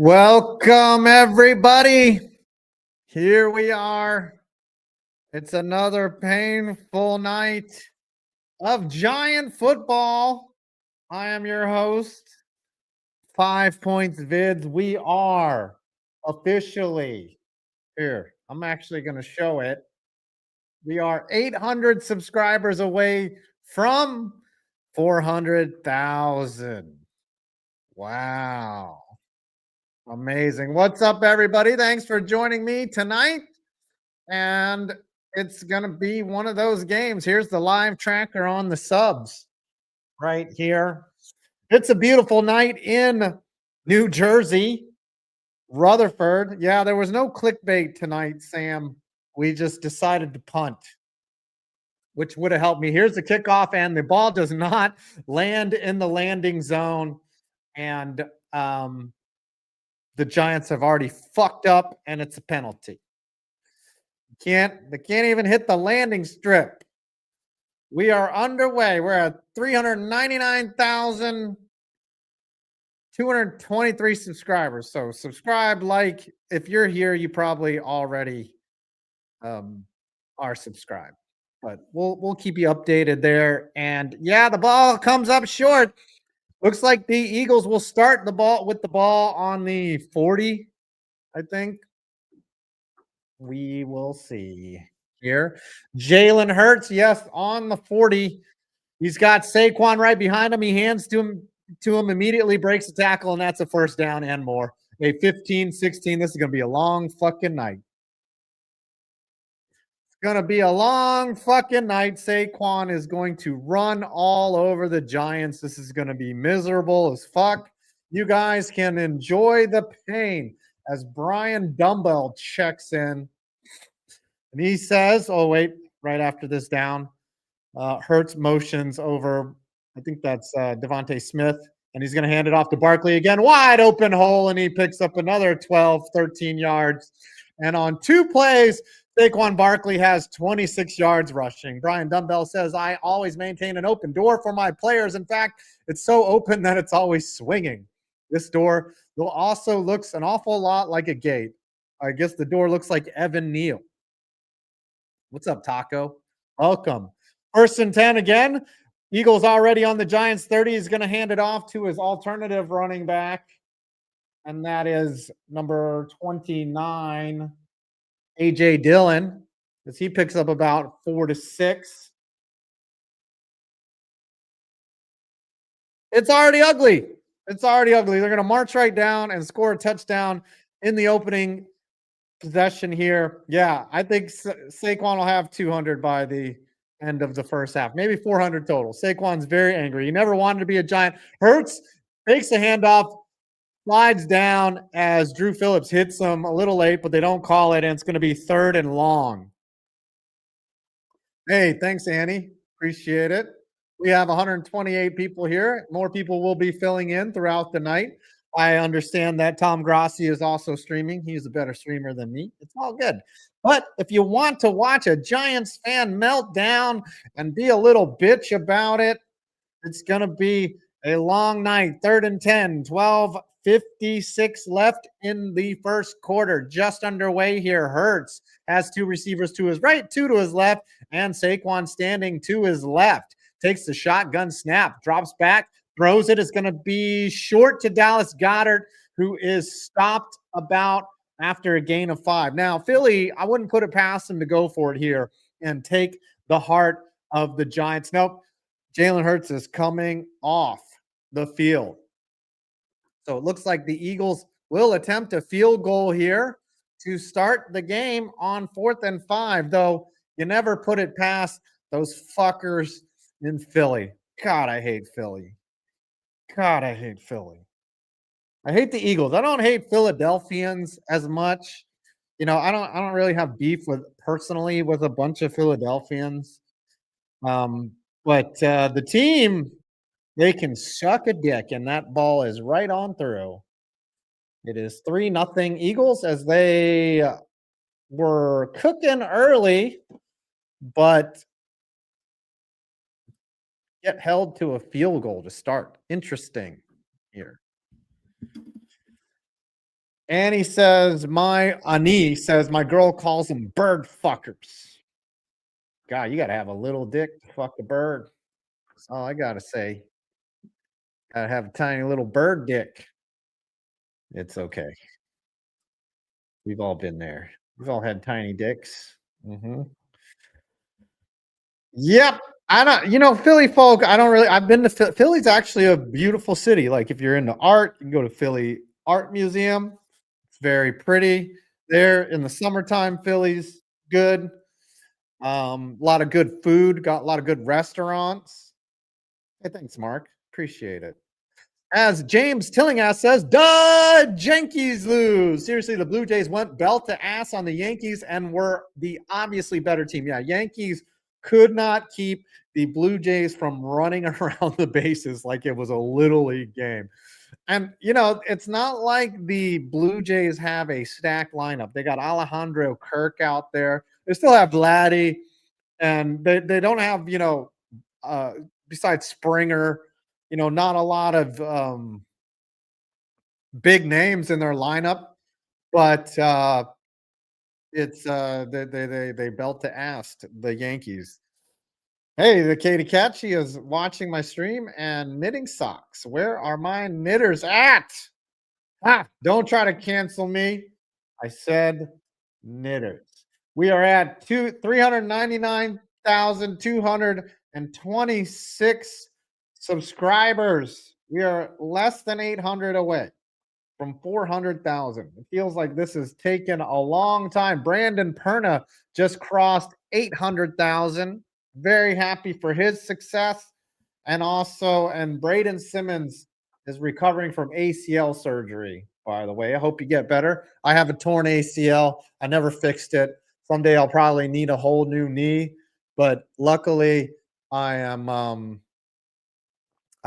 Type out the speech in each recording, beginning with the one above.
Welcome, everybody. Here we are. It's another painful night of giant football. I am your host, 5 Points Vids. We are officially here. I'm actually going to show it. We are 800 subscribers away from 400,000. Wow. Amazing. What's up, everybody? Thanks for joining me tonight. And it's going to be one of those games. Here's the live tracker on the subs right here. It's a beautiful night in New Jersey, Rutherford. Yeah, there was no clickbait tonight, Sam. We just decided to punt, which would have helped me. Here's the kickoff, and the ball does not land in the landing zone. And the Giants have already fucked up, and it's a penalty. They can't even hit the landing strip. We are underway. We're at 399,223 subscribers. So subscribe, like. If you're here, you probably already are subscribed. But we'll keep you updated there. And yeah, the ball comes up short. Looks like the Eagles will start the ball on the 40, I think. We will see here. Jalen Hurts, yes, on the 40. He's got Saquon right behind him. He hands to him immediately, breaks the tackle, and that's a first down and more. A 15-16. This is going to be a long fucking night. It's going to be a long fucking night. Saquon is going to run all over the Giants. This is going to be miserable as fuck. You guys can enjoy the pain as Brian Dumbbell checks in. And he says, oh, wait, right after this down, Hurts motions over, I think that's Devontae Smith, and he's going to hand it off to Barkley again. Wide open hole, and he picks up another 12, 13 yards. And on 2 plays, Saquon Barkley has 26 yards rushing. Brian Dumbbell says, I always maintain an open door for my players. In fact, it's so open that it's always swinging. This door also looks an awful lot like a gate. I guess the door looks like Evan Neal. What's up, Taco? Welcome. 1st and 10 again. Eagles already on the Giants 30. He's going to hand it off to his alternative running back, and that is number 29, A.J. Dillon, as he picks up about 4 to 6. It's already ugly. It's already ugly. They're going to march right down and score a touchdown in the opening possession here. Yeah, I think Saquon will have 200 by the end of the first half, maybe 400 total. Saquon's very angry. He never wanted to be a Giant. Hurts takes the handoff, slides down as Drew Phillips hits him a little late, but they don't call it, and it's going to be 3rd and long. Hey, thanks, Annie. Appreciate it. We have 128 people here. More people will be filling in throughout the night. I understand that Tom Grassi is also streaming. He's a better streamer than me. It's all good. But if you want to watch a Giants fan meltdown and be a little bitch about it, it's going to be a long night. 3rd and 10, 12:56 left in the first quarter. Just underway here. Hurts has 2 receivers to his right, 2 to his left, and Saquon standing to his left. Takes the shotgun snap, drops back, throws it. It's going to be short to Dallas Goedert, who is stopped about after a gain of 5. Now, Philly, I wouldn't put it past them to go for it here and take the heart of the Giants. Nope. Jalen Hurts is coming off the field. So it looks like the Eagles will attempt a field goal here to start the game on 4th and 5, though you never put it past those fuckers in Philly. God, I hate Philly. God, I hate Philly. I hate the Eagles. I don't hate Philadelphians as much. You know, I don't really have beef personally with a bunch of Philadelphians. But the team, they can suck a dick, and that ball is right on through. It is 3-0 Eagles as they were cooking early, but get held to a field goal to start. Interesting here. Annie says, my Ani says, my girl calls them bird fuckers. God, you got to have a little dick to fuck a bird. That's all I got to say. Got to have a tiny little bird dick. It's okay. We've all been there. We've all had tiny dicks. Yep. I don't, Philly folk. I don't really. I've been to Philly's actually a beautiful city. Like if you're into art, you can go to Philly Art Museum. It's very pretty there in the summertime. Philly's good. A lot of good food. Got a lot of good restaurants. Hey, thanks, Mark. Appreciate it. As James Tillinghast says, duh, Yankees lose. Seriously, the Blue Jays went belt to ass on the Yankees and were the obviously better team. Yeah, Yankees could not keep the Blue Jays from running around the bases like it was a little league game. And, it's not like the Blue Jays have a stacked lineup. They got Alejandro Kirk out there. They still have Vladdy, and they don't have, uh, besides Springer, not a lot of big names in their lineup, but it's they belt to ass the Yankees. Hey, the Katie Catchy is watching my stream and knitting socks. Where are my knitters at? Don't try to cancel me. I said knitters. We are at 399,226 subscribers. We are less than 800 away from 400,000. It feels like this has taken a long time. Brandon Perna just crossed 800,000. Very happy for his success. And Braden Simmons is recovering from ACL surgery, by the way. I hope you get better. I have a torn ACL. I never fixed it. Someday I'll probably need a whole new knee, but luckily I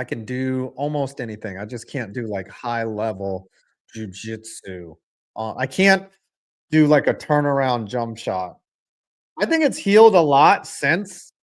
can do almost anything. I just can't do like high level jujitsu. I can't do like a turnaround jump shot. I think it's healed a lot since,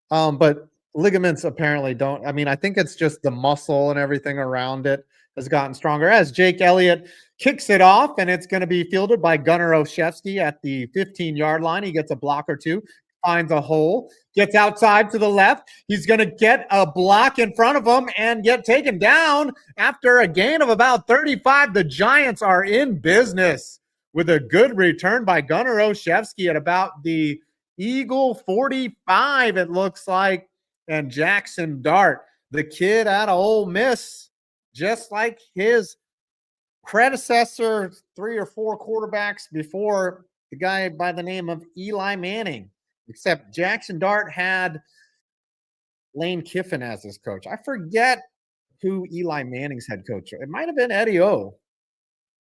but ligaments apparently don't. I mean, I think it's just the muscle and everything around it has gotten stronger. As Jake Elliott kicks it off, and it's going to be fielded by Gunnar Olszewski at the 15-yard line. He gets a block or two, finds a hole, gets outside to the left. He's going to get a block in front of him and get taken down after a gain of about 35. The Giants are in business with a good return by Gunnar Olszewski at about the Eagle 45, it looks like. And Jackson Dart, the kid out of Ole Miss, just like his predecessor, 3 or 4 quarterbacks before, the guy by the name of Eli Manning, except Jackson Dart had Lane Kiffin as his coach. I forget who Eli Manning's head coach. It might have been Eddie O.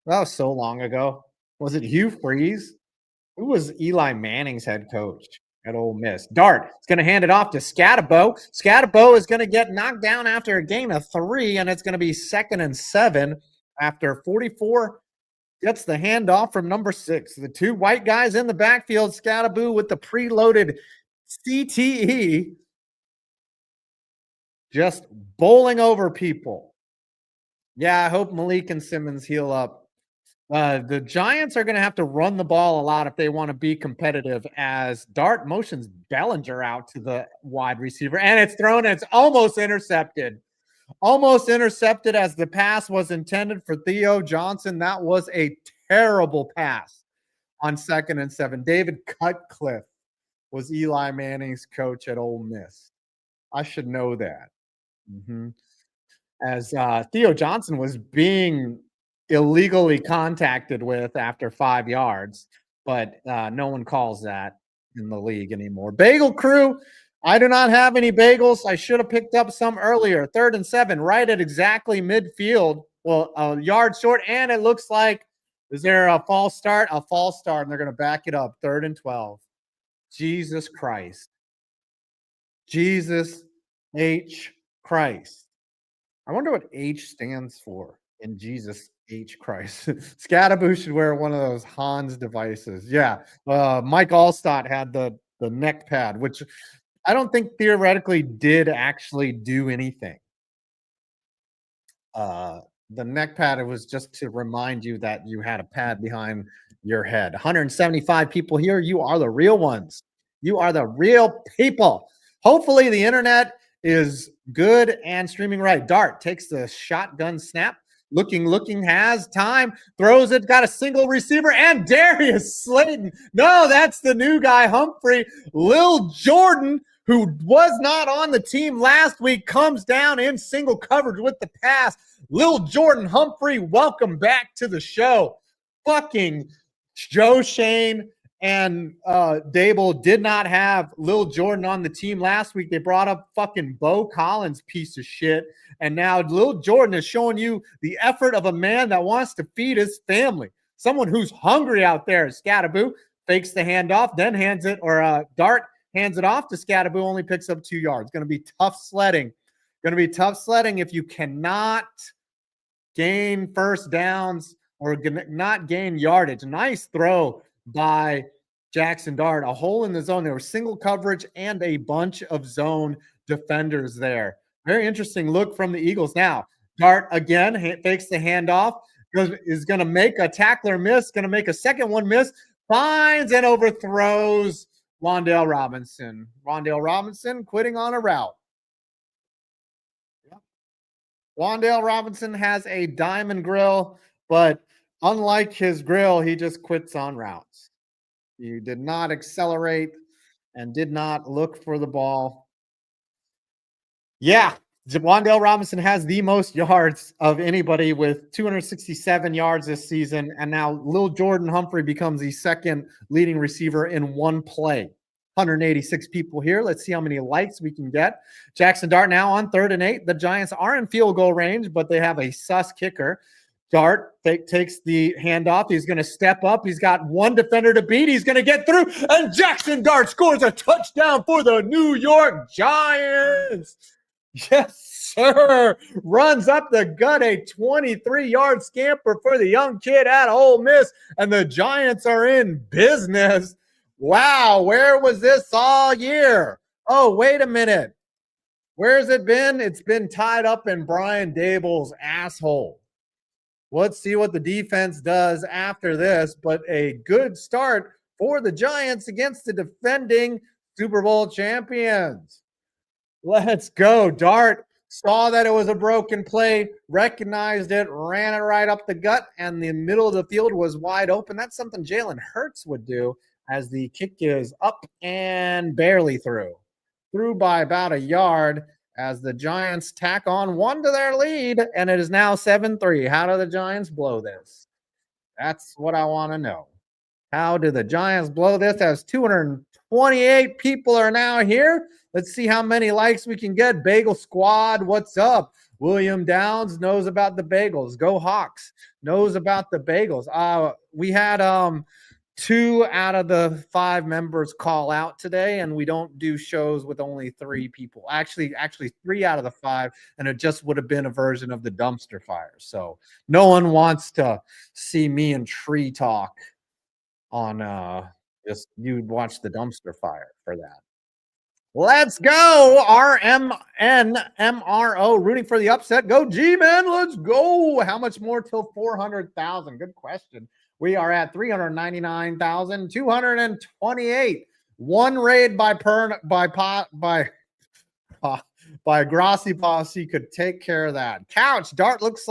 That was so long ago. Was it Hugh Freeze? Who was Eli Manning's head coach at Ole Miss? Dart is going to hand it off to Scatabo. Scatabo is going to get knocked down after a gain of 3, and it's going to be 2nd and 7 after 44 gets the handoff from number 6. The 2 white guys in the backfield, Scatabo with the preloaded CTE, just bowling over people. Yeah, I hope Malik and Simmons heal up. The Giants are going to have to run the ball a lot if they want to be competitive, as Dart motions Bellinger out to the wide receiver, and it's thrown, and it's almost intercepted. Almost intercepted, as the pass was intended for Theo Johnson. That was a terrible pass on 2nd and 7. David Cutcliffe was Eli Manning's coach at Ole Miss. I should know that. As Theo Johnson was being illegally contacted with after 5 yards, but no one calls that in the league anymore. Bagel Crew, I do not have any bagels. I should have picked up some earlier. 3rd and 7, right at exactly midfield. Well, a yard short, and it looks like, is there a false start? A false start, and they're going to back it up. 3rd and 12. Jesus Christ. Jesus H. Christ. I wonder what H stands for in Jesus H. Christ. Scattaboo should wear one of those Hans devices. Yeah. Mike Allstott had the neck pad, which I don't think theoretically did actually do anything. The neck pad, it was just to remind you that you had a pad behind your head. 175 people here. You are the real ones. You are the real people. Hopefully, the internet is good and streaming right. Dart takes the shotgun snap. Looking, has time, throws it, got a single receiver, and Darius Slayton. No, that's the new guy, Humphrey. Lil Jordan, who was not on the team last week, comes down in single coverage with the pass. Lil Jordan Humphrey, welcome back to the show. Fucking Joe Shane and Dable did not have Lil Jordan on the team last week. They brought up fucking Bo Collins, piece of shit. And now Lil Jordan is showing you the effort of a man that wants to feed his family. Someone who's hungry out there. Scattaboo fakes the handoff, then hands it, or Dart hands it off to Scattaboo, only picks up 2 yards. Going to be tough sledding. Going to be tough sledding if you cannot gain first downs or not gain yardage. Nice throw by Jackson Dart. A hole in the zone. There was single coverage and a bunch of zone defenders there. Very interesting look from the Eagles. Now, Dart again fakes the handoff. Is going to make a tackler miss. Going to make a second one miss. Finds and overthrows Wan'Dale Robinson. Wan'Dale Robinson quitting on a route. Wan'Dale Robinson has a diamond grill, but unlike his grill, he just quits on routes. He did not accelerate and did not look for the ball. Yeah, Wan'Dale Robinson has the most yards of anybody with 267 yards this season. And now Lil Jordan Humphrey becomes the second leading receiver in one play. 186 people here. Let's see how many likes we can get. Jackson Dart now on 3rd and 8. The Giants are in field goal range, but they have a sus kicker. Dart takes the handoff. He's going to step up. He's got one defender to beat. He's going to get through, and Jackson Dart scores a touchdown for the New York Giants. Yes, sir. Runs up the gut, a 23-yard scamper for the young kid at Ole Miss, and the Giants are in business. Wow, where was this all year? Oh, wait a minute. Where's it been? It's been tied up in Brian Dable's asshole. Let's see what the defense does after this, but a good start for the Giants against the defending Super Bowl champions. Let's go. Dart saw that it was a broken play, recognized it, ran it right up the gut, and the middle of the field was wide open. That's something Jalen Hurts would do, as the kick is up and barely through. Through by about a yard as the Giants tack on one to their lead, and it is now 7-3. How do the Giants blow this? That's what I want to know. How do the Giants blow this? As 228 people are now here. Let's see how many likes we can get. Bagel Squad, what's up? William Downs knows about the bagels. Go Hawks knows about the bagels. We had 2 out of the 5 members call out today, and we don't do shows with only 3 people. Actually 3 out of the 5, and it just would have been a version of the dumpster fire. So no one wants to see me and Tree talk on just you'd watch the dumpster fire for that. Let's go, RMNMRO, rooting for the upset. Go G-Man, let's go. How much more till 400,000? Good question. We are at 399,228. One raid by Grassi Posse could take care of that. Couch Dart looks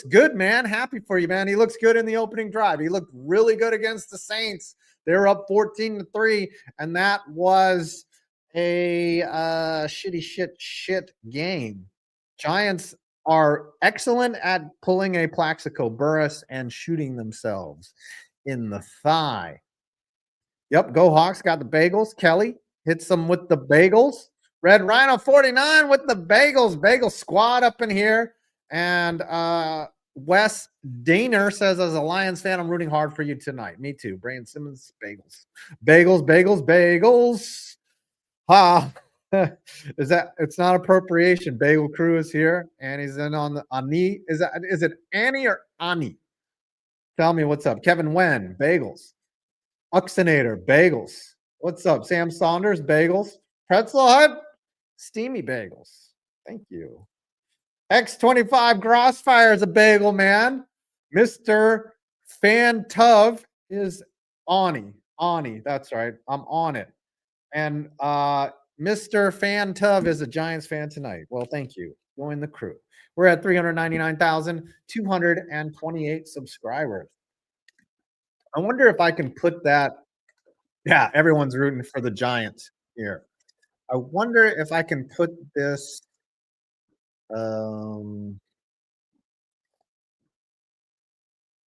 good, man. Happy for you, man. He looks good in the opening drive. He looked really good against the Saints. They were up 14-3, and that was a shit game. Giants are excellent at pulling a Plaxico Burress and shooting themselves in the thigh. Yep, go Hawks, got the bagels. Kelly hits them with the bagels. Red Rhino 49 with the bagels. Bagel Squad up in here. And Wes Daner says, as a Lions fan, I'm rooting hard for you tonight. Me too. Brandon Simmons, bagels. Bagels. Is that it's not appropriation? Bagel Crew is here, and he's in on the Ani. Is it Annie or Ani? Tell me what's up. Kevin Wen, bagels. Uxinator, bagels. What's up? Sam Saunders, bagels. Pretzel Hut, steamy bagels. Thank you. X25 Crossfire is a bagel man. Mr. Fan Tov is Ani. That's right. I'm on it. And Mr. Fan Tov is a Giants fan tonight. Well, thank you. Join the crew. We're at 399,228 subscribers. I wonder if I can put that. Yeah, everyone's rooting for the Giants here. I wonder if I can put this.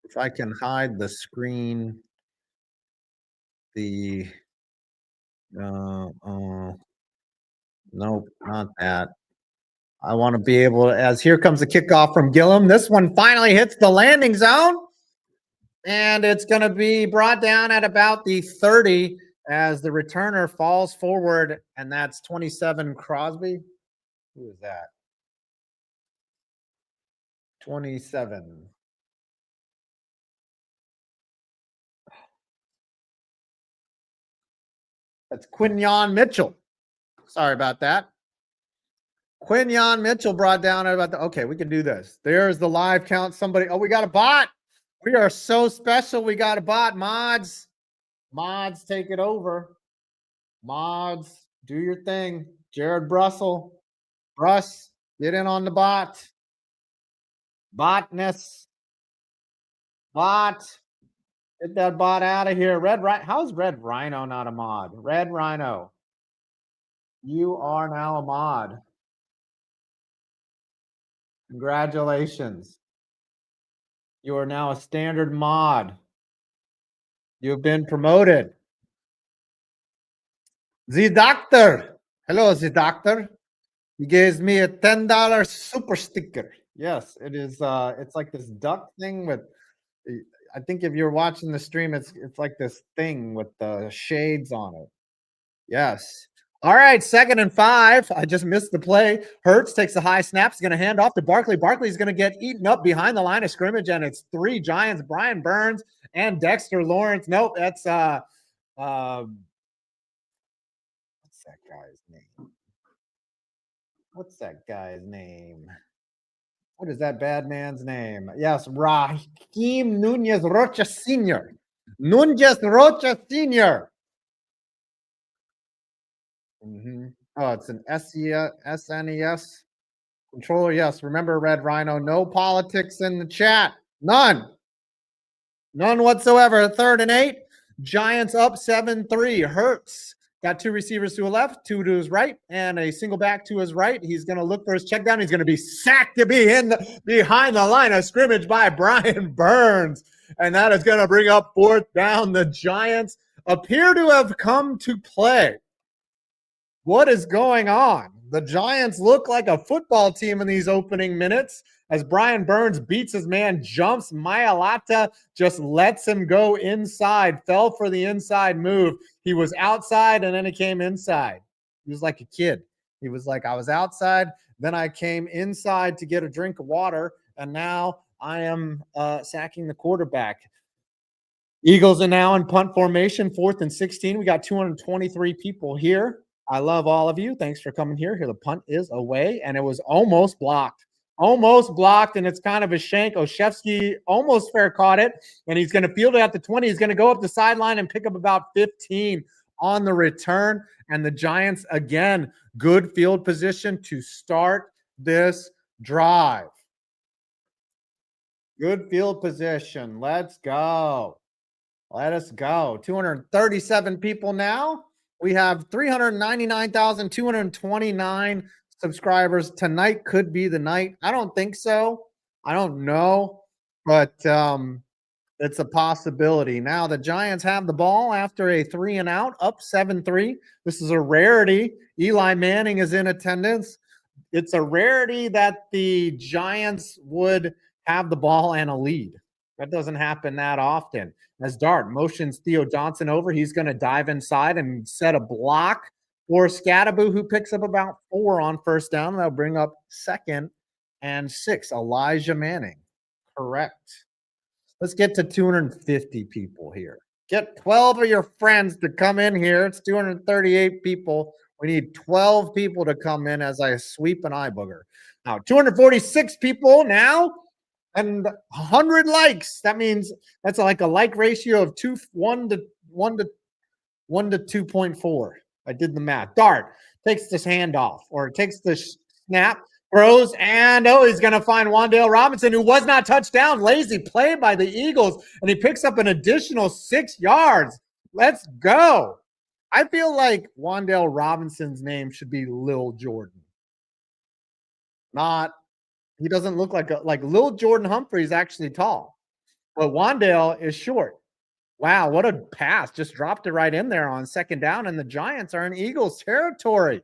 If I can hide the screen, the nope, not that. I want to be able to, as here comes the kickoff from Gillum. This one finally hits the landing zone, and it's going to be brought down at about the 30 as the returner falls forward, and that's 27 Crosby. Who is that? 27. That's Quinyon Mitchell. Sorry about that. Quinyon Mitchell brought down at about the, okay, we can do this. There's the live count. Somebody, oh, we got a bot. We are so special. We got a bot. Mods, take it over. Mods, do your thing. Jared Russell, Russ, get in on the bot. Botness. Bot. Get that bot out of here. How's Red Rhino not a mod? Red Rhino. You are now a mod. Congratulations. You are now a standard mod. You've been promoted. The doctor. Hello, the doctor. He gave me a $10 super sticker. Yes, it is. It's like this duck thing with. I think if you're watching the stream, it's like this thing with the shades on it. Yes. All right, 2nd and 5. I just missed the play. Hurts takes the high snap. He's going to hand off to Barkley. Barkley's going to get eaten up behind the line of scrimmage, and it's 3 Giants: Brian Burns and Dexter Lawrence. Nope, that's what's that guy's name? What's that guy's name? What is that bad man's name? Yes, Raheem Nunez Rocha Sr. Nunez Rocha Sr. Oh, it's an SNES controller. Yes, remember Red Rhino. No politics in the chat. None whatsoever. 3rd and 8. Giants up 7-3. Hurts got 2 receivers to his left, 2 to his right, and a single back to his right. He's going to look for his check down. He's going to be sacked to be behind the line of scrimmage by Brian Burns, and that is going to bring up 4th down. The Giants appear to have come to play. What is going on? The Giants look like a football team in these opening minutes as Brian Burns beats his man, jumps. Mailata just lets him go inside, fell for the inside move. He was outside, and then he came inside. He was like a kid. He was like, I was outside, then I came inside to get a drink of water, and now I am sacking the quarterback. Eagles are now in punt formation, 4th and 16. We got 223 people here. I love all of you. Thanks for coming here. Here, the punt is away, and it was almost blocked. And it's kind of a shank. Oshevsky almost fair caught it, and he's going to field it at the 20. He's going to go up the sideline and pick up about 15 on the return. And the Giants, again, good field position to start this drive. Good field position. Let's go. Let us go. 237 people now. We have 399,229 subscribers. Tonight could be the night. I don't think so. I don't know, but it's a possibility. Now the Giants have the ball after a 3 and out, up 7-3. This is a rarity. Eli Manning is in attendance. It's a rarity that the Giants would have the ball and a lead. That doesn't happen that often. As Dart motions Theo Johnson over, he's going to dive inside and set a block for Scattaboo, who picks up about 4 on 1st down. That'll bring up 2nd and 6. Elijah Manning. Correct. Let's get to 250 people here. Get 12 of your friends to come in here. It's 238 people. We need 12 people to come in as I sweep an eye booger. Now, 246 people now and 100 likes. That means that's like a like ratio of 1 to 2.4. I did the math. Dart takes this handoff or takes the snap, throws, and he's going to find Wan'Dale Robinson, who was not touchdown. Lazy play by the Eagles, and he picks up an additional 6 yards. Let's go. I feel like Wan'Dale Robinson's name should be Lil Jordan. He doesn't look like Lil Jordan Humphrey is actually tall, but Wan'Dale is short. Wow, what a pass. Just dropped it right in there on second down, and the Giants are in Eagles territory.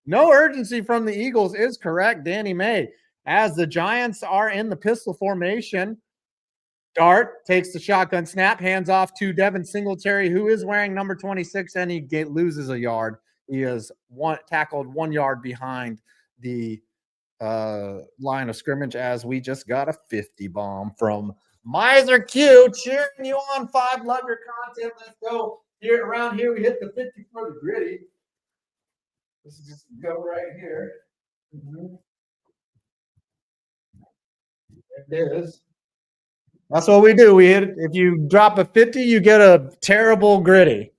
No urgency from the Eagles is correct, Danny May. As the Giants are in the pistol formation, Dart takes the shotgun snap, hands off to Devin Singletary, who is wearing number 26, and he loses a yard. He is tackled 1 yard behind the line of scrimmage as we just got a 50 bomb from Miser Q. Cheering you on 5. Love your content. Let's go. Here around here, we hit the 50 for the gritty. Let's just go right here. There it is. That's what we do. We hit. If you drop a 50, you get a terrible gritty.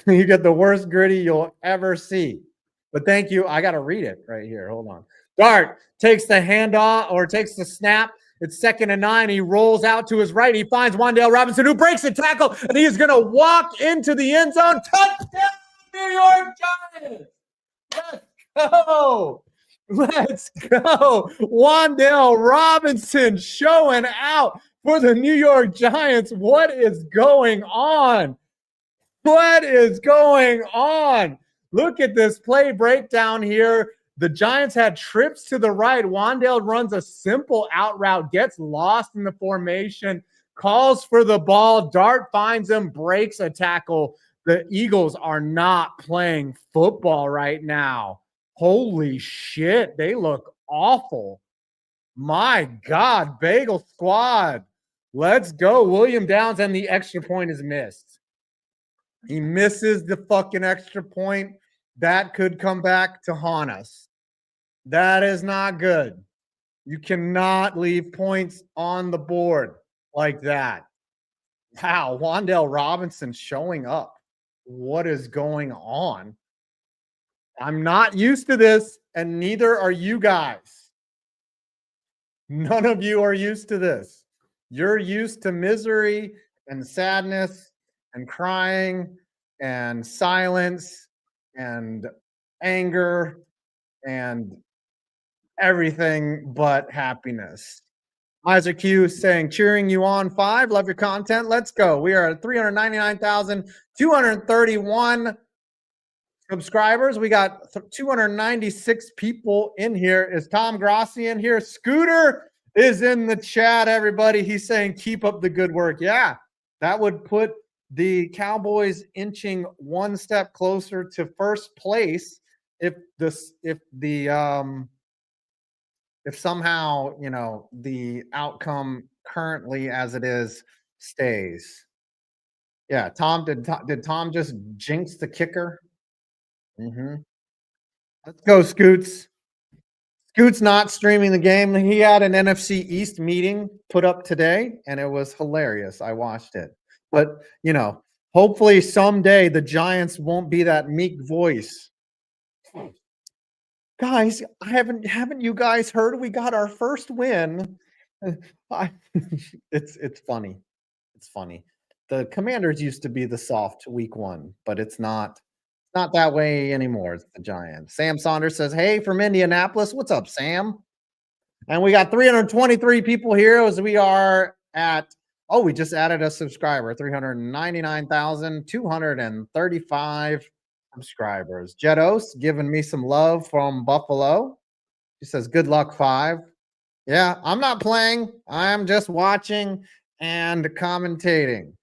You get the worst gritty you'll ever see. But thank you. I got to read it right here. Hold on. Dart takes the handoff or takes the snap. It's 2nd and 9. He rolls out to his right. He finds Wan'Dale Robinson, who breaks the tackle, and he is going to walk into the end zone. Touchdown, New York Giants! Let's go! Let's go! Wan'Dale Robinson showing out for the New York Giants. What is going on? What is going on? Look at this play breakdown here. The Giants had trips to the right. Wan'Dale runs a simple out route, gets lost in the formation, calls for the ball. Dart finds him, breaks a tackle. The Eagles are not playing football right now. Holy shit, they look awful. My God, Bagel Squad. Let's go. William Downs, and the extra point is missed. He misses the fucking extra point. That could come back to haunt us. That is not good. You cannot leave points on the board like that. Wow, Wan'Dale Robinson showing up. What is going on? I'm not used to this, and neither are you guys. None of you are used to this. You're used to misery and sadness and crying and silence and anger and everything but happiness. Miser Q saying, cheering you on 5. Love your content. Let's go. We are at 399,231 subscribers. We got 296 people in here. Is Tom Grossi in here? Scooter is in the chat, everybody. He's saying, keep up the good work. Yeah, that would put the Cowboys inching one step closer to first place if somehow, the outcome currently as it is stays. Yeah, Tom, did Tom just jinx the kicker? Let's go, Scoots. Scoot's not streaming the game. He had an NFC East meeting put up today, and it was hilarious. I watched it. But, hopefully someday the Giants won't be that meek voice. Guys, haven't you guys heard we got our first win? It's funny. It's funny. The Commanders used to be the soft week 1, but it's not that way anymore. It's the Giants. Sam Saunders says, "Hey, from Indianapolis. What's up, Sam?" And we got 323 people here as we are at we just added a subscriber, 399,235 subscribers. Jetos giving me some love from Buffalo. He says, good luck, 5. Yeah, I'm not playing. I'm just watching and commentating.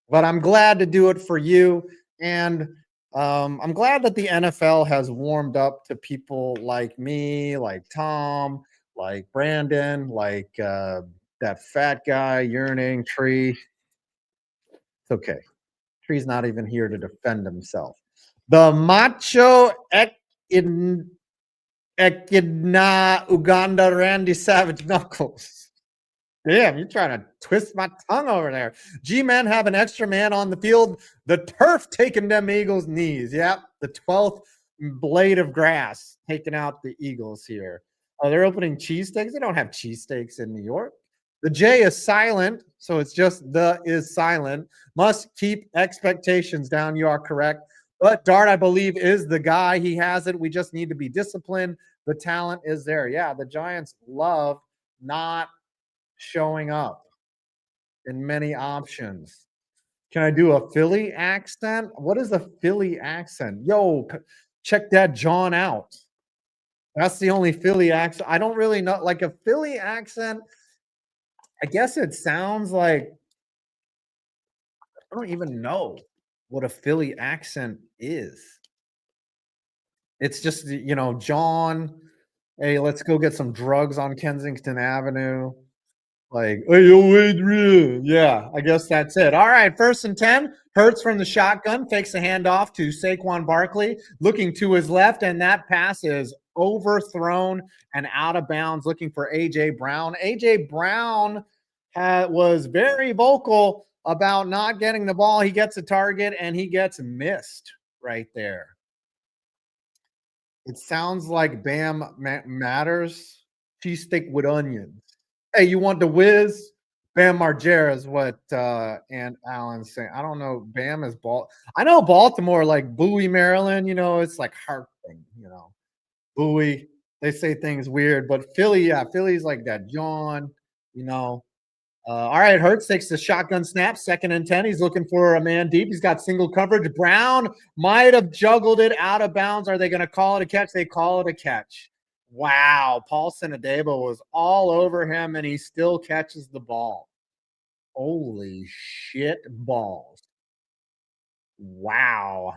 But I'm glad to do it for you. And I'm glad that the NFL has warmed up to people like me, like Tom, like Brandon, like that fat guy, yearning tree. It's okay. Tree's not even here to defend himself. The Macho Echidna Uganda Randy Savage Knuckles. Damn, you're trying to twist my tongue over there. G-Men have an extra man on the field. The turf taking them Eagles' knees. Yep, the 12th blade of grass taking out the Eagles here. Oh, they're opening cheesesteaks. They don't have cheesesteaks in New York. The J is silent, so it's just the is silent. Must keep expectations down. You are correct. But Dart, I believe, is the guy. He has it. We just need to be disciplined. The talent is there. Yeah, the Giants love not showing up in many options. Can I do a Philly accent? What is a Philly accent? Yo, check that John out. That's the only Philly accent. I don't really know. Like a Philly accent, I guess it sounds like I don't even know what a Philly accent is. It's just, John, hey, let's go get some drugs on Kensington Avenue. Like, hey, yo, Adrian. Yeah, I guess that's it. All right, 1st and 10. Hurts from the shotgun, fakes a handoff to Saquon Barkley, looking to his left, and that pass is overthrown and out of bounds, looking for A.J. Brown. A.J. Brown was very vocal about not getting the ball. He gets a target, and he gets missed right there. It sounds like Bam Matters cheesesteak with onions. Hey, you want the whiz? Bam Margera is what Aunt Allen's saying. I don't know. Bam is I know Baltimore, like Bowie, Maryland. It's like heart thing. Bowie. They say things weird, but Philly, yeah, Philly's like that. John. All right, Hurts takes the shotgun snap, 2nd and 10. He's looking for a man deep. He's got single coverage. Brown might have juggled it out of bounds. Are they going to call it a catch? They call it a catch. Wow, Paulson Adebo was all over him, and he still catches the ball. Holy shit balls. Wow.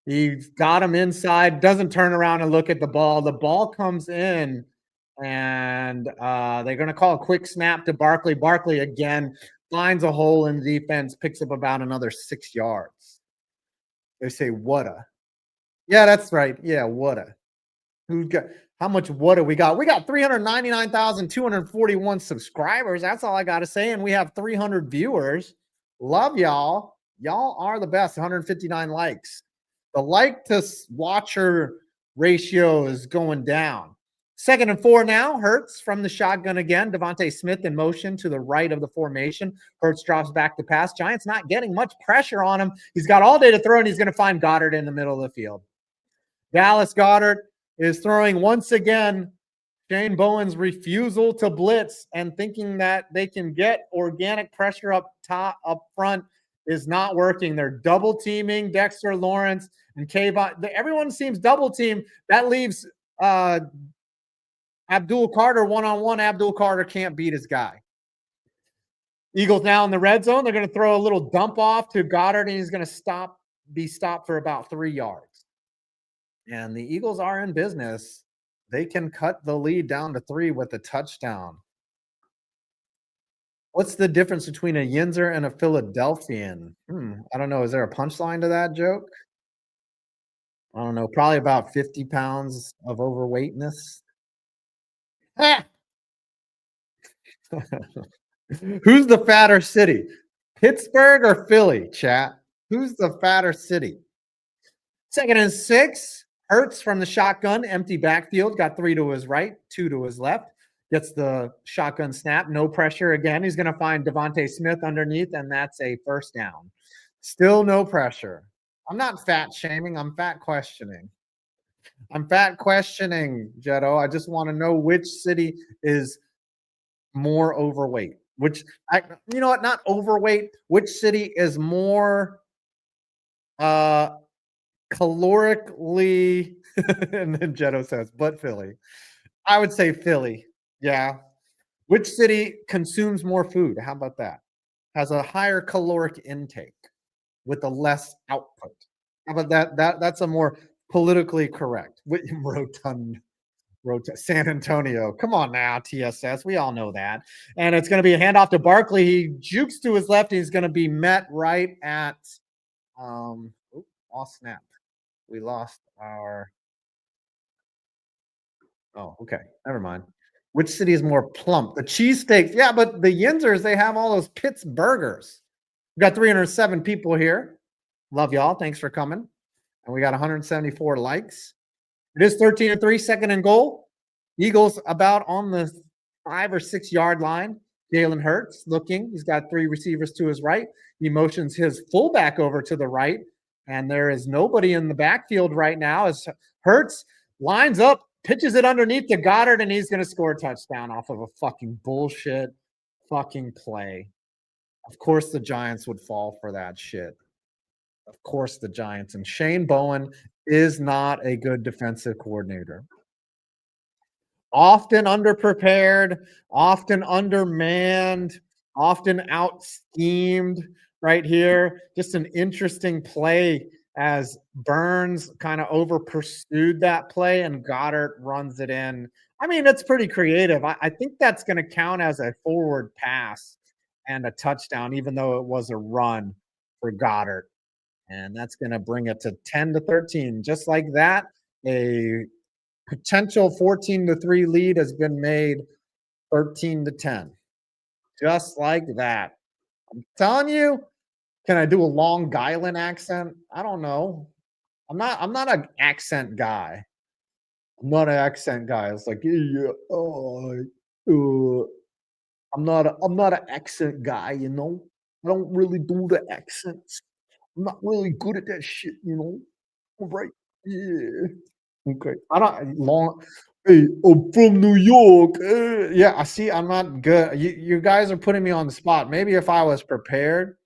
He's got him inside, doesn't turn around and look at the ball. The ball comes in, and they're going to call a quick snap to Barkley. Barkley, again, finds a hole in the defense, picks up about another 6 yards. They say, whata. Yeah, that's right. Yeah, whata. How much whata we got? We got 399,241 subscribers. That's all I got to say. And we have 300 viewers. Love y'all. Y'all are the best. 159 likes. The like to watcher ratio is going down. 2nd and 4 now. Hurts from the shotgun again. Devontae Smith in motion to the right of the formation. Hurts drops back to pass. Giants not getting much pressure on him. He's got all day to throw, and he's going to find Goddard in the middle of the field. Dallas Goedert is throwing once again. Shane Bowen's refusal to blitz and thinking that they can get organic pressure up front is not working. They're double teaming Dexter Lawrence and Kayvon. Everyone seems double team. That leaves Abdul Carter one-on-one. Abdul Carter can't beat his guy. Eagles now in the red zone. They're going to throw a little dump off to Goddard, and he's going to be stopped for about 3 yards. And the Eagles are in business. They can cut the lead down to 3 with a touchdown. What's the difference between a Yinzer and a Philadelphian? I don't know. Is there a punchline to that joke? I don't know. Probably about 50 pounds of overweightness. Who's the fatter city? Pittsburgh or Philly, chat? Who's the fatter city? 2nd and 6. Hurts from the shotgun, empty backfield, got 3 to his right, 2 to his left. Gets the shotgun snap, no pressure again. He's going to find Devontae Smith underneath, and that's a 1st down. Still no pressure. I'm not fat shaming. I'm fat questioning. Jetto. I just want to know which city is more overweight. You know what? Not overweight. Which city is more calorically, and then Jetto says, but Philly. I would say Philly. Yeah. Which city consumes more food? How about that? Has a higher caloric intake with a less output. How about that? That's a more politically correct. Rotund. San Antonio. Come on now, TSS. We all know that. And it's going to be a handoff to Barkley. He jukes to his left. He's going to be met right at lost snap. We lost our oh, okay. Never mind. Which city is more plump? The cheesesteaks. Yeah, but the Yinzers, they have all those Pitts burgers. We got 307 people here. Love y'all. Thanks for coming. And we got 174 likes. It is 13-3, second and goal. Eagles about on the 5 or 6 yard line. Jalen Hurts looking. He's got 3 receivers to his right. He motions his fullback over to the right. And there is nobody in the backfield right now as Hurts lines up, pitches it underneath to Goddard, and he's going to score a touchdown off of a fucking bullshit fucking play. Of course the Giants would fall for that shit. Of course the Giants. And Shane Bowen is not a good defensive coordinator. Often underprepared, often undermanned, often out-schemed right here. Just an interesting play as Burns kind of over-pursued that play and Goddard runs it in. I mean, it's pretty creative. I think that's going to count as a forward pass and a touchdown, even though it was a run for Goddard. And that's going to bring it to 10-13. Just like that, a potential 14-3 lead has been made 13-10. Just like that. I'm telling you, can I do a Long Island accent? I don't know. I'm not an accent guy. I'm not an accent guy. It's like, yeah, I'm not an accent guy, you know. I don't really do the accents. I'm not really good at that shit, you know. All right. Yeah. Okay. I don't long. Hey, I'm from New York. Yeah, I see. I'm not good. You guys are putting me on the spot. Maybe if I was prepared,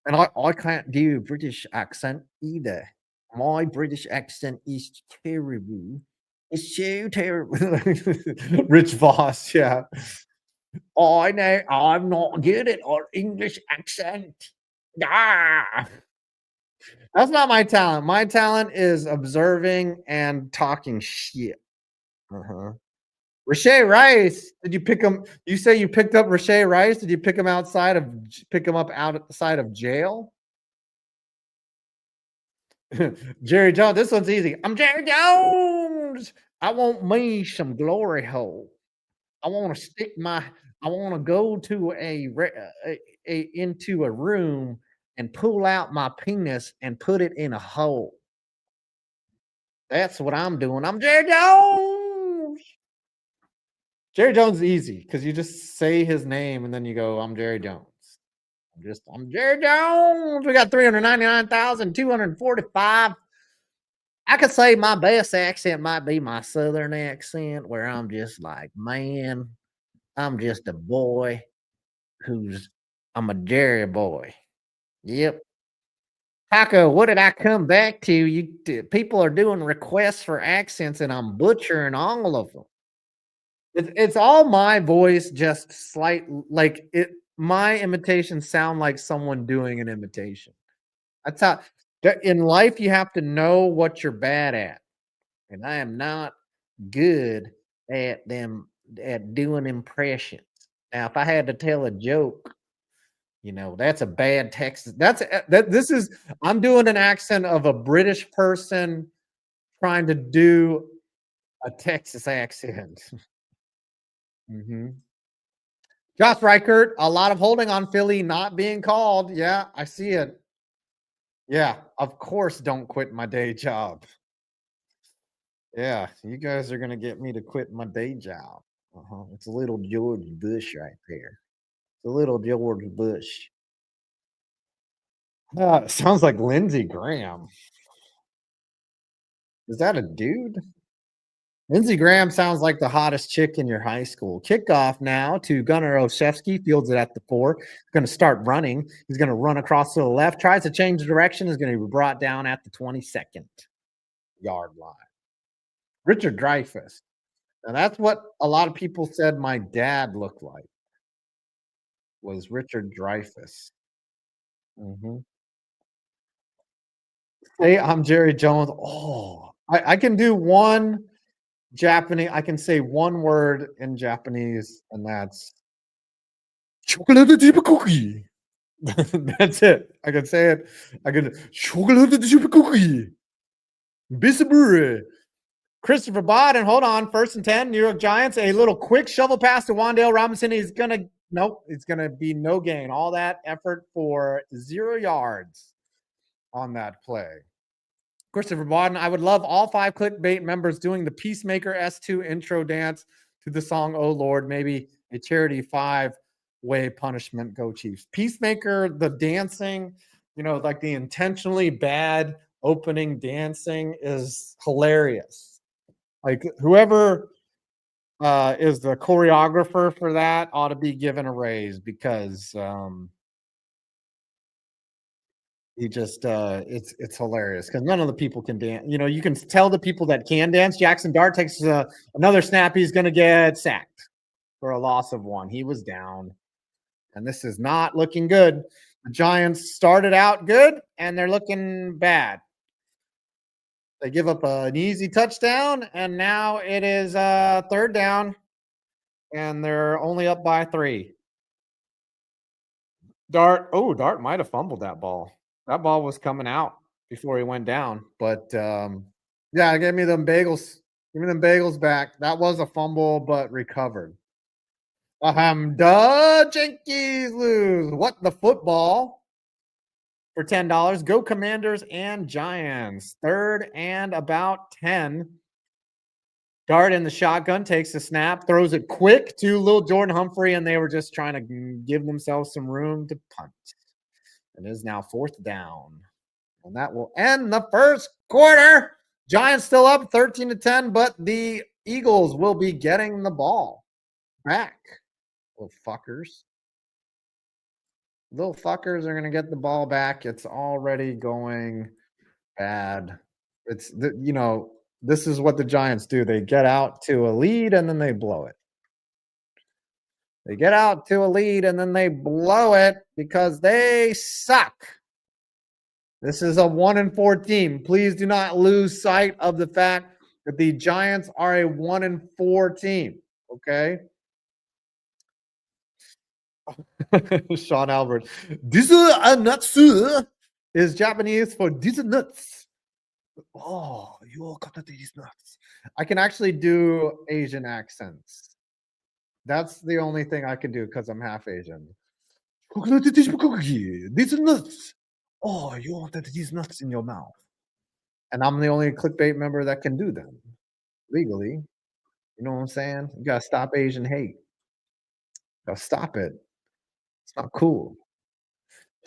and I can't do British accent either. My British accent is terrible. It's so terrible. Rich Voss, yeah. I know I'm not good at our English accent. Ah. That's not my talent. My talent is observing and talking shit. Uh-huh. Rashay Rice, did you pick him? You say you picked up Rashay Rice. Did you pick him up outside of jail? Jerry Jones, this one's easy. I'm Jerry Jones. I want me some glory hole. I want to I want to go to into a room and pull out my penis and put it in a hole. That's what I'm doing. I'm Jerry Jones. Jerry Jones is easy because you just say his name and then you go, I'm Jerry Jones. I'm Jerry Jones. We got 399,245. I could say my best accent might be my southern accent, where I'm just like, man, I'm just a boy I'm a Jerry boy. Yep. Taco, what did I come back to? People are doing requests for accents, and I'm butchering all of them. It's all my voice, just slight like it. My imitations sound like someone doing an imitation. That's how in life you have to know what you're bad at, and I am not good at doing impressions. Now, if I had to tell a joke, that's a bad Texas. This is I'm doing an accent of a British person trying to do a Texas accent. Josh Reichert, a lot of holding on Philly not being called. Yeah, I see it. Yeah, of course, don't quit my day job. Yeah, you guys are gonna get me to quit my day job. It's a little George Bush right there. It's a little George Bush. Sounds like Lindsey Graham. Is that a dude? Lindsey Graham sounds like the hottest chick in your high school. Kickoff now to Gunnar Olszewski. Fields it at the 4. He's going to start running. He's going to run across to the left. Tries to change direction. Is going to be brought down at the 22nd yard line. Richard Dreyfuss. Now that's what a lot of people said my dad looked like. Was Richard Dreyfuss. Hey, I'm Jerry Jones. Oh, I can do one Japanese. I can say one word in Japanese, and that's chocolate chip cookie. That's it. I can say it. I can chocolate chip cookie. Bisabure. Christopher Bodden, hold on. 1st and 10, New York Giants. A little quick shovel pass to Wan'Dale Robinson. He's gonna nope. It's gonna be no gain. All that effort for 0 yards on that play. Christopher Bodden, I would love all 5 clickbait members doing the Peacemaker S2 intro dance to the song "Oh Lord." Maybe a charity 5-way punishment. Go Chiefs. Peacemaker, the dancing, like the intentionally bad opening dancing is hilarious. Like whoever is the choreographer for that ought to be given a raise because he just it's hilarious because none of the people can dance. You can tell the people that can dance. Jackson Dart takes another snap. He's going to get sacked for a loss of 1. He was down, and this is not looking good. The Giants started out good, and they're looking bad. They give up an easy touchdown, and now it is 3rd down, and they're only up by 3. Dart might have fumbled that ball. That ball was coming out before he went down. But yeah, give me them bagels. Give me them bagels back. That was a fumble, but recovered. Duh, Jenkins lose. What the football? For $10. Go Commanders and Giants. 3rd and about 10. Dart in the shotgun takes the snap, throws it quick to little Jordan Humphrey, and they were just trying to give themselves some room to punt. It is now 4th down. And that will end the first quarter. Giants still up 13-10, but the Eagles will be getting the ball back. Little fuckers. Little fuckers are going to get the ball back. It's already going bad. It's, this is what the Giants do. They get out to a lead and then they blow it. They get out to a lead and then they blow it because they suck. This is a 1-4 team. Please do not lose sight of the fact that the Giants are a 1-4 team. Okay. Sean Albert. These are nuts is Japanese for these are nuts. Oh, you all got these nuts. I can actually do Asian accents. That's the only thing I can do because I'm half Asian. These are nuts. Oh, you want these nuts in your mouth. And I'm the only clickbait member that can do them legally. You know what I'm saying? You gotta stop Asian hate. Gotta stop it. It's not cool.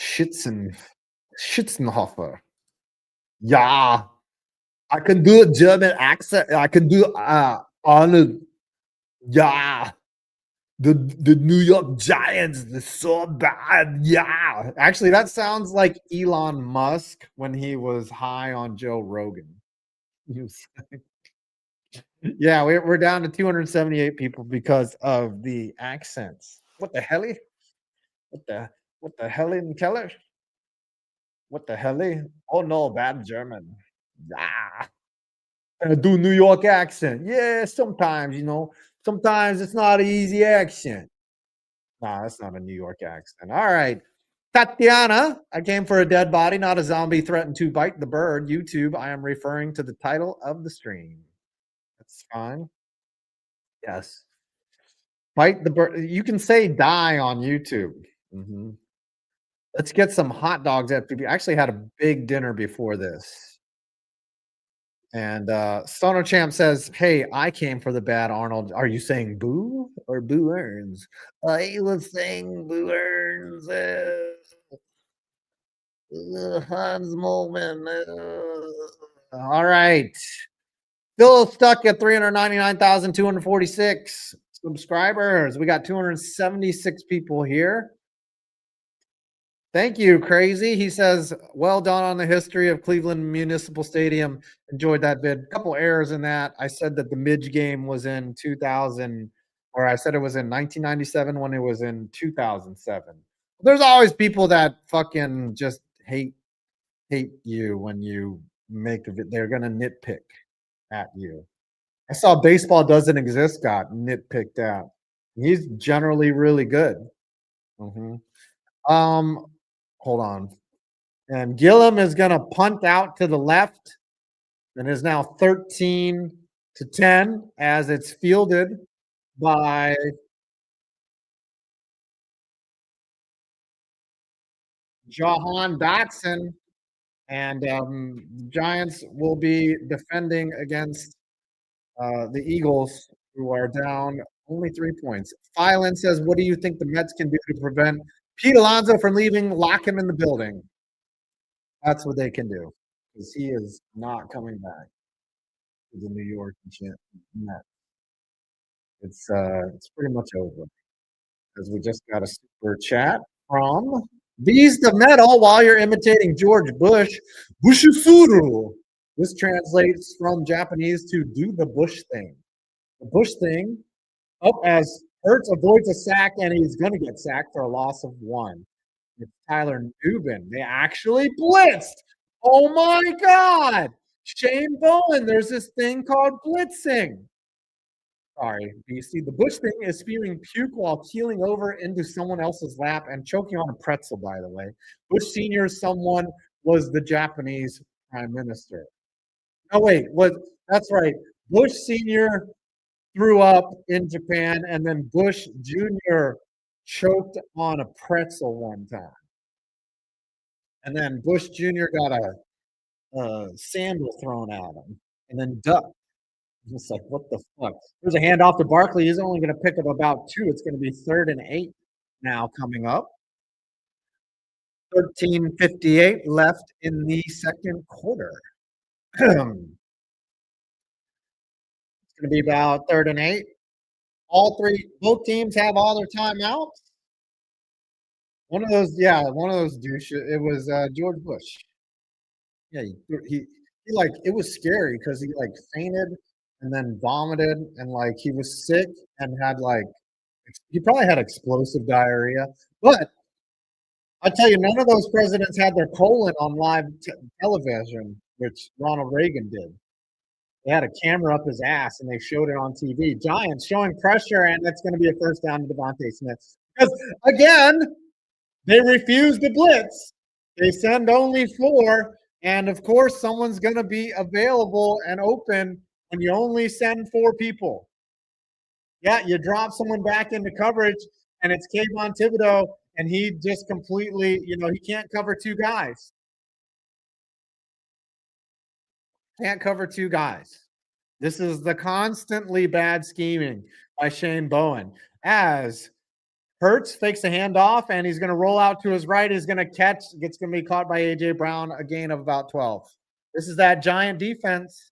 Schützenhofer. Yeah. I can do a German accent. I can do Arnold. Yeah. The New York Giants, they're so bad. Yeah. Actually, that sounds like Elon Musk when he was high on Joe Rogan. Yeah, we're down to 278 people because of the accents. What the hell? What the hell in Keller? What the hell? Oh no, bad German. Yeah. Do New York accent. Yeah, sometimes, sometimes it's not an easy accent. Nah, that's not a New York accent. All right. Tatiana, I came for a dead body, not a zombie threatened to bite the bird. YouTube, I am referring to the title of the stream. That's fine. Yes. Bite the bird. You can say die on YouTube. Let's get some hot dogs at I actually had a big dinner before this. And Stoner Champ says, "Hey, I came for the bad Arnold. Are you saying boo or boo earns?" I was saying boo earns. Hans Molman. All right. Still stuck at 399,246 subscribers. We got 276 people here. Thank you, Crazy. He says, well done on the history of Cleveland Municipal Stadium. Enjoyed that vid. A couple errors in that. I said that the Midge game was in 2000, or I said it was in 1997 when it was in 2007. There's always people that fucking just hate you when you make a vid. They're going to nitpick at you. I saw baseball doesn't exist got nitpicked out. He's generally really good. Mhm. Um, hold on. And Gillum is gonna punt out to the left and is now 13-10 as it's fielded by Jahan Dotson. And Giants will be defending against the Eagles, who are down only 3 points. Phylon says, "What do you think the Mets can do to prevent Pete Alonso from leaving? Lock him in the building." That's what they can do because he is not coming back to the New York Mets. It's pretty much over. As we just got a super chat from Bees the Metal while you're imitating George Bush. Bushifuru. This translates from Japanese to do the Bush thing. The Bush thing, up as Hurts avoids a sack, and he's going to get sacked for a loss of one. It's Tyler Nubin. They actually blitzed. Oh my God. Shane Bowen, there's this thing called blitzing. Sorry, BC. The Bush thing is spewing puke while keeling over into someone else's lap and choking on a pretzel, by the way. Bush Sr. someone was the Japanese prime minister. Oh, wait, that's right. Bush Sr. threw up in Japan, and then Bush Jr. choked on a pretzel one time. And then Bush Jr. got a sandal thrown at him and then ducked. Just like, what the fuck? There's a handoff to Barkley. He's only going to pick up about two. It's going to be 3rd and 8 now coming up. 13:58 left in the second quarter. It's going to be about 3rd and 8. Both teams have all their timeouts. One of those douches. It was George Bush. Yeah, he like it was scary because he like fainted and then vomited and like he was sick and had like he probably had explosive diarrhea. But I tell you, none of those presidents had their colon on live television, which Ronald Reagan did. They had a camera up his ass and they showed it on TV. Giants showing pressure, and that's going to be a first down to Devontae Smith. Because again, they refuse to blitz. They send only 4. And of course, someone's going to be available and open when you only send 4 people. Yeah, you drop someone back into coverage, and it's Kayvon Thibodeau, and he just completely, he can't cover 2 guys. Can't cover 2 guys. This is the constantly bad scheming by Shane Bowen. As Hurts fakes a handoff, and he's going to roll out to his right. He's going to catch. It's going to be caught by A.J. Brown, a gain of about 12. This is that Giant defense.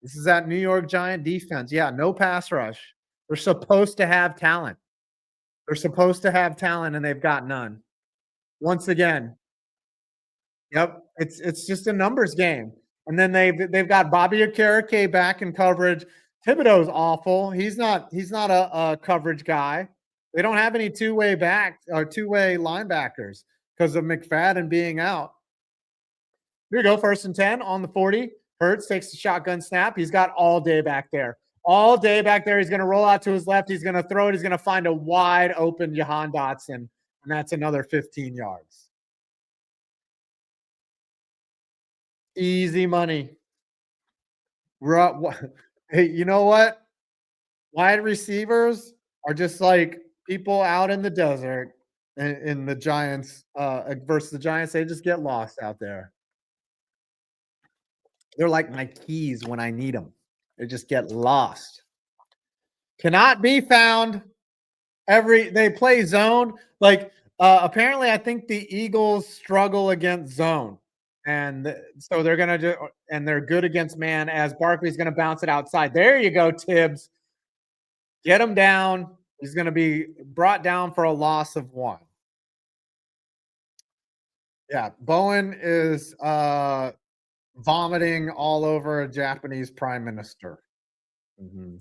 This is that New York Giant defense. Yeah, no pass rush. They're supposed to have talent. They're supposed to have talent, and they've got none. Once again, yep, it's just a numbers game. And then they've got Bobby Okereke back in coverage. Thibodeau's awful. He's not a coverage guy. They don't have any two-way linebackers because of McFadden being out. Here we go, 1st and 10 on the 40. Hurts takes the shotgun snap. He's got all day back there. All day back there. He's going to roll out to his left. He's going to throw it. He's going to find a wide open Jahan Dotson, and that's another 15 yards. Easy money. Hey, you know what? Wide receivers are just like people out in the desert in the Giants versus the Giants. They just get lost out there. They're like my keys when I need them. They just get lost. Cannot be found. They play zone. Like apparently, I think the Eagles struggle against zone. And so they're going to do, and they're good against man as Barkley's going to bounce it outside. There you go, Tibbs. Get him down. He's going to be brought down for a loss of 1. Yeah, Bowen is vomiting all over a Japanese prime minister. Mm-hmm.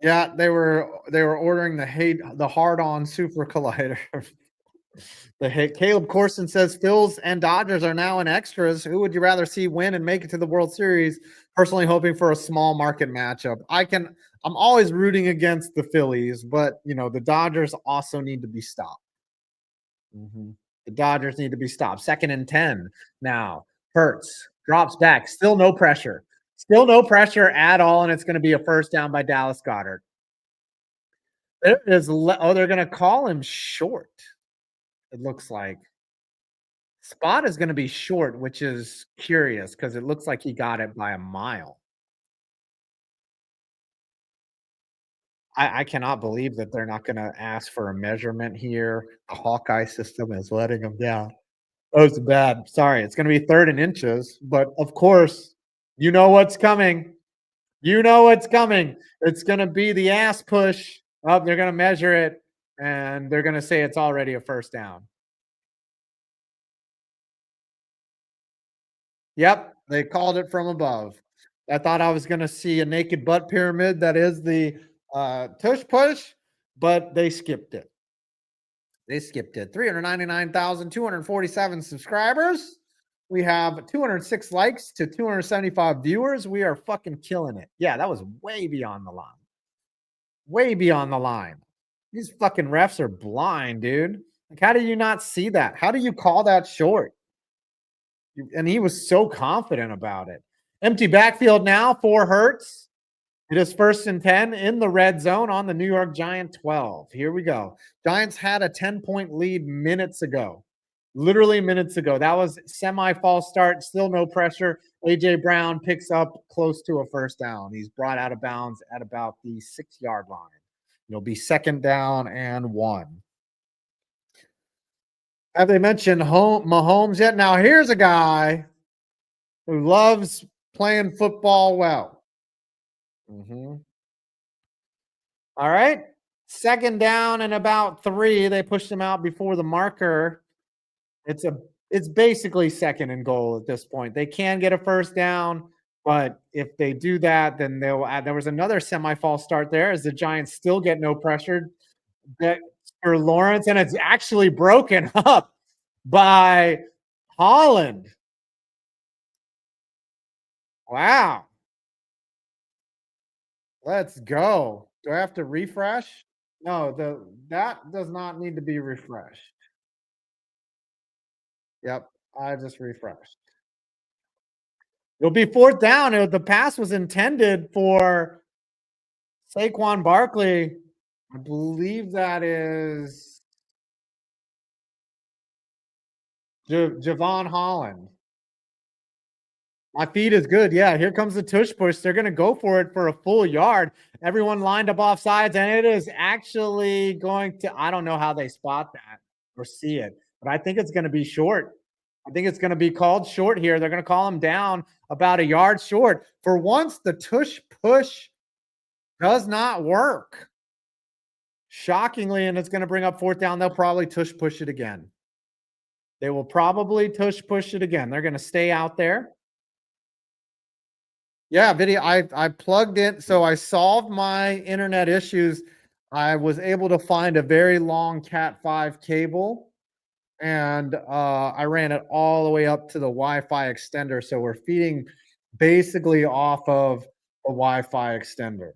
Yeah, they were ordering the hard-on super collider. The hit Caleb Corson says Phils and Dodgers are now in extras. Who would you rather see win and make it to the World Series? Personally hoping for a small market matchup. I'm always rooting against the Phillies, but the Dodgers also need to be stopped. The Dodgers need to be stopped. 2nd and 10 now. Hurts drops back. Still no pressure. Still no pressure at all, and it's going to be a first down by Dallas Goedert. They're going to call him short. It looks like spot is going to be short, which is curious because it looks like he got it by a mile. I cannot believe that they're not going to ask for a measurement here. The Hawkeye system is letting them down. Oh, it's bad. Sorry. It's going to be 3rd and inches, but of course, you know what's coming. You know what's coming. It's going to be the ass push. Oh, they're going to measure it, and they're going to say it's already a first down. Yep, they called it from above. I thought I was going to see a naked butt pyramid. That is the tush push, but they skipped it. They skipped it. 399,247 subscribers. We have 206 likes to 275 viewers. We are fucking killing it. Yeah, that was way beyond the line. Way beyond the line. These fucking refs are blind, dude. Like, how do you not see that? How do you call that short? And he was so confident about it. Empty backfield now for Hurts. It is 1st and 10 in the red zone on the New York Giant 12. Here we go. Giants had a 10-point lead minutes ago. Literally minutes ago. That was semi-false start. Still no pressure. A.J. Brown picks up close to a first down. He's brought out of bounds at about the 6-yard line. It'll be 2nd down and 1. Have they mentioned Mahomes yet? Now, here's a guy who loves playing football well. All right. 2nd down and about 3. They pushed him out before the marker. It's basically 2nd and goal at this point. They can get a first down, but if they do that, then they'll add. There was another semi-false start there as the Giants still get no pressure for Lawrence, and it's actually broken up by Holland. Wow. Let's go. Do I have to refresh? No, that does not need to be refreshed. Yep, I just refreshed. It'll be 4th down. The pass was intended for Saquon Barkley. I believe that is Javon Holland. My feed is good. Yeah, here comes the tush push. They're going to go for it for a full yard. Everyone lined up off sides, and it is actually going to – I don't know how they spot that or see it, but I think it's going to be short. I think it's going to be called short here. They're going to call him down about a yard short. For once, the tush push does not work. Shockingly, and it's going to bring up 4th down. They'll probably tush push it again. They will probably tush push it again. They're going to stay out there. Yeah, video. I plugged in. So I solved my internet issues. I was able to find a very long Cat 5 cable, and I ran it all the way up to the Wi-Fi extender. So we're feeding basically off of a Wi-Fi extender.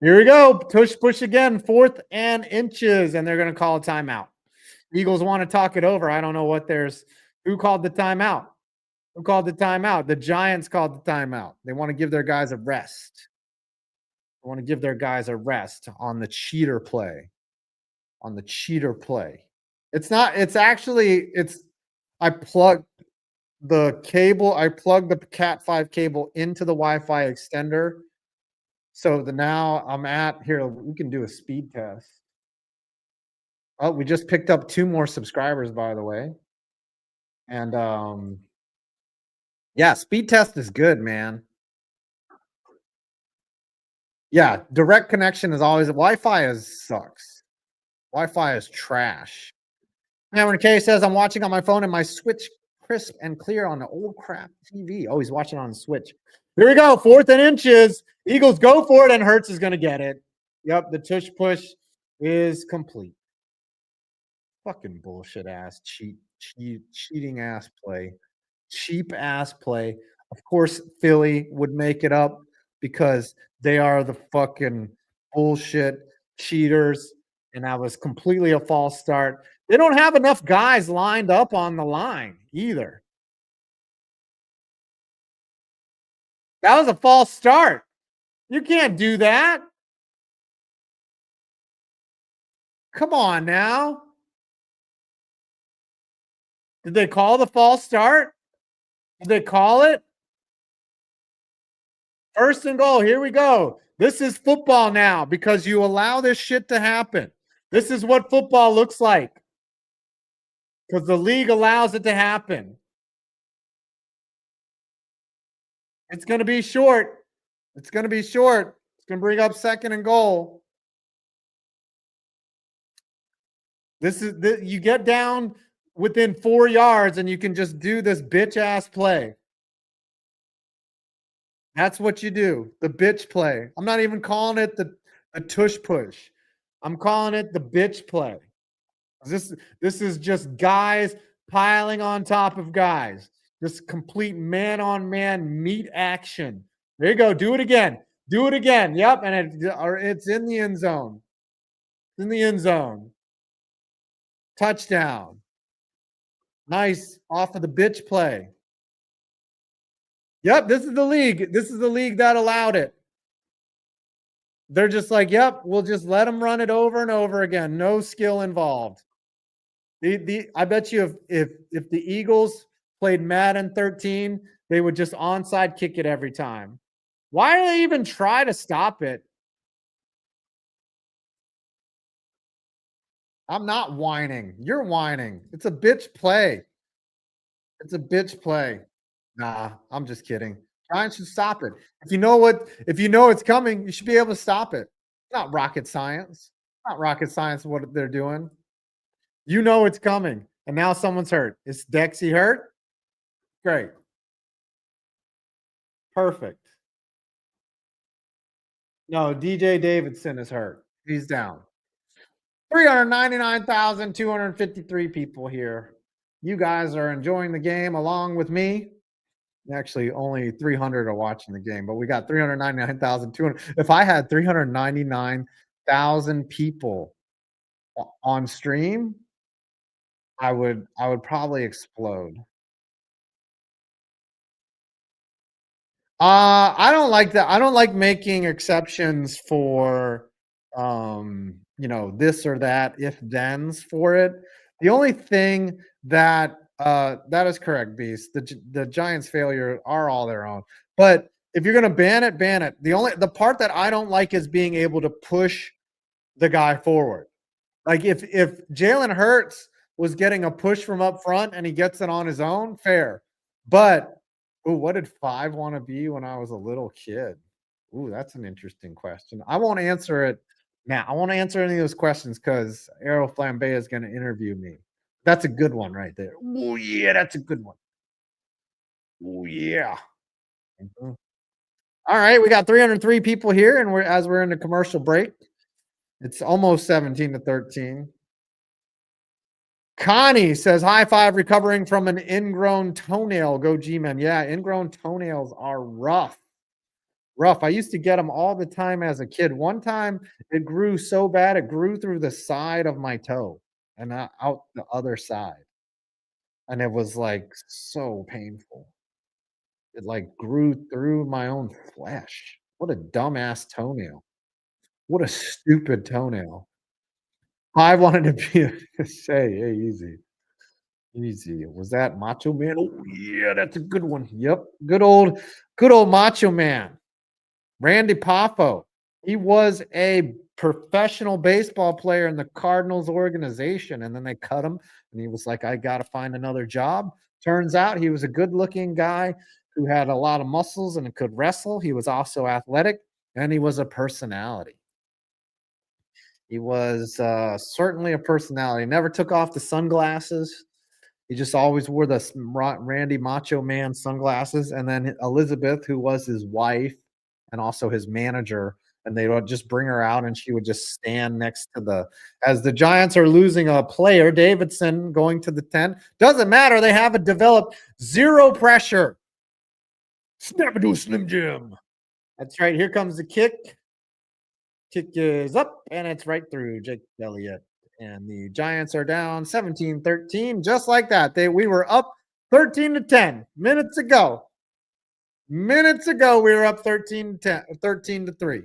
Here we go. Tush push again. 4th and inches, and they're going to call a timeout. Eagles want to talk it over. I don't know what there's. Who called the timeout? Who called the timeout? The Giants called the timeout. They want to give their guys a rest. They want to give their guys a rest on the cheater play. On the cheater play. It's not, it's actually, I plugged the cable, I plugged the Cat 5 cable into the Wi-Fi extender. So now I'm at, here, we can do a speed test. Oh, we just picked up 2 more subscribers, by the way. And yeah, speed test is good, man. Yeah, direct connection is always Wi-Fi sucks. Wi-Fi is trash. Cameron K says I'm watching on my phone and my Switch crisp and clear on the old crap TV. Oh, he's watching on the Switch. Here we go, 4th and inches. Eagles go for it, and Hurts is going to get it. Yep, the tush push is complete. Fucking bullshit ass cheating ass play. Cheap ass play. Of course, Philly would make it up because they are the fucking bullshit cheaters, and that was completely a false start. They don't have enough guys lined up on the line either. That was a false start. You can't do that. Come on now. Did they call the false start? Did they call it? First and goal. Here we go. This is football now because you allow this shit to happen. This is what football looks like because the league allows it to happen. It's going to be short. It's going to be short. It's going to bring up second and goal. You get down within 4 yards and you can just do this bitch ass play. That's what you do. The bitch play. I'm not even calling it the tush push. I'm calling it the bitch play. This is just guys piling on top of guys. This complete man-on-man meat action. There you go. Do it again. Do it again. Yep, and it's in the end zone. It's in the end zone. Touchdown. Nice off of the bitch play. Yep, this is the league. This is the league that allowed it. They're just like, yep, we'll just let them run it over and over again. No skill involved. I bet you if the Eagles played Madden 13, they would just onside kick it every time. Why do they even try to stop it? I'm not whining. You're whining. It's a bitch play. It's a bitch play. Nah, I'm just kidding. Giants should stop it. If you know it's coming, you should be able to stop it. It's not rocket science. Not rocket science what they're doing. You know it's coming, and now someone's hurt. Is Dexy hurt? Great. Perfect. No, DJ Davidson is hurt. He's down. 399,253 people here. You guys are enjoying the game along with me. Actually, only 300 are watching the game, but we got 399,200. If I had 399,000 people on stream, I would probably explode. I don't like that. I don't like making exceptions for this or that if thens for it. The only thing that is correct, Beast. The Giants' failure are all their own. But if you're gonna ban it, ban it. The part that I don't like is being able to push the guy forward. Like if Jalen Hurts was getting a push from up front and he gets it on his own, fair. But what did 5 want to be when I was a little kid? Ooh, that's an interesting question. I won't answer it now. I won't answer any of those questions because Aero Flambe is going to interview me. That's a good one right there. Oh yeah, that's a good one. Oh yeah. Mhm. All right, we got 303 people here, and we're in the commercial break. It's almost 17 to 13. Connie says, high five recovering from an ingrown toenail. Go G-Men. Yeah, ingrown toenails are rough. Rough. I used to get them all the time as a kid. One time it grew so bad, it grew through the side of my toe and out the other side. And it was like so painful. It like grew through my own flesh. What a dumbass toenail. What a stupid toenail. I wanted to be say, hey, easy. Easy. Was that Macho Man? Oh, yeah, that's a good one. Yep. Good old Macho Man. Randy Poffo. He was a professional baseball player in the Cardinals organization, and then they cut him, and he was like, I got to find another job. Turns out he was a good-looking guy who had a lot of muscles and could wrestle. He was also athletic, and he was a personality. He was certainly a personality. Never took off the sunglasses. He just always wore the Randy Macho Man sunglasses. And then Elizabeth, who was his wife and also his manager, and they would just bring her out, and she would just stand next to the as the Giants are losing a player, Davidson going to the 10. Doesn't matter. They haven't developed zero pressure. Snap into a Slim Jim. That's right. Here comes the kick. Kick is up, and it's right through Jake Elliott. And the Giants are down 17-13, just like that. We were up 13-10 minutes ago. Minutes ago, we were up 13-10, 13-3.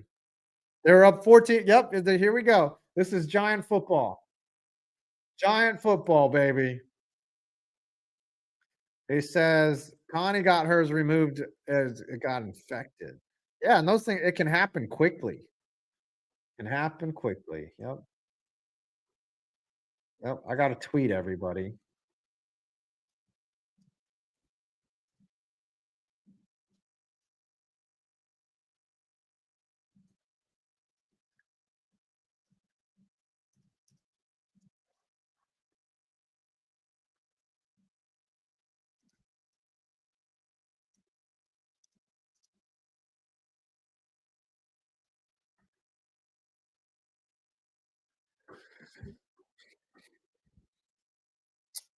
They were up 14. Yep, here we go. This is Giant football. Giant football, baby. It says Connie got hers removed as it got infected. Yeah, and those things, it can happen quickly. Can happen quickly. Yep. Yep. I got to tweet everybody.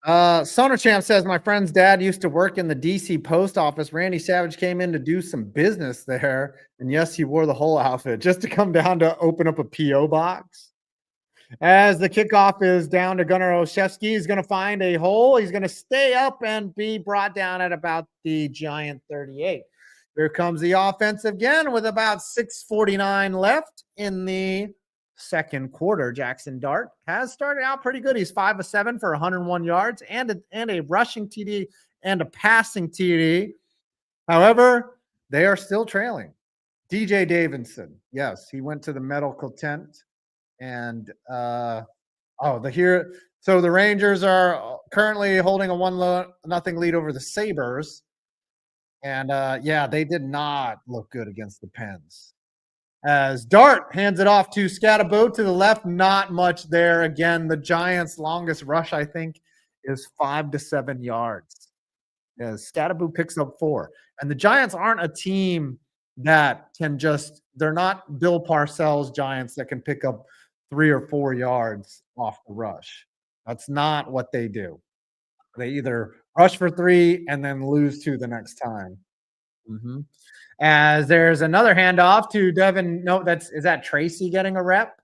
Sonar Champ says my friend's dad used to work in the DC post office. Randy Savage came in to do some business there, and yes, he wore the whole outfit just to come down to open up a PO box. As the kickoff is down to Gunnar Olszewski, he's going to find a hole. He's going to stay up and be brought down at about the Giant 38. Here comes the offense again with about 6:49 left in the second quarter. Jackson Dart has started out pretty good. He's 5 of 7 for 101 yards and a rushing TD and a passing TD. However, they are still trailing. DJ Davidson, yes, he went to the medical tent. And so the Rangers are currently holding a 1-0 lead over the Sabres. And they did not look good against the Pens. As Dart hands it off to Scatterbo to the left, not much there. Again, the Giants' longest rush, I think, is 5 to 7 yards. As Scatterbo picks up 4. And the Giants aren't a team that can they're not Bill Parcells Giants that can pick up 3 or 4 yards off the rush. That's not what they do. They either rush for 3 and then lose 2 the next time. Mm-hmm. As there's another handoff to Devin. No, is that Tracy getting a rep?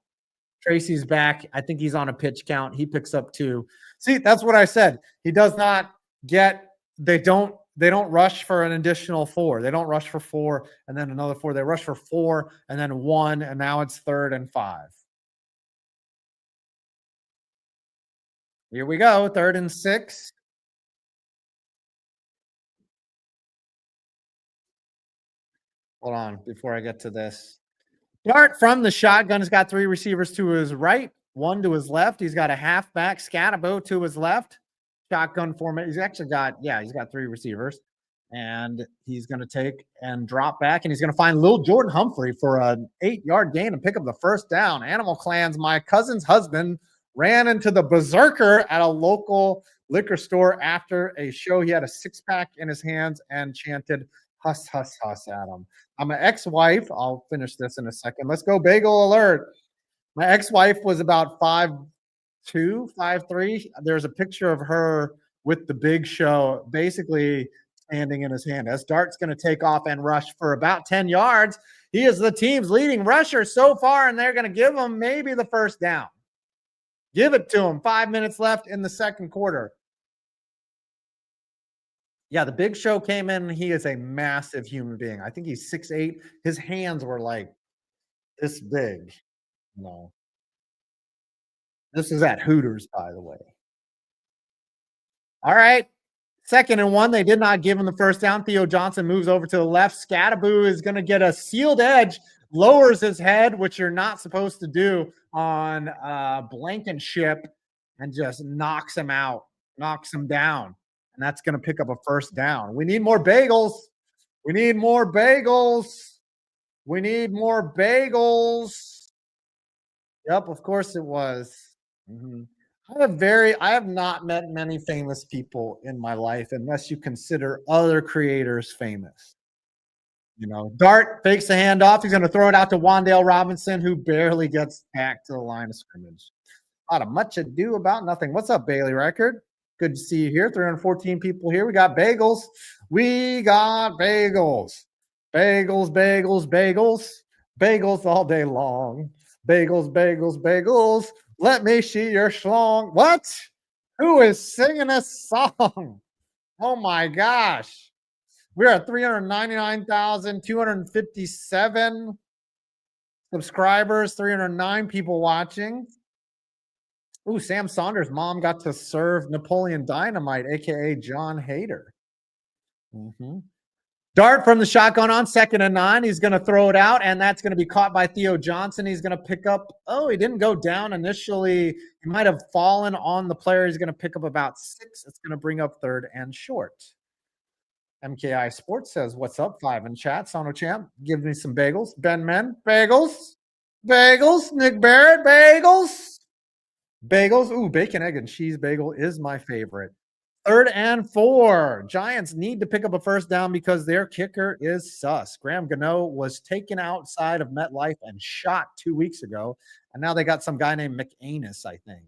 Tracy's back. I think he's on a pitch count. He picks up 2. See, that's what I said. He does not get. They don't rush for an additional 4. They don't rush for 4 and then another 4. They rush for 4 and then 1, and now it's 3rd and 5. Here we go, 3rd and 6. Hold on before I get to this. Dart from the shotgun has got 3 receivers to his right, 1 to his left. He's got a halfback, Scatterbo, to his left. Shotgun formation. He's actually got 3 receivers. And he's going to take and drop back, and he's going to find Lil Jordan Humphrey for an 8-yard gain and pick up the first down. Animal Clans, my cousin's husband, ran into the berserker at a local liquor store after a show. He had a 6-pack in his hands and chanted, "Huss, huss, huss" at him. I'm an ex-wife. I'll finish this in a second. Let's go bagel alert. My ex-wife was about 5'2", 5'3". There's a picture of her with the Big Show basically standing in his hand. As Dart's going to take off and rush for about 10 yards. He is the team's leading rusher so far, and they're going to give him maybe the first down. Give it to him. 5 minutes left in the second quarter. Yeah, the Big Show came in. He is a massive human being. I think he's 6'8". His hands were like this big. No. This is at Hooters, by the way. All right. 2nd and 1. They did not give him the first down. Theo Johnson moves over to the left. Scatterbo is going to get a sealed edge, lowers his head, which you're not supposed to do on Blankenship, and just knocks him out, knocks him down. And that's going to pick up a first down. We need more bagels. We need more bagels. We need more bagels. Yep, of course it was. Mm-hmm. I have not met many famous people in my life unless you consider other creators famous. Dart fakes the handoff. He's going to throw it out to Wandale Robinson, who barely gets back to the line of scrimmage. A lot of much ado about nothing. What's up, Bailey Record? Good to see you here. 314 people here. We got bagels. We got bagels. Bagels, bagels, bagels. Bagels all day long. Bagels, bagels, bagels. Let me see your schlong. What? Who is singing this song? Oh my gosh. We're at 399,257 subscribers, 309 people watching. Ooh, Sam Saunders' mom got to serve Napoleon Dynamite, aka John Hader. Dart from the shotgun on 2nd and 9. He's going to throw it out, and that's going to be caught by Theo Johnson. He's going to pick up. Oh, he didn't go down initially. He might have fallen on the player. He's going to pick up about 6. It's going to bring up 3rd and short. MKI Sports says, "What's up, 5 in chat?" Sono Champ, give me some bagels. Ben Men, bagels. Bagels. Nick Barrett, bagels. Bagels. Ooh, bacon, egg, and cheese bagel is my favorite. 3rd and 4. Giants need to pick up a first down because their kicker is sus. Graham Gano was taken outside of MetLife and shot 2 weeks ago. And now they got some guy named McAnus, I think.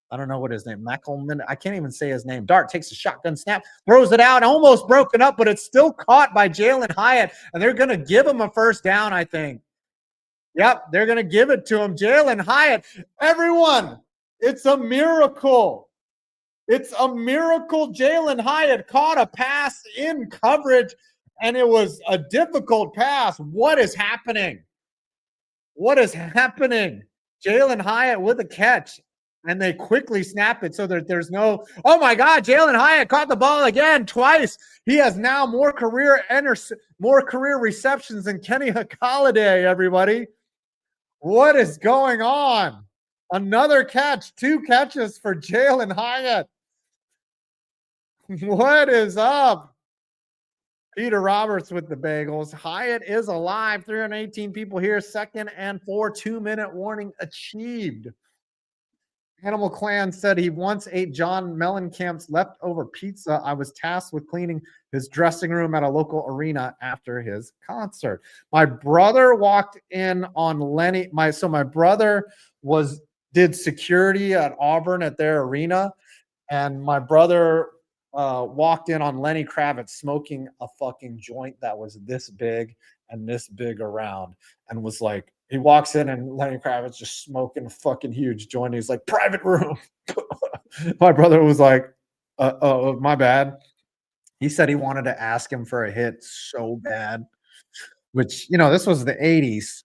I don't know what his name. Mackelman. I can't even say his name. Dart takes a shotgun snap, throws it out, almost broken up, but it's still caught by Jalen Hyatt. And they're going to give him a first down, I think. Yep, they're going to give it to him. Jalen Hyatt. Everyone, it's a miracle. It's a miracle. Jalen Hyatt caught a pass in coverage, and it was a difficult pass. What is happening? What is happening? Jalen Hyatt with a catch, and they quickly snap it so that there's no, oh my God, Jalen Hyatt caught the ball again twice. He has now more career receptions than Kenny Hockaday, everybody. What is going on? Another catch, 2 catches for Jalen Hyatt. What is up? Peter Roberts with the bagels. Hyatt is alive. 318 people here. 2nd and 4. 2-minute warning achieved. Animal Clan said he once ate John Mellencamp's leftover pizza. I was tasked with cleaning his dressing room at a local arena after his concert. My brother walked in on Lenny. My brother did security at Auburn at their arena, and my brother walked in on Lenny Kravitz smoking a fucking joint that was this big and this big around, and was like, he walks in and Lenny Kravitz just smoking a fucking huge joint. He's like, private room. My brother was like, my bad. He said he wanted to ask him for a hit so bad, which, this was the 80s.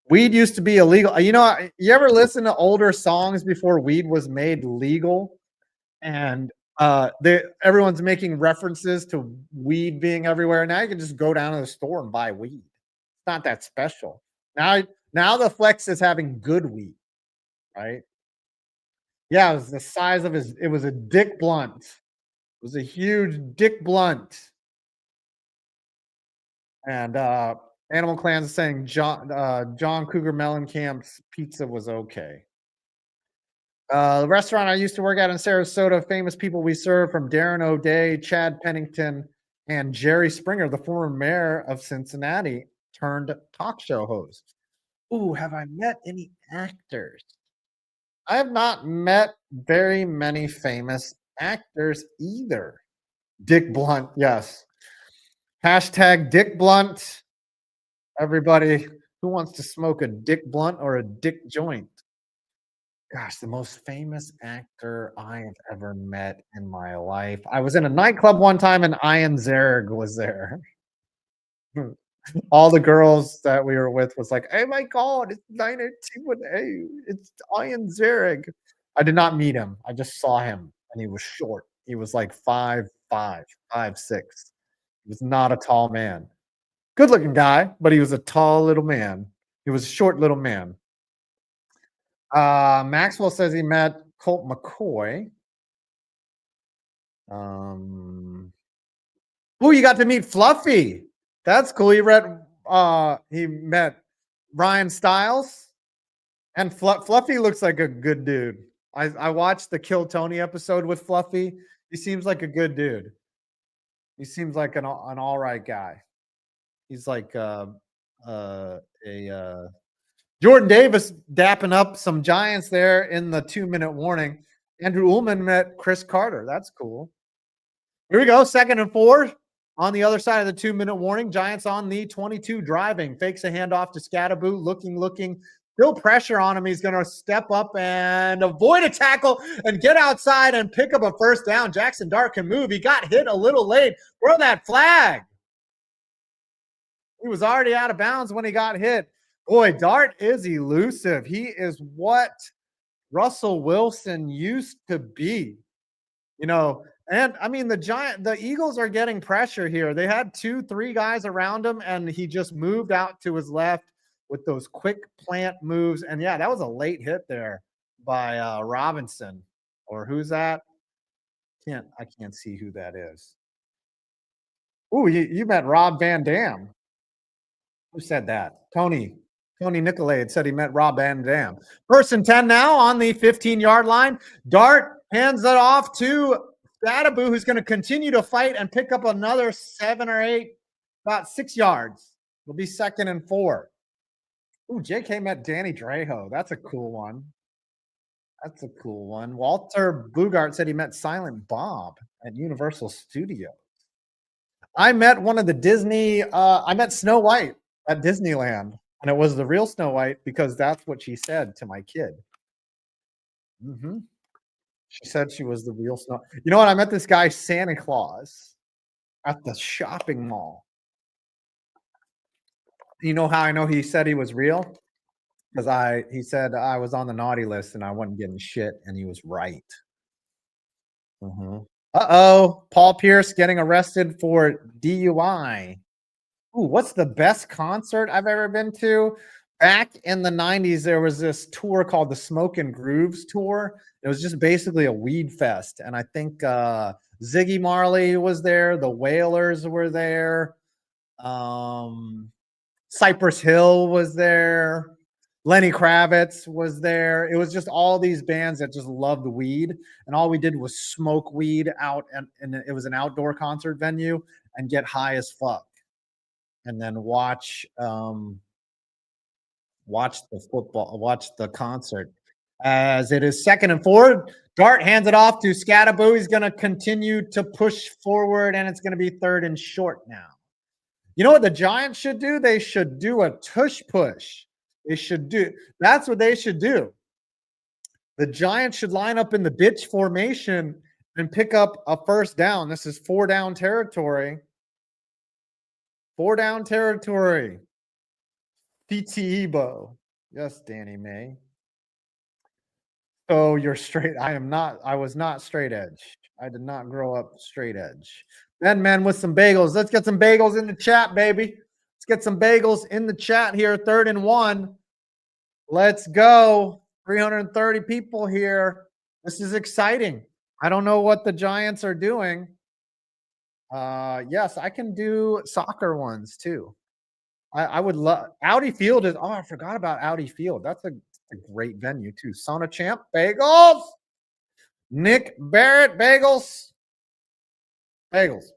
Weed used to be illegal. You ever listen to older songs before weed was made legal? And everyone's making references to weed being everywhere. Now you can just go down to the store and buy weed. It's not that special. Now the flex is having good weed, right? Yeah, it was the size of it was a dick blunt. It was a huge dick blunt. And Animal Clan is saying John Cougar Mellencamp's pizza was okay. The restaurant I used to work at in Sarasota, famous people we serve from Darren O'Day, Chad Pennington, and Jerry Springer, the former mayor of Cincinnati, turned talk show host. Ooh, have I met any actors? I have not met very many famous actors either. Dick Blunt, yes. Hashtag Dick Blunt. Everybody who wants to smoke a Dick Blunt or a Dick joint. Gosh, the most famous actor I have ever met in my life. I was in a nightclub one time and Ian Ziering was there. All the girls that we were with was like, "Oh my God, it's 90210. It's Ian Ziering." I did not meet him. I just saw him, and he was short. He was like 5'5", 5'6". He was not a tall man. Good-looking guy, but he was a tall little man. He was a short little man. Maxwell says he met Colt McCoy. Oh, you got to meet Fluffy. That's cool. He met Ryan Stiles, and Fluffy looks like a good dude. I watched the Kill Tony episode with Fluffy. He seems like a good dude. He seems like an all right guy. He's like a Jordan Davis dapping up some Giants there in the 2-minute warning. Andrew Ullman met Chris Carter. That's cool. Here we go. 2nd and 4 on the other side of the 2-minute warning. Giants on the 22 driving. Fakes a handoff to Scatterboo. Looking. Still pressure on him. He's going to step up and avoid a tackle and get outside and pick up a first down. Jackson Dart can move. He got hit a little late. Throw that flag. He was already out of bounds when he got hit. Boy, Dart is elusive. He is what Russell Wilson used to be. You know, and I mean the Eagles are getting pressure here. They had 2-3 guys around him, and he just moved out to his left with those quick plant moves. And yeah, that was a late hit there by Robinson. Or who's that? I can't see who that is. Oh, you met Rob Van Dam. Who said that? Tony Nicolay had said he met Rob Van Dam. 1st and 10 now on the 15-yard line. Dart hands it off to Scatterboo, who's going to continue to fight and pick up another 7 or 8, about 6 yards. It'll be 2nd and 4. Ooh, JK met Danny Trejo. That's a cool one. Walter Bugart said he met Silent Bob at Universal Studios. I met one of the Disney, I met Snow White at Disneyland, and it was the real Snow White because that's what she said to my kid. She said she was the real Snow. You know what? I met this guy, Santa Claus, at the shopping mall. You know how I know he said he was real? Because he said I was on the naughty list and I wasn't getting shit, and he was right. Uh-oh, Paul Pierce getting arrested for DUI. Ooh, what's the best concert I've ever been to? Back in the 90s, there was this tour called the Smoke and Grooves Tour. It was just basically a weed fest. And I think Ziggy Marley was there. The Wailers were there. Cypress Hill was there. Lenny Kravitz was there. It was just all these bands that just loved weed. And all we did was smoke weed out. And it was an outdoor concert venue and get high as fuck. And then watch the concert. As it is 2nd and 4, Dart hands it off to Scatterboo. He's going to continue to push forward, and it's going to be 3rd and short now. You know what the Giants should do? They should do a tush push. That's what they should do. The Giants should line up in the bitch formation and pick up a first down. This is 4-down territory. 4-down territory. PT Ebo. Yes, Danny May. So you're straight. I was not straight edge. I did not grow up straight edge. Men with some bagels. Let's get some bagels in the chat, baby. Let's get some bagels in the chat here. 3rd and 1. Let's go. 330 people here. This is exciting. I don't know what the Giants are doing. Yes, I can do soccer ones too. I would love Audi Field is. Oh, I forgot about Audi Field. That's a great venue too. Sauna Champ bagels. Nick Barrett bagels. Bagels,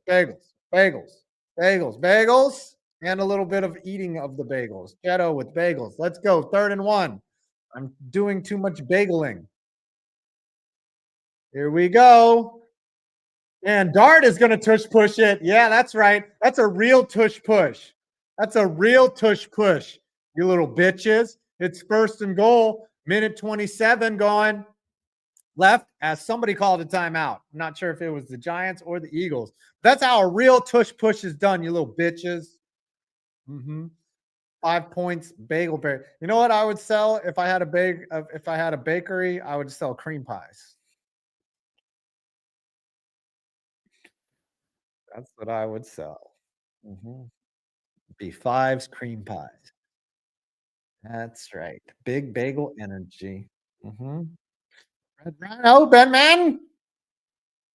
and a little bit of eating of the bagels. Ghetto with bagels. Let's go. 3rd and 1. I'm doing too much bageling. Here we go. And Dart is going to tush push it. Yeah, that's right. That's a real tush push. You little bitches. It's 1st and goal. Minute 27 going left as somebody called a timeout. I'm not sure if it was the Giants or the Eagles. That's how a real tush push is done, you little bitches. 5 points, bagel berry. You know what I would sell if I had a bakery? I would sell cream pies. That's what I would sell. B5's cream pies. That's right. Big bagel energy. Red Rhino, Ben Man,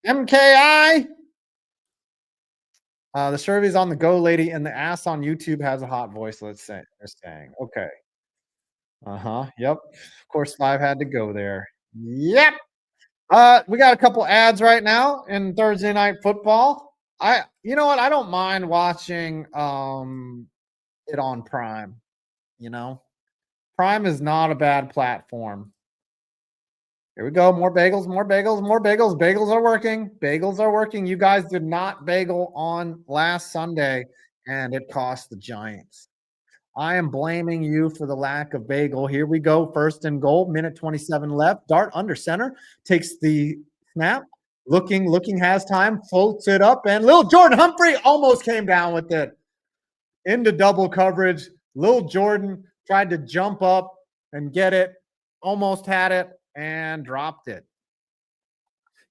MKI. The survey's on the go, lady, and the ass on YouTube has a hot voice. Let's say they're saying, okay. Yep. Of course, 5 had to go there. Yep. We got a couple ads right now in Thursday Night Football. You know what? I don't mind watching it on Prime, you know? Prime is not a bad platform. Here we go. More bagels, more bagels, more bagels. Bagels are working. Bagels are working. You guys did not bagel on last Sunday, and it cost the Giants. I am blaming you for the lack of bagel. Here we go. First and goal, minute 27 left. Dart under center, takes the snap. Looking, has time, floats it up, and little Jordan Humphrey almost came down with it. Into double coverage. Lil Jordan tried to jump up and get it, almost had it, and dropped it.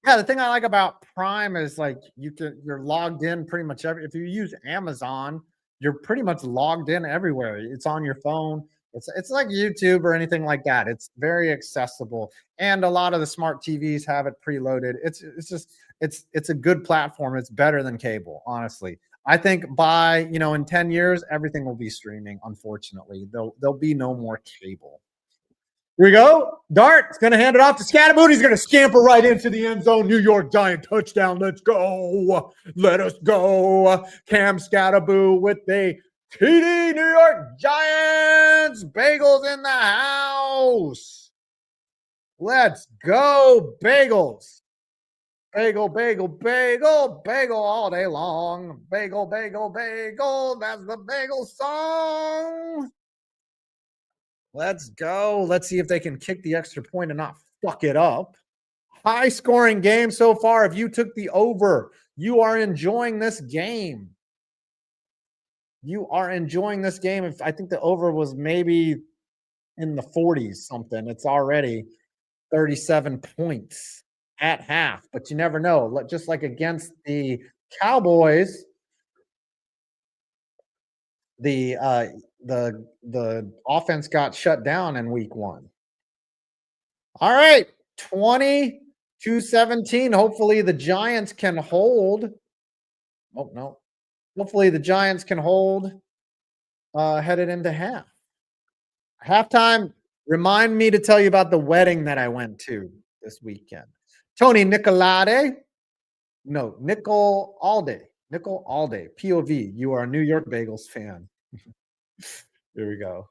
Yeah, the thing I like about Prime is like you're logged in pretty much if you use Amazon, you're pretty much logged in everywhere. It's on your phone. It's like YouTube or anything like that. It's very accessible. And a lot of the smart TVs have it preloaded. It's a good platform. It's better than cable, honestly. I think by, in 10 years, everything will be streaming, unfortunately. There'll be no more cable. Here we go. Dart's going to hand it off to Scatterboot. He's going to scamper right into the end zone. New York Giant touchdown. Let's go. Let us go. Cam Scatterboot with the TD. New York Giants. Bagels in the house. Let's go. Bagels. Bagel, bagel, bagel, bagel all day long. Bagel, bagel, bagel. That's the bagel song. Let's go. Let's see if they can kick the extra point and not fuck it up. High scoring game so far. If you took the over, you are enjoying this game. You are enjoying this game. If I think the over was maybe in the 40s something, it's already 37 points at half, but you never know. Just like against the Cowboys, the offense got shut down in week 1. All right, 20-17. Hopefully the Giants can hold. Oh no. Hopefully the Giants can hold headed into half. Halftime, remind me to tell you about the wedding that I went to this weekend. Tony Nicolade. No, Nickel Alday. Nickel Alday. POV. You are a New York Bagels fan. Here we go.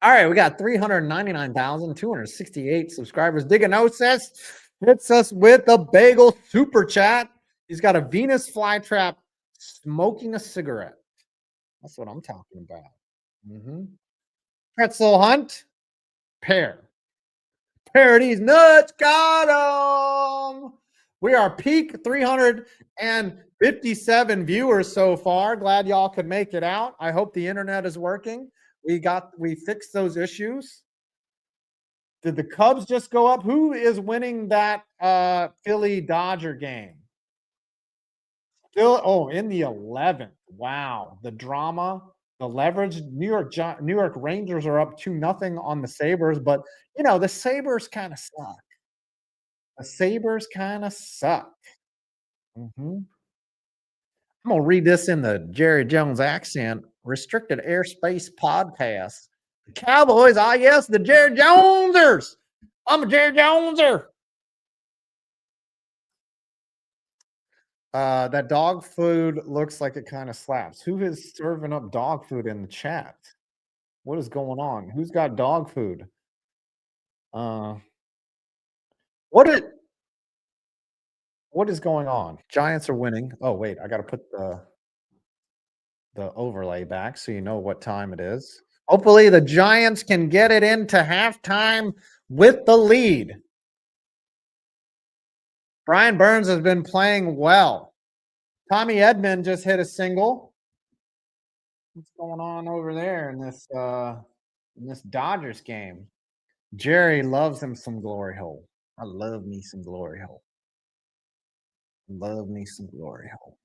All right, we got 399,268 subscribers. Diganosis hits us with a bagel super chat. He's got a Venus flytrap smoking a cigarette. That's what I'm talking about. Pretzel Hunt, pear. Parody's nuts, got him. We are peak 357 viewers so far. Glad y'all could make it out. I hope the internet is working. We fixed those issues. Did the Cubs just go up? Who is winning that Philly Dodger game? Still, in the 11th. Wow, the drama, the leverage. New York Rangers are up 2-0 on the Sabres, but the Sabres kind of suck. The Sabres kind of suck. I'm gonna read this in the Jerry Jones accent. Restricted Airspace Podcast. The Cowboys, yes, the Jerry Jonesers. I'm a Jerry Joneser. That dog food looks like it kind of slaps. Who is serving up dog food in the chat? What is going on? Who's got dog food? What is going on? Giants are winning. Oh wait, I got to put the overlay back so you know what time it is. Hopefully the Giants can get it into halftime with the lead. Brian Burns has been playing well. Tommy Edman just hit a single. What's going on over there in this Dodgers game? Jerry loves him some glory hole. I love me some glory hole. Love me some glory hole.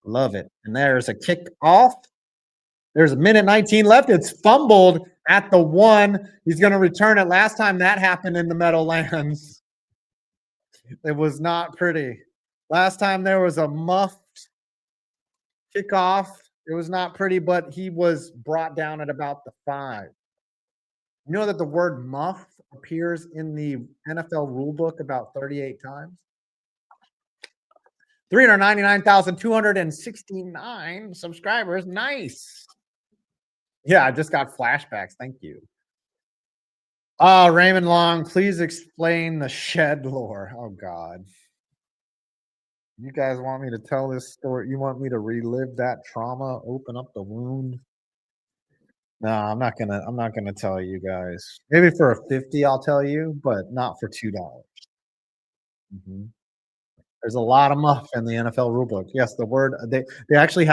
Love it. And there's a kick off. There's a minute 19 left. It's fumbled at the 1. He's going to return it. Last time that happened in the Meadowlands, it was not pretty. Last time there was a muffed kickoff. It was not pretty, but he was brought down at about the 5. You know that the word muff appears in the NFL rulebook about 38 times? 399,269 subscribers. Nice. Yeah, I just got flashbacks. Thank you. Raymond Long, please explain the shed lore. Oh God. You guys want me to tell this story? You want me to relive that trauma, open up the wound? No, I'm not gonna tell you guys. Maybe for a 50 I'll tell you, but not for $2. Mhm. There's a lot of muff in the NFL rulebook. Yes, the word they've actually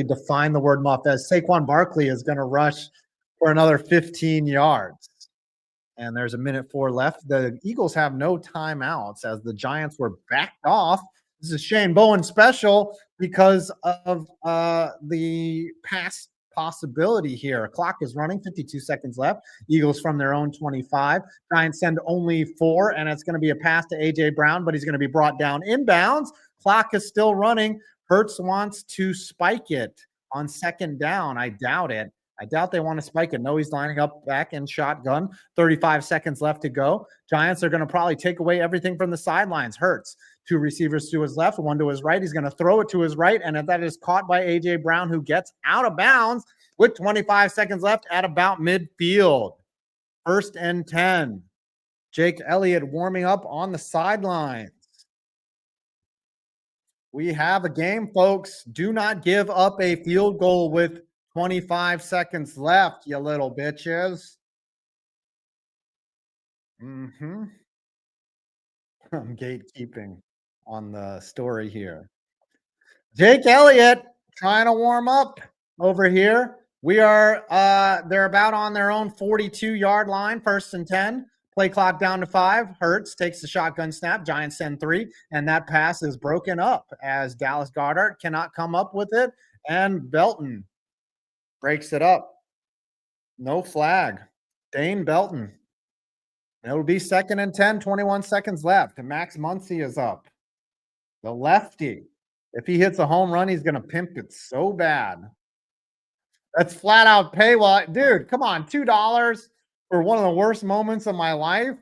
defined the word muff as Saquon Barkley is gonna rush for another 15 yards. And there's a minute 4 left. The Eagles have no timeouts as the Giants were backed off. This is Shane Bowen special because of the pass possibility here. Clock is running, 52 seconds left. Eagles from their own 25. Giants send only 4, and it's going to be a pass to A.J. Brown, but he's going to be brought down inbounds. Clock is still running. Hurts wants to spike it on second down. I doubt it. I doubt they want to spike it. No, he's lining up back in shotgun. 35 seconds left to go. Giants are going to probably take away everything from the sidelines. Hurts. 2 receivers to his left, 1 to his right. He's going to throw it to his right, and that is caught by A.J. Brown, who gets out of bounds with 25 seconds left at about midfield. 1st and 10. Jake Elliott warming up on the sidelines. We have a game, folks. Do not give up a field goal with 25 seconds left, you little bitches. I'm gatekeeping on the story here. Jake Elliott trying to warm up over here. We are they're about on their own 42-yard line, 1st and 10. Play clock down to 5. Hurts takes the shotgun snap. Giants send 3, and that pass is broken up as Dallas Goedert cannot come up with it, and Belton breaks it up. No flag. Dane Belton. It'll be 2nd and 10, 21 seconds left. And Max Muncy is up. The lefty. If he hits a home run, he's going to pimp it so bad. That's flat out pay. Well, dude, come on. $2 for one of the worst moments of my life.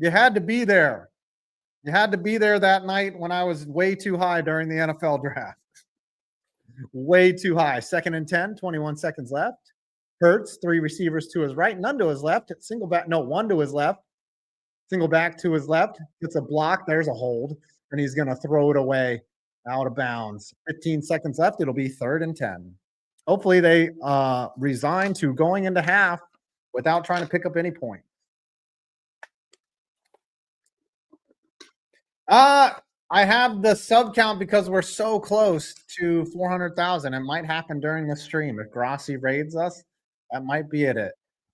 You had to be there. You had to be there that night when I was way too high during the NFL draft. Way too high. 2nd and 10, 21 seconds left. Hurts, 3 receivers to his right, none to his left. Single back, no, 1 to his left. Single back to his left. Gets a block. There's a hold. And he's going to throw it away out of bounds. 15 seconds left. It'll be 3rd and 10. Hopefully they resign to going into half without trying to pick up any point. I have the sub count because we're so close to 400,000. It might happen during the stream. If Grossi raids us, that might be it.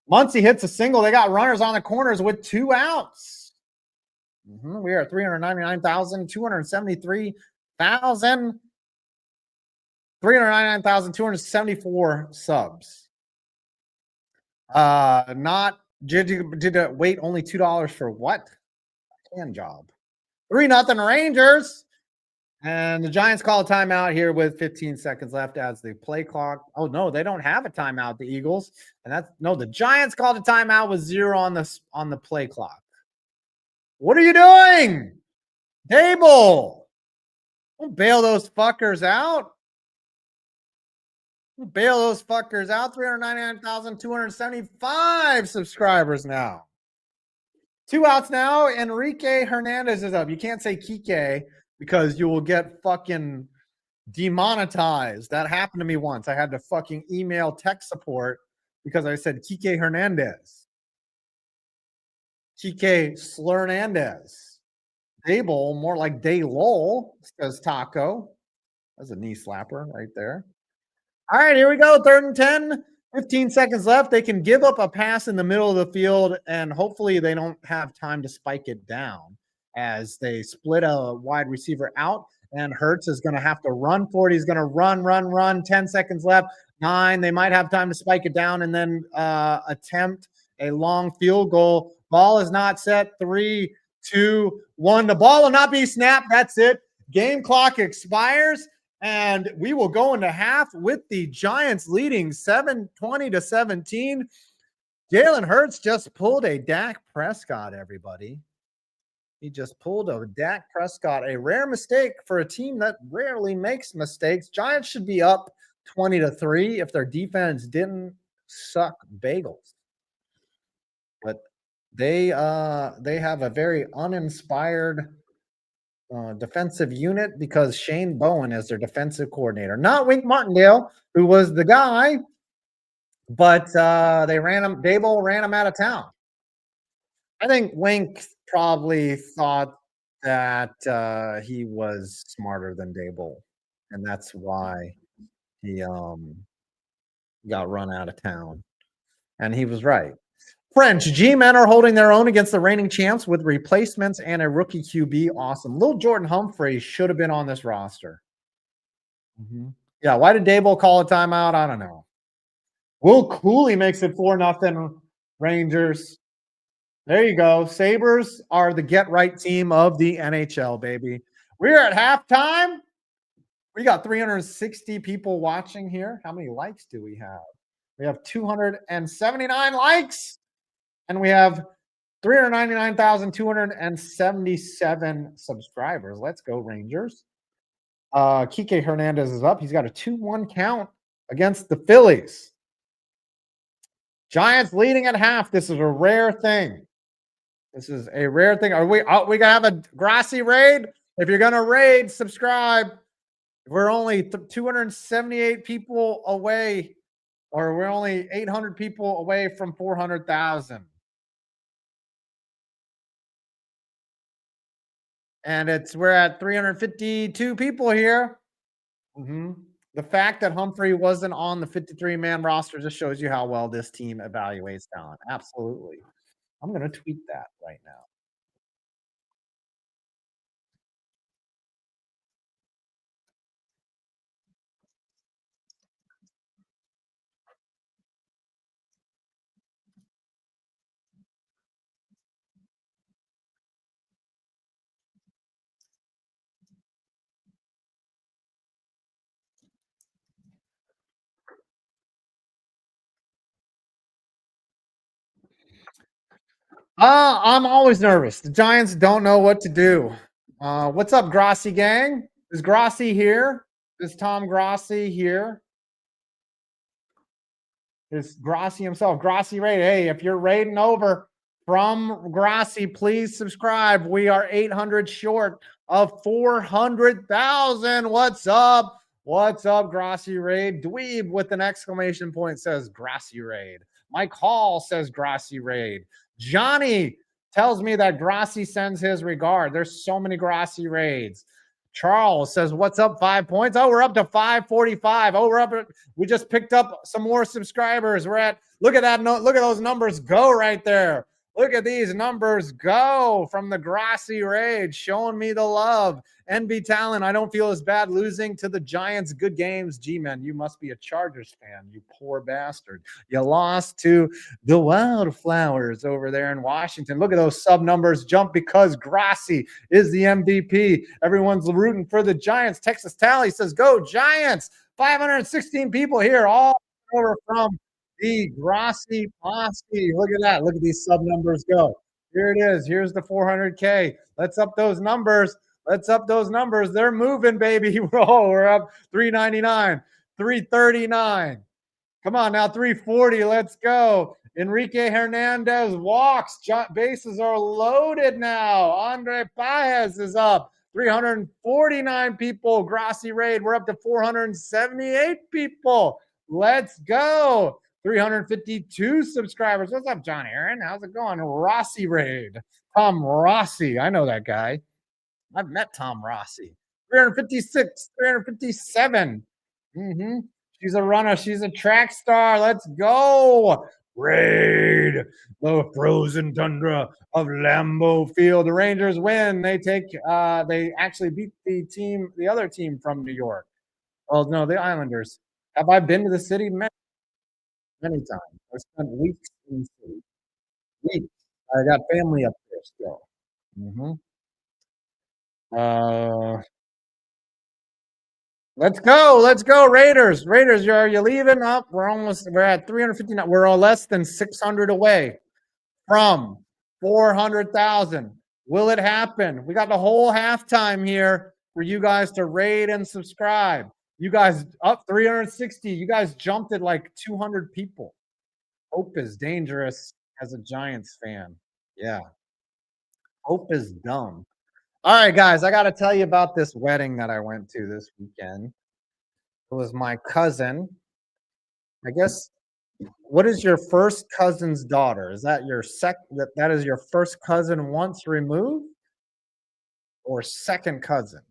Muncy hits a single. They got runners on the corners with 2 outs. We are 399,274 subs. Not did it wait only $2 for what? Hand job. 3-0 Rangers. And the Giants call a timeout here with 15 seconds left as the play clock. Oh, no, they don't have a timeout, the Eagles. And that's no, the Giants called a timeout with 0 on the play clock. What are you doing? Dable. Don't bail those fuckers out. Bail those fuckers out. 399,275 subscribers now. 2 outs now. Enrique Hernandez is up. You can't say Kike because you will get fucking demonetized. That happened to me once. I had to fucking email tech support because I said Kike Hernandez. Kike Slernandez. Dable, more like Daylol, says Taco. That's a knee slapper right there. All right, here we go. 3rd and 10. 15 seconds left. They can give up a pass in the middle of the field, and hopefully they don't have time to spike it down as they split a wide receiver out, and Hurts is going to have to run for it. He's going to run. 10 seconds left. 9. They might have time to spike it down and then attempt a long field goal. Ball is not set. 3, 2, 1. The ball will not be snapped. That's it. Game clock expires. And we will go into half with the Giants leading 20 to 17. Jalen Hurts just pulled a Dak Prescott, everybody. He just pulled a Dak Prescott, a rare mistake for a team that rarely makes mistakes. Giants should be up 20-3 if their defense didn't suck bagels. But they have a very uninspired defensive unit because Shane Bowen is their defensive coordinator, not Wink Martindale, who was the guy, but they ran him. Dable ran him out of town. I think Wink probably thought that he was smarter than Dable, and that's why he got run out of town. And he was right. French G-men are holding their own against the reigning champs with replacements and a rookie QB. Awesome. Little Jordan Humphrey should have been on this roster. Yeah, why did Dable call a timeout? I don't know. Will Cooley makes it 4-0 Rangers. There you go. Sabres are the get right team of the NHL, baby. We're at halftime. We got 360 people watching here. How many likes do we have? We have 279 likes, and we have 399,277 subscribers. Let's go, Rangers. Kike Hernandez is up. He's got a 2-1 count against the Phillies. Giants leading at half. This is a rare thing. This is a rare thing. Are we gonna have a Grassy raid? If you're gonna raid, subscribe. We're only 278 people away, or we're only 800 people away from 400,000. And we're at 352 people here. The fact that Humphrey wasn't on the 53-man roster just shows you how well this team evaluates talent. Absolutely. I'm going to tweet that right now. I'm always nervous. The Giants don't know what to do. What's up, Grossi gang? Is Grossi here? Is Tom Grossi here? Is Grossi himself? Grossi raid. Hey, if you're raiding over from Grossi, please subscribe. We are 800 short of 400,000. What's up? What's up, Grossi raid? Dweeb with an exclamation point says Grossi raid. Mike Hall says Grossi raid. Johnny tells me that Grossi sends his regard. There's so many Grossi raids. Charles says, "What's up? 5 points. Oh, we're up to 545. Oh, we're up. We just picked up some more subscribers. We're at. Look at that. Look at those numbers go right there. Look at these numbers go from the Grassy Rage, showing me the love. NB Talent, I don't feel as bad losing to the Giants. Good games. G-Men, you must be a Chargers fan, you poor bastard. You lost to the Wildflowers over there in Washington. Look at those sub numbers jump because Grassy is the MVP. Everyone's rooting for the Giants. Texas Tally says, go Giants. 516 people here, all over from the Grossi Posse. Look at that. Look at these sub numbers go. Here it is. Here's the 400K. Let's up those numbers. Let's up those numbers. They're moving, baby. Oh, we're up 399, 339. Come on now, 340. Let's go. Enrique Hernandez walks. Bases are loaded now. Andre Paez is up. 349 people. Grassy raid. We're up to 478 people. Let's go. 352 subscribers. What's up, John Aaron? How's it going? Rossi raid. Tom Rossi. I know that guy. I've met Tom Rossi. 356, 357. She's a runner. She's a track star. Let's go. Raid the frozen tundra of Lambeau Field. The Rangers win. They actually beat the other team from New York. Well, no, the Islanders. Have I been to the city? Many times. I spent weeks in the city. Weeks. I got family up there still. Mm-hmm. Let's go. Let's go, Raiders. Raiders, are you leaving? Up. We're at 359. We're less than 600 away from 400,000. Will it happen? We got the whole halftime here for you guys to rate and subscribe. You guys up 360. You guys jumped at like 200 people. Hope is dangerous as a Giants fan. Yeah. Hope is dumb. All right, guys, I got to tell you about this wedding that I went to this weekend. It was my cousin. I guess, what is your first cousin's daughter? Is that your that is your first cousin once removed or second cousin?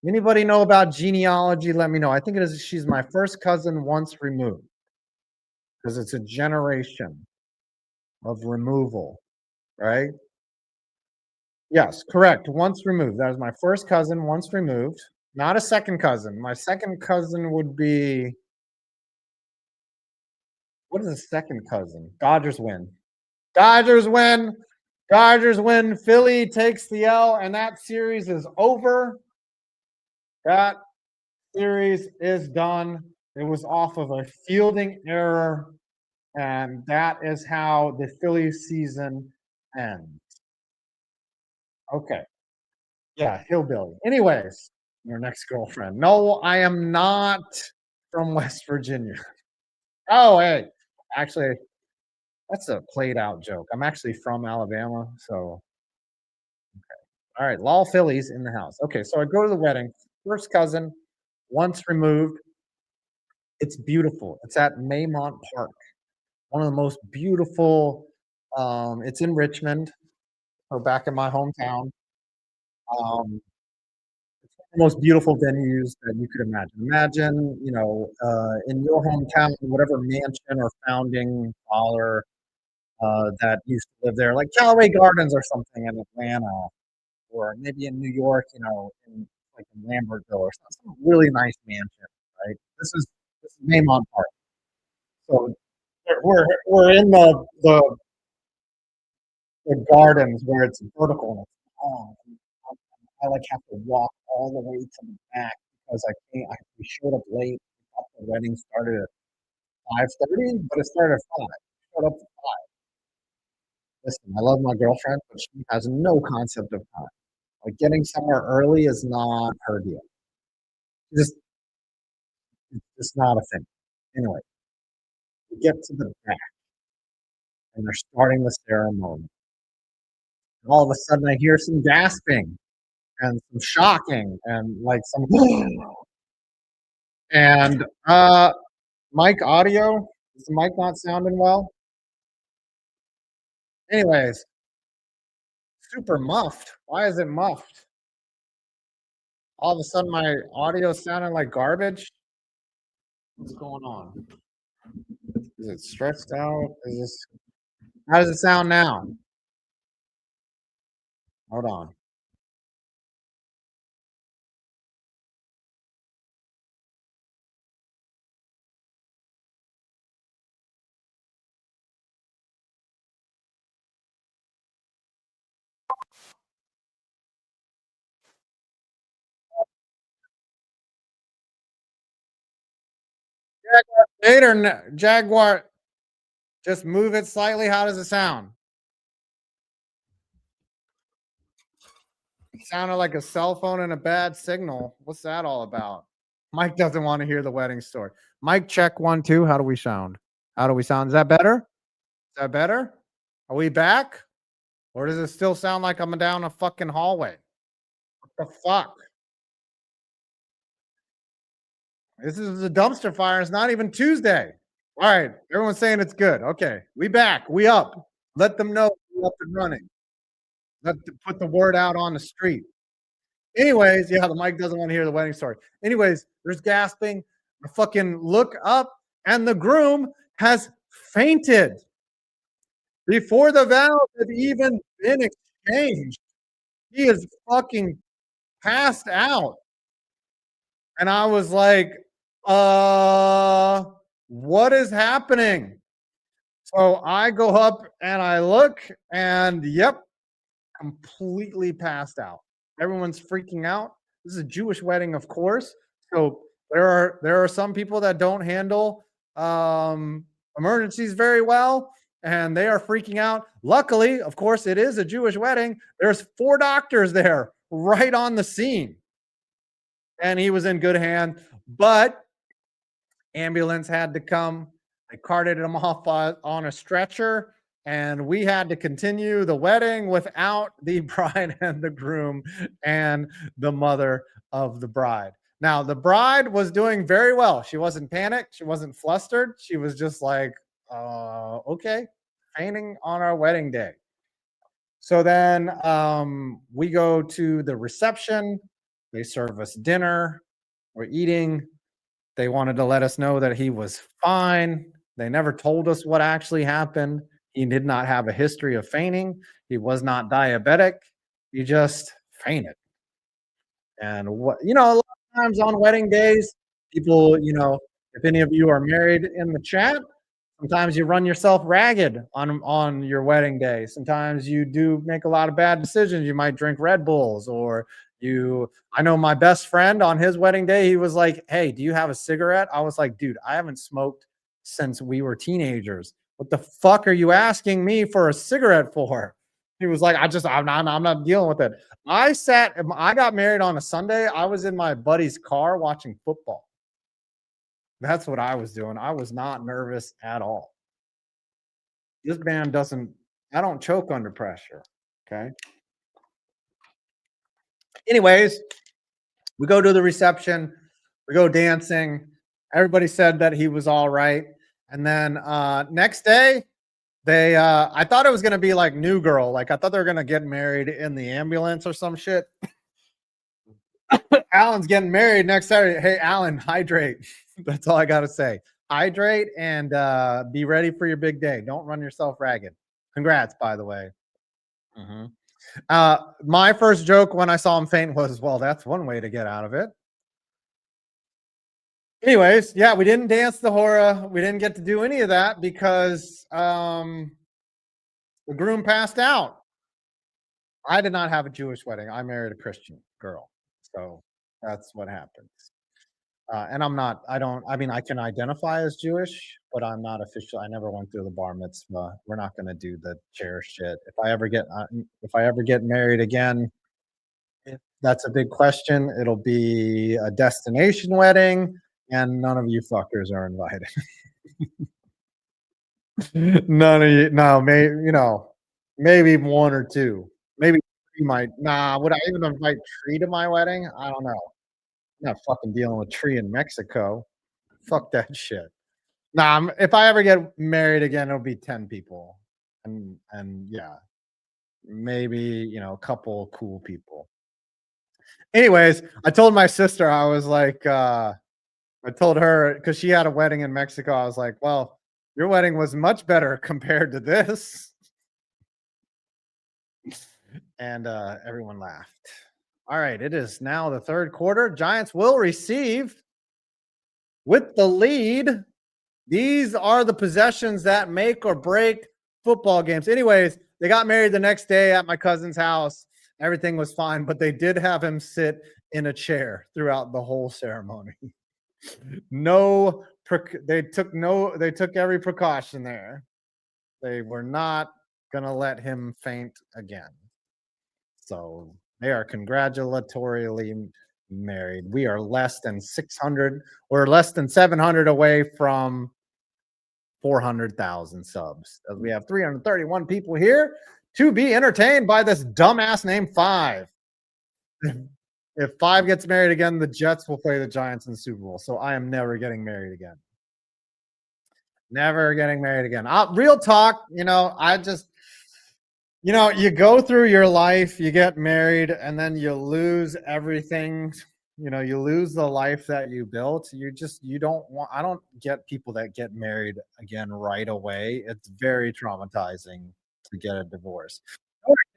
Anybody know about genealogy? Let me know. I think it is she's my first cousin once removed because it's a generation of removal, right? Yes, correct. Once removed. That was my first cousin once removed, not a second cousin. My second cousin would be, what is a second cousin? Dodgers win. Dodgers win. Dodgers win. Philly takes the L, and that series is over. That series is done. It was off of a fielding error, and that is how the Philly season ends. Okay. Yeah, hillbilly. Anyways, your next girlfriend. No, I am not from West Virginia. Oh, hey, actually, that's a played out joke. I'm actually from Alabama, so all right, Lol Phillies in the house. Okay, so I go to the wedding. First cousin, once removed. It's beautiful. It's at Maymont Park, one of the most beautiful. It's in Richmond, or back in my hometown. Um, it's one of the most beautiful venues that you could imagine. Imagine, in your hometown, whatever mansion or founding father that used to live there, like Callaway Gardens or something in Atlanta, or maybe in New York, in like in Lambertville or something, some really nice mansion, right? This is Maymont Park. So we're in the gardens where it's vertical and it's long. I like have to walk all the way to the back because I can't. We showed up late. The wedding started at 5:30, but it started at 5. Showed up at 5. Listen, I love my girlfriend, but she has no concept of time. Like getting somewhere early is not her deal. Just it's just not a thing. Anyway, we get to the back and they're starting the ceremony. And all of a sudden, I hear some gasping and some shocking and like some and mic audio. Is the mic not sounding well? Anyways, super muffed. Why is it muffed? All of a sudden, my audio sounding like garbage. What's going on? Is it stretched out? Is this? How does it sound now? Hold on. Jaguar. Just move it slightly. How does it sound? It sounded like a cell phone and a bad signal. What's that all about? Mike doesn't want to hear the wedding story. Mike, check 1, 2. How do we sound? How do we sound? Is that better? Is that better? Are we back? Or does it still sound like I'm down a fucking hallway? What the fuck? This is a dumpster fire. It's not even Tuesday. All right. Everyone's saying it's good. Okay. We back. We up. Let them know we're up and running. Put the word out on the street. Anyways, yeah, the mic doesn't want to hear the wedding story. Anyways, there's gasping. I fucking look up and the groom has fainted before the vows have even been exchanged. He is fucking passed out. And I was like, what is happening? So I go up and I look and yep, completely passed out. Everyone's freaking out. This is a Jewish wedding, of course. So there are some people that don't handle emergencies very well, and they are freaking out. Luckily, of course, it is a Jewish wedding. There's 4 doctors there right on the scene, and he was in good hand. But ambulance had to come. They carted him off on a stretcher, and we had to continue the wedding without the bride and the groom and the mother of the bride. Now, the bride was doing very well. She wasn't panicked. She wasn't flustered. She was just like, okay, fainting on our wedding day. So then we go to the reception. They serve us dinner. We're eating. They wanted to let us know that he was fine. They never told us what actually happened. He did not have a history of fainting. He was not diabetic. He just fainted. And a lot of times on wedding days, people, if any of you are married in the chat, sometimes you run yourself ragged on your wedding day. Sometimes you do make a lot of bad decisions. You might drink Red Bulls, or I know my best friend on his wedding day, he was like, "Hey, do you have a cigarette?" I was like, "Dude, I haven't smoked since we were teenagers. What the fuck are you asking me for a cigarette for?" He was like, I'm not dealing with it." I got married on a Sunday. I was in my buddy's car watching football. That's what I was doing. I was not nervous at all. This man doesn't I don't choke under pressure, okay? Anyways, we go to the reception, we go dancing. Everybody said that he was all right. And then next day, I thought it was gonna be like New Girl. Like I thought they were gonna get married in the ambulance or some shit. Alan's getting married next Saturday. Hey, Alan, hydrate. That's all I got to say. Hydrate and be ready for your big day. Don't run yourself ragged. Congrats, by the way. Mhm. My first joke when I saw him faint was, well, that's one way to get out of it. Anyways, yeah, we didn't dance the hora. We didn't get to do any of that because the groom passed out. I did not have a Jewish wedding. I married a Christian girl. So that's what happens. And I mean, I can identify as Jewish, but I'm not official. I never went through the bar mitzvah. We're not going to do the chair shit. If I ever get married again, that's a big question. It'll be a destination wedding, and none of you fuckers are invited. None of you. No, maybe one or two. Maybe you might. Nah, would I even invite Tree to my wedding? I don't know. I'm not fucking dealing with Tree in Mexico. Fuck that shit. Nah, if I ever get married again, it'll be 10 people. And yeah, maybe, a couple cool people. Anyways, I told my sister, I was like, I told her because she had a wedding in Mexico. I was like, well, your wedding was much better compared to this. And everyone laughed. All right, it is now the third quarter. Giants will receive with the lead. These are the possessions that make or break football games. Anyways, they got married the next day at my cousin's house. Everything was fine, but they did have him sit in a chair throughout the whole ceremony. They took every precaution there. They were not going to let him faint again. So they are congratulatorily married. We are less than 600 or less than 700 away from 400,000 subs. We have 331 people here to be entertained by this dumbass named Five. If Five gets married again, the Jets will play the Giants in the Super Bowl. So I am never getting married again. Never getting married again. Real talk, I just, you go through your life, you get married, and then you lose everything. You lose the life that you built. I don't get people that get married again right away. It's very traumatizing to get a divorce.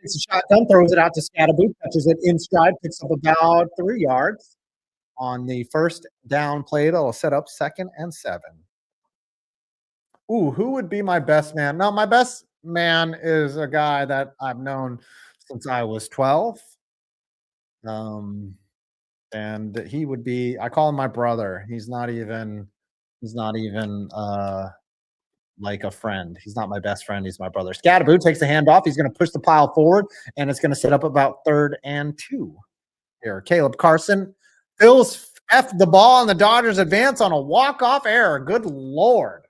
Takes a shotgun, throws it out to Scatterboot, catches it in stride, picks up about 3 yards on the first down play that'll set up 2nd and 7. Ooh, who would be my best man? No, my best man is a guy that I've known since I was 12. and he would be. I call him my brother. He's not even like a friend. He's not my best friend. He's my brother. Scatterboo takes the handoff. He's going to push the pile forward, and it's going to set up about 3rd and 2 here. Caleb Carson fills F the ball, and the Dodgers advance on a walk-off error. Good Lord.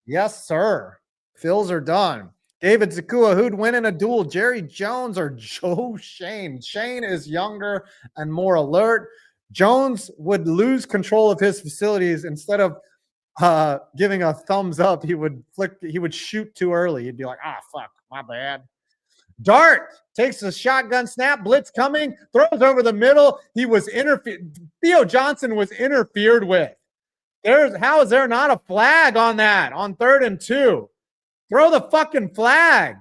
Yes, sir. Fills are done. David Zakua, who'd win in a duel, Jerry Jones or Joe Shane? Shane is younger and more alert. Jones would lose control of his facilities. Instead of giving a thumbs up, he would shoot too early. He'd be like, fuck, my bad. Dart takes a shotgun snap, blitz coming, throws over the middle. He was interfered. Theo Johnson was interfered with. How is there not a flag on that on 3rd and 2? Throw the fucking flag.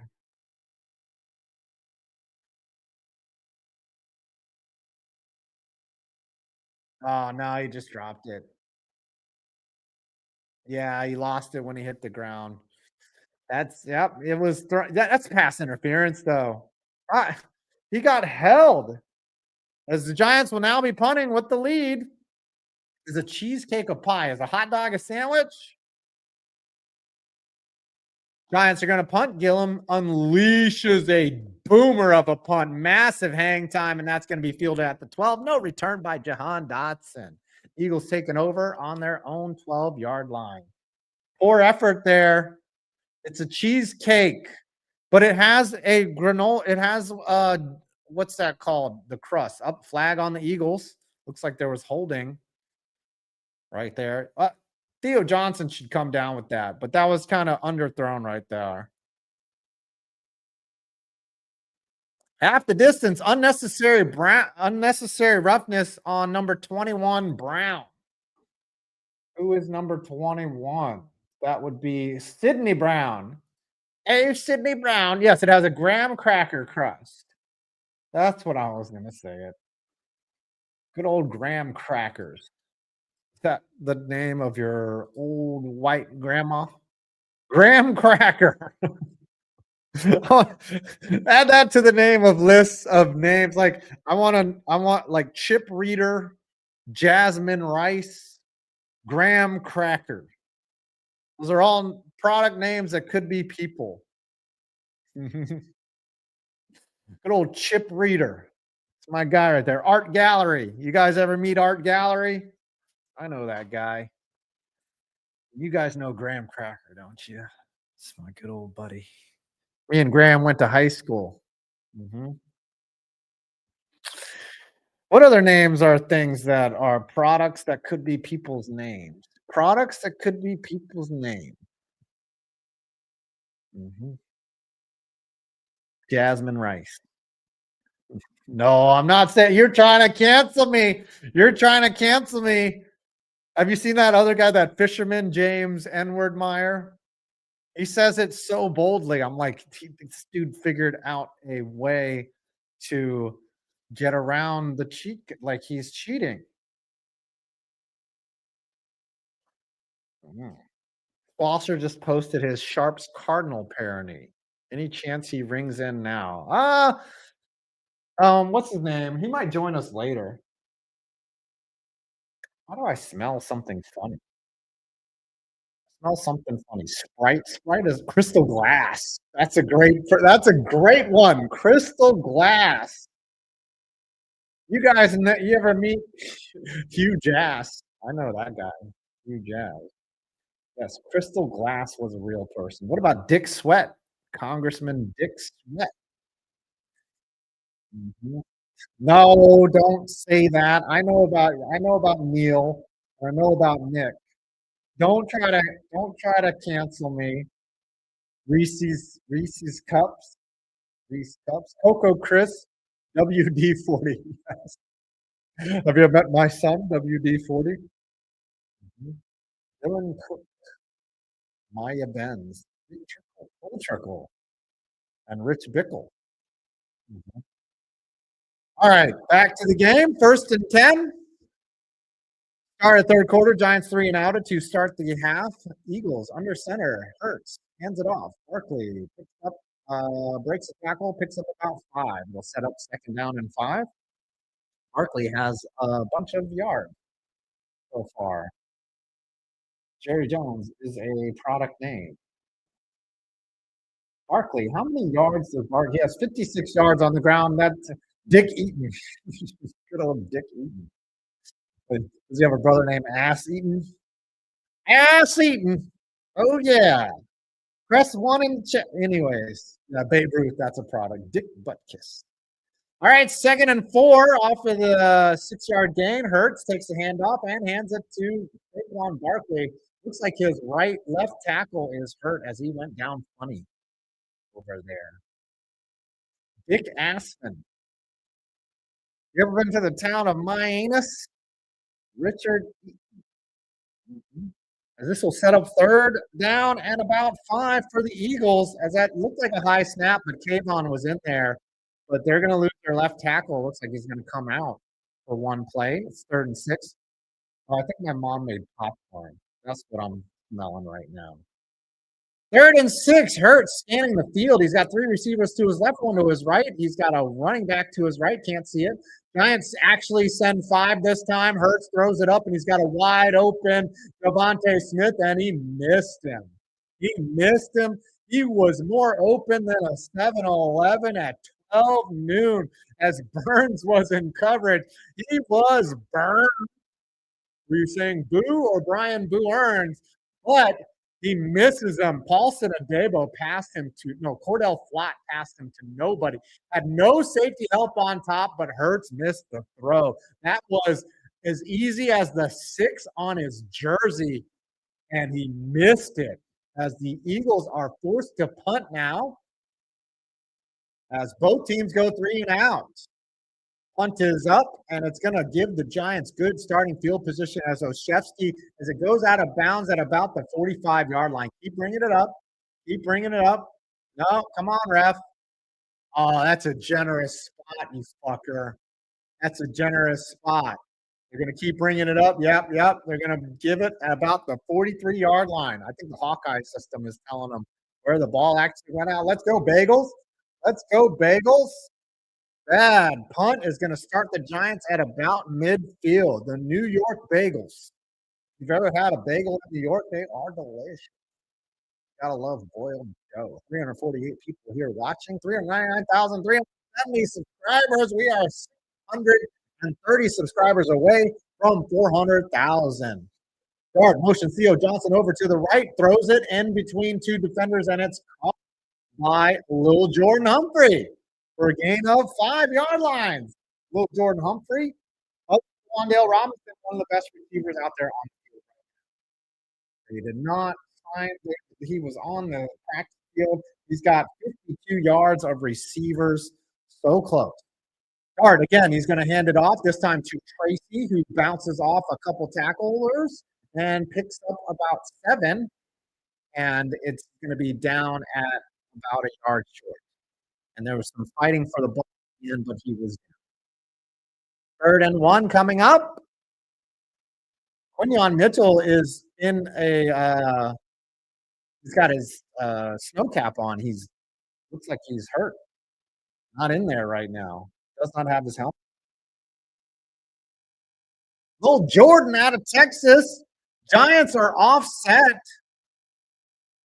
Oh no, he just dropped it. Yeah, he lost it when he hit the ground. Yep. It was that's pass interference though. Uh, he got held. As the Giants will now be punting with the lead. Is a cheesecake a pie? Is a hot dog a sandwich? Giants are going to punt. Gillum unleashes a boomer of a punt. Massive hang time, and that's going to be fielded at the 12. No return by Jahan Dotson. Eagles taking over on their own 12-yard line. Poor effort there. It's a cheesecake, but it has a granola. It has what's that called? The crust. Up flag on the Eagles. Looks like there was holding right there. Theo Johnson should come down with that, but that was kind of underthrown right there. Half the distance, unnecessary roughness on number 21, Brown. Who is number 21? That would be Sydney Brown. Hey, Sydney Brown. Yes, it has a graham cracker crust. That's what I was going to say. It. Good old graham crackers. Is that the name of your old white grandma? Graham cracker. Add that to the name of lists of names. Like I want like Chip Reader, Jasmine Rice, Graham Cracker. Those are all product names that could be people. Good old Chip Reader. It's my guy right there. Art Gallery. You guys ever meet Art Gallery? I know that guy. You guys know Graham Cracker, don't you? It's my good old buddy. Me and Graham went to high school. Mm-hmm. What other names are things that are products that could be people's names? Products that could be people's name. Mhm. Jasmine Rice. No, I'm not saying you're trying to cancel me. You're trying to cancel me. Have you seen that other guy, that fisherman, James N-word Meyer? He says it so boldly. I'm like, this dude figured out a way to get around the cheat, like he's cheating. Mm. Foster just posted his Sharps Cardinal parody. Any chance he rings in now? What's his name? He might join us later. How do I smell something funny? Smell something funny. Sprite. Sprite is Crystal Glass. That's a great one. Crystal Glass. You guys, you ever meet Hugh Jass? I know that guy. Hugh Jass. Yes, Crystal Glass was a real person. What about Dick Sweat? Congressman Dick Sweat. Mhm. No, don't say that. I know about Neil. I know about Nick. Don't try to cancel me. Reese's Cups. Reese Cups. Cocoa Chris. WD-40. Have you ever met my son, WD-40? Mhm. Dylan Cook, Maya Benz, Full Circle, and Rich Bickle. Mhm. All right, back to the game. 1st and 10. Start at 3rd quarter. Giants 3 and out to start the half. Eagles under center. Hurts hands it off. Barkley picks up, breaks a tackle, picks up about 5. They'll set up 2nd down and 5. Barkley has a bunch of yards so far. Jerry Jones is a product name. Barkley, how many yards does Barkley? He has 56 yards on the ground. That's Dick Eaton. Good old Dick Eaton. Does he have a brother named Ass Eaton? Ass Eaton. Oh yeah. Press one and check. Anyways, Babe Ruth, that's a product. Dick Butkus. All right, 2nd and 4 off of the 6-yard gain. Hurts takes the handoff and hands it to Saquon Barkley. Looks like his left tackle is hurt as he went down funny over there. Dick Aspen. You ever been to the town of Mianus? Richard. As this will set up 3rd down and about 5 for the Eagles, as that looked like a high snap, but Kayvon was in there. But they're going to lose their left tackle. Looks like he's going to come out for one play. It's 3rd and 6. Oh, I think my mom made popcorn. That's what I'm smelling right now. 3rd and 6. Hurts scanning the field. He's got 3 receivers to his left, 1 to his right. He's got a running back to his right. Can't see it. Giants actually send 5 this time. Hurts throws it up, and he's got a wide open Devontae Smith, and he missed him. He missed him. He was more open than a 7-Eleven at 12 noon as Burns was in coverage. He was burned. Were you saying Boo or Brian Boo Earns? But he misses him. Paulson Adebo passed him to Cordell Flat passed him to nobody. Had no safety help on top, but Hurts missed the throw. That was as easy as the 6 on his jersey, and he missed it. As the Eagles are forced to punt now, as both teams go 3 and out. Punt is up, and it's going to give the Giants good starting field position as Olszewski, as it goes out of bounds at about the 45-yard line. Keep bringing it up. Keep bringing it up. No, come on, ref. Oh, that's a generous spot, you fucker. That's a generous spot. They're going to keep bringing it up. Yep. They're going to give it at about the 43-yard line. I think the Hawkeye system is telling them where the ball actually went out. Let's go, Bagels. Let's go, Bagels. Bad punt is going to start the Giants at about midfield. The New York Bagels. If you've ever had a bagel in New York, they are delicious. Gotta love boiled dough. 348 people here watching. 399,370 subscribers. We are 630 subscribers away from 400,000. Guard motion Theo Johnson over to the right, throws it in between 2 defenders, and it's caught by Lil Jordan Humphrey for a gain of 5-yard lines. Lil Jordan Humphrey, Wandale Robinson, one of the best receivers out there on the field. He did not sign. He was on the practice field. He's got 52 yards of receivers. So close. Guard, again, he's going to hand it off, this time to Tracy, who bounces off a couple tacklers and picks up about 7. And it's going to be down at about a yard short. And there was some fighting for the ball in, but he was down. 3rd and 1 coming up. Quinyon Mitchell is in a he's got his snow cap on. Looks like he's hurt. Not in there right now. Does not have his helmet. Lil Jordan out of Texas. Giants are offset.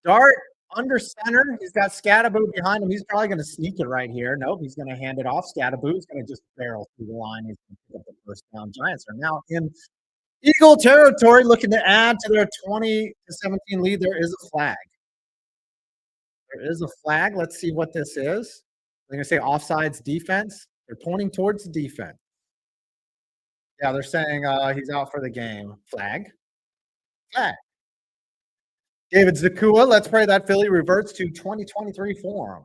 Dart under center. He's got Scadaboo behind him. He's probably going to sneak it right here. Nope, he's going to hand it off. Scadaboo's going to just barrel through the line. He's going to pick up the first down. Giants are now in Eagle territory, looking to add to their 20-17 lead. There is a flag. There is a flag. Let's see what this is. They're going to say offsides defense. They're pointing towards the defense. Yeah, they're saying he's out for the game. Flag. Flag. David Zakua, let's pray that Philly reverts to 2023 form.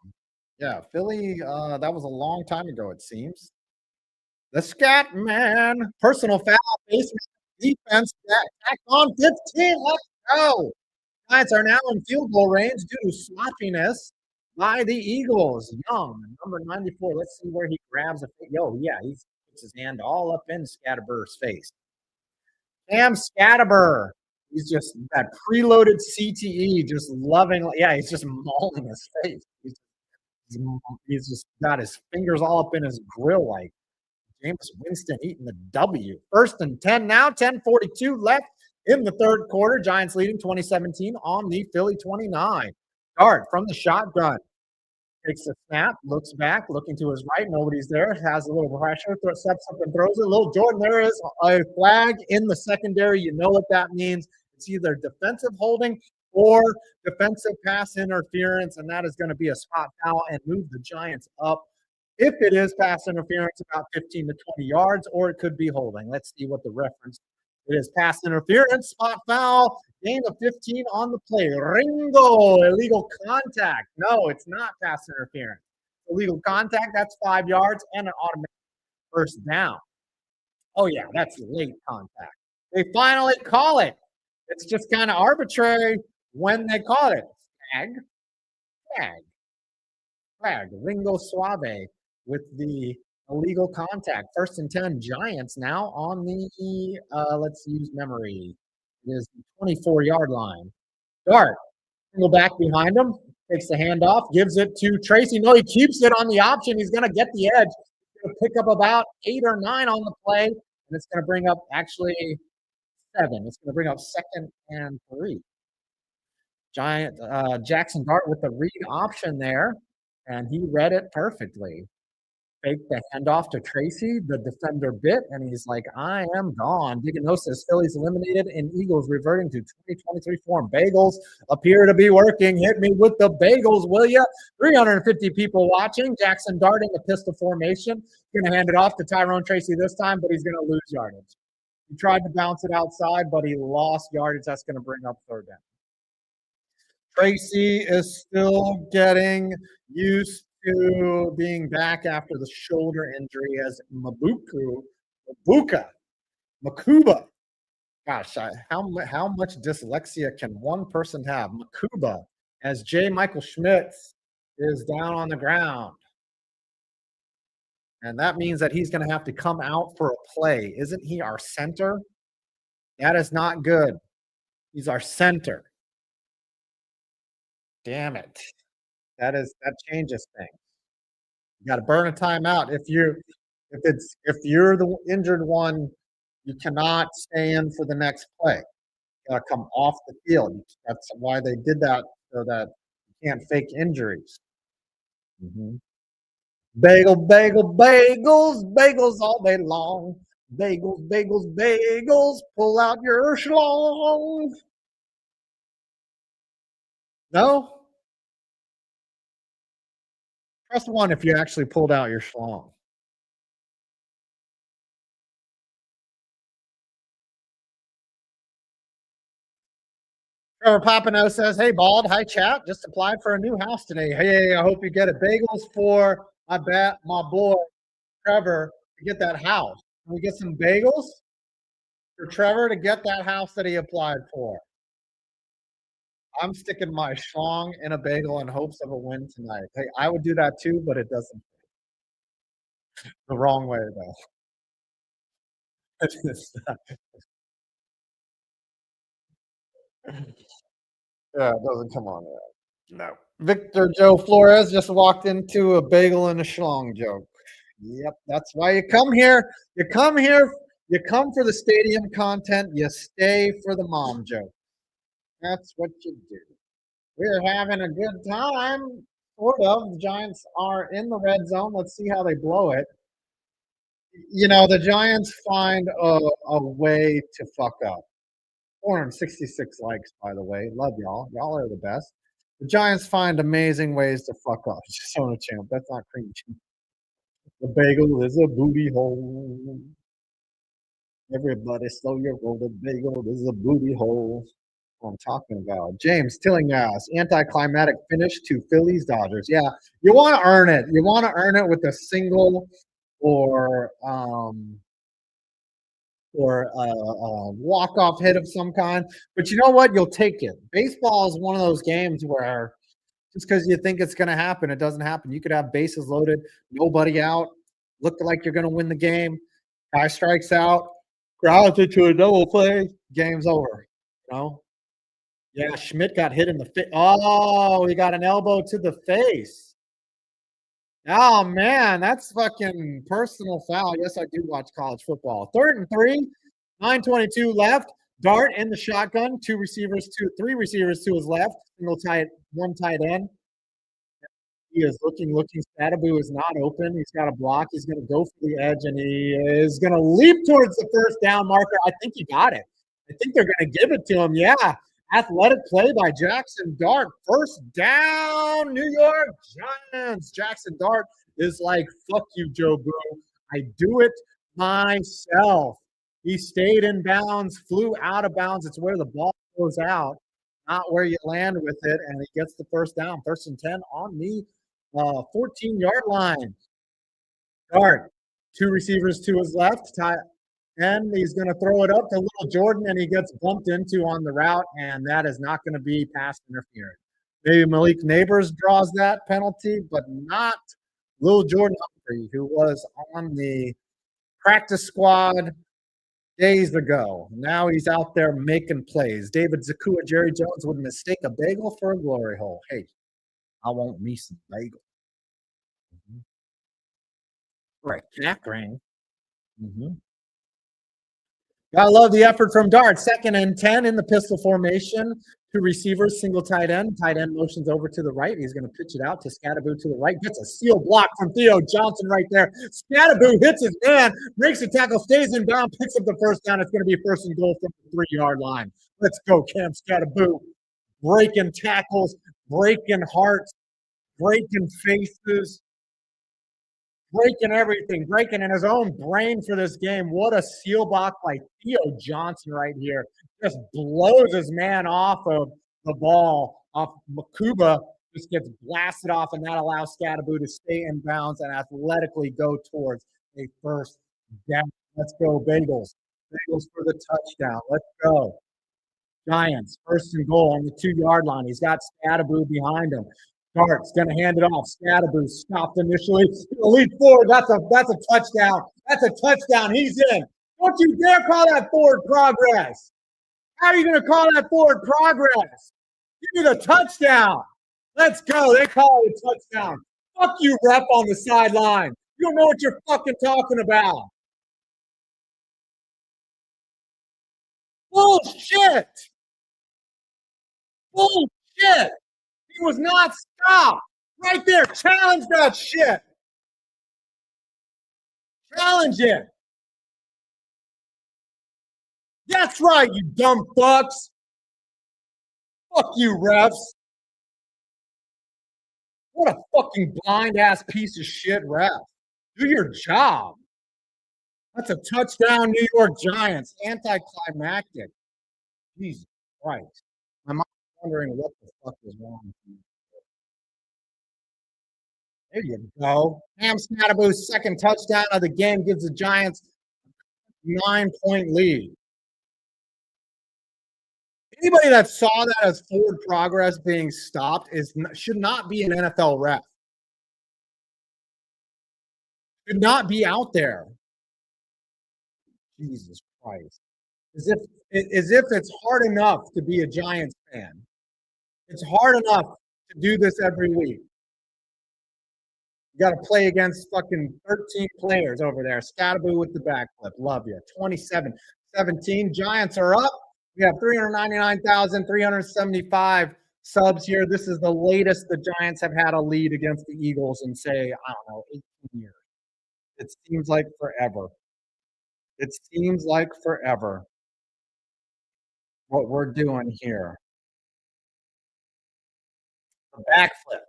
Yeah, Philly, that was a long time ago, it seems. The Scat Man, personal foul, basement defense, back on 15. Let's go. Giants are now in field goal range due to sloppiness by the Eagles. Young, number 94. Let's see where he grabs it. Yeah, he puts his hand all up in Scadabur's face. Cam Scadaber. He's just that preloaded CTE, just loving. Yeah, he's just mauling his face. He's just got his fingers all up in his grill like Jameis Winston eating the W. 1st and 10 now, 10:42 left in the third quarter. Giants leading 2017 on the Philly 29. Dart from the shotgun. Takes a snap, looks back, looking to his right. Nobody's there. Has a little pressure, steps up and throws it. Little Jordan, there is a flag in the secondary. You know what that means. It's either defensive holding or defensive pass interference, and that is going to be a spot foul and move the Giants up. If it is pass interference, about 15 to 20 yards, or it could be holding. Let's see what the reference. It is pass interference, spot foul, gain of 15 on the play. Ringo, illegal contact. No, it's not pass interference. Illegal contact, that's 5 yards and an automatic first down. Oh, yeah, that's late contact. They finally call it. It's just kind of arbitrary when they call it. Flag. Ringo Suave with the illegal contact. 1st and 10 Giants now on the, let's use memory. It is the 24-yard line. Dart, go back behind him, takes the handoff, gives it to Tracy. No, he keeps it on the option. He's going to get the edge. He's going to pick up about 8 or 9 on the play, and it's going to bring up actually 7. It's going to bring up 2nd and 3. Jackson Dart with the read option there, and he read it perfectly. Fake the handoff to Tracy. The defender bit, and he's like, I am gone. Digano says Phillies eliminated and Eagles reverting to 2023 form. Bagels appear to be working. Hit me with the bagels, will ya? 350 people watching. Jackson darting a pistol formation. Going to hand it off to Tyrone Tracy this time, but he's going to lose yardage. He tried to bounce it outside, but he lost yardage. That's going to bring up 3rd down. Tracy is still getting used to being back after the shoulder injury as Makuba. Gosh, how much dyslexia can one person have? Makuba, as J. Michael Schmitz is down on the ground. And that means that he's going to have to come out for a play. Isn't he our center? That is not good. He's our center. Damn it. That changes things. You got to burn a timeout. If you're the injured one, you cannot stay in for the next play. You got to come off the field. That's why they did that, so that you can't fake injuries. Bagels all day long. Bagels. Pull out your schlong. No? Press 1 if you actually pulled out your schlong. Trevor Papineau says, hey, Bald. Hi, chat. Just applied for a new house today. Hey, I hope you get it. Bagels for my boy, Trevor, to get that house. Can we get some bagels for Trevor to get that house that he applied for? I'm sticking my schlong in a bagel in hopes of a win tonight. Hey, I would do that too, but it doesn't. The wrong way, though. Yeah, it doesn't come on that. No. Victor Joe Flores just walked into a bagel and a schlong joke. Yep, that's why you come here. You come for the stadium content. You stay for the mom joke. That's what you do. We're having a good time, sort of. The Giants are in the red zone. Let's see how they blow it. You know, the Giants find a way to fuck up. 466 likes, by the way. Love y'all. Y'all are the best. The Giants find amazing ways to fuck up. Just on a champ. That's not cream cheese. The bagel is a booty hole. Everybody slow your roll. The bagel is a booty hole. What I'm talking about. James Tillinghast, anticlimactic finish to Phillies Dodgers. Yeah, you want to earn it. You want to earn it with a single or a walk-off hit of some kind. But you know what? You'll take it. Baseball is one of those games where just because you think it's going to happen, it doesn't happen. You could have bases loaded, nobody out, look like you're going to win the game. Guy strikes out, grounds it to a double play, game's over. You know? Yeah, Schmidt got hit in the face. Oh, he got an elbow to the face. Oh man, that's fucking personal foul. Yes, I do watch college football. 3rd and 3, 9:22 left. Dart in the shotgun, three receivers to his left, one tight end. He is looking. Staboo is not open. He's got a block. He's going to go for the edge, and he is going to leap towards the first down marker. I think he got it. I think they're going to give it to him. Yeah. Athletic play by Jackson Dart. First down, New York Giants. Jackson Dart is like, fuck you, Joe Boo. I do it myself. He stayed in bounds, flew out of bounds. It's where the ball goes out, not where you land with it, and he gets the first down. 1st and 10 on the 14-yard line. Dart, 2 receivers to his left, and he's going to throw it up to Little Jordan, and he gets bumped into on the route, and that is not going to be pass interference. Maybe Malik Neighbors draws that penalty, but not Little Jordan Humphrey, who was on the practice squad days ago. Now he's out there making plays. David Zakua, Jerry Jones would mistake a bagel for a glory hole. Hey, I want me some bagel. Right, Jack ring. Gotta love the effort from Dart. 2nd and 10 in the pistol formation. 2 receivers, single tight end. Tight end motions over to the right. He's going to pitch it out to Scattaboo to the right. Gets a seal block from Theo Johnson right there. Scattaboo hits his man, breaks the tackle, stays in bounds, picks up the first down. It's going to be 1st and goal from the 3-yard line. Let's go, Cam Scattaboo. Breaking tackles, breaking hearts, breaking faces, breaking everything, breaking in his own brain for this game. What a seal block by Theo Johnson right here. Just blows his man off of the ball. Off Makuba just gets blasted off, and that allows Scattaboo to stay in bounds and athletically go towards a first down. Let's go, Bagels. Bagels for the touchdown. Let's go. Giants, 1st and goal on the 2-yard line. He's got Scattaboo behind him. Dart's going to hand it off. Scattaboo stopped initially. Lead forward. That's a touchdown. That's a touchdown. He's in. Don't you dare call that forward progress. How are you going to call that forward progress? Give me the touchdown. Let's go. They call it a touchdown. Fuck you, rep on the sideline. You don't know what you're fucking talking about. Bullshit. Bullshit. He was not stopped. Right there. Challenge that shit. Challenge it. That's right, you dumb fucks. Fuck you, refs. What a fucking blind-ass piece of shit ref. Do your job. That's a touchdown, New York Giants. Anticlimactic. Jesus Christ. I'm wondering what the fuck is wrong with you. There you go. Cam Scattaboo's 2nd touchdown of the game gives the Giants a 9-point lead. Anybody that saw that as forward progress being stopped should not be an NFL ref. Should not be out there. Jesus Christ. As if it's hard enough to be a Giants fan. It's hard enough to do this every week. You got to play against fucking 13 players over there. Scattaboo with the backflip. Love you. 27-17. Giants are up. We have 399,375 subs here. This is the latest the Giants have had a lead against the Eagles in, say, I don't know, 18 years. It seems like forever. It seems like forever what we're doing here. A backflip.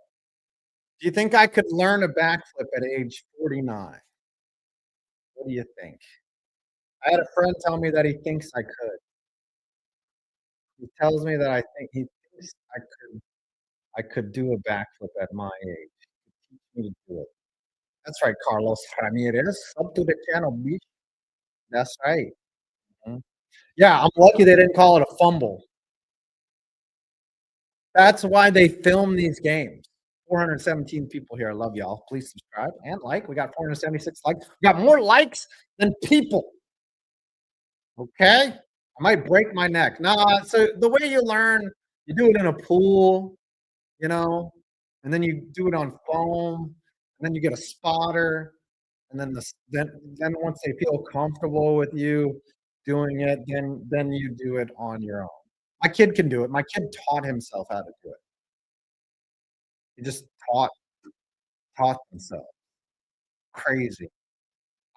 Do you think I could learn a backflip at age 49? What do you think? I had a friend tell me that he thinks I could. He tells me that he thinks I could do a backflip at my age. He could teach me to do it. That's right, Carlos Ramirez. Up to the channel, bitch. That's right. Yeah, I'm lucky they didn't call it a fumble. That's why they film these games. 417 people here. I love y'all. Please subscribe and like. We got 476 likes. We got more likes than people. Okay? I might break my neck. No, so the way you learn, you do it in a pool, and then you do it on foam, and then you get a spotter, and then then once they feel comfortable with you doing it, then you do it on your own. My kid can do it. My kid taught himself how to do it. He just taught himself. Crazy.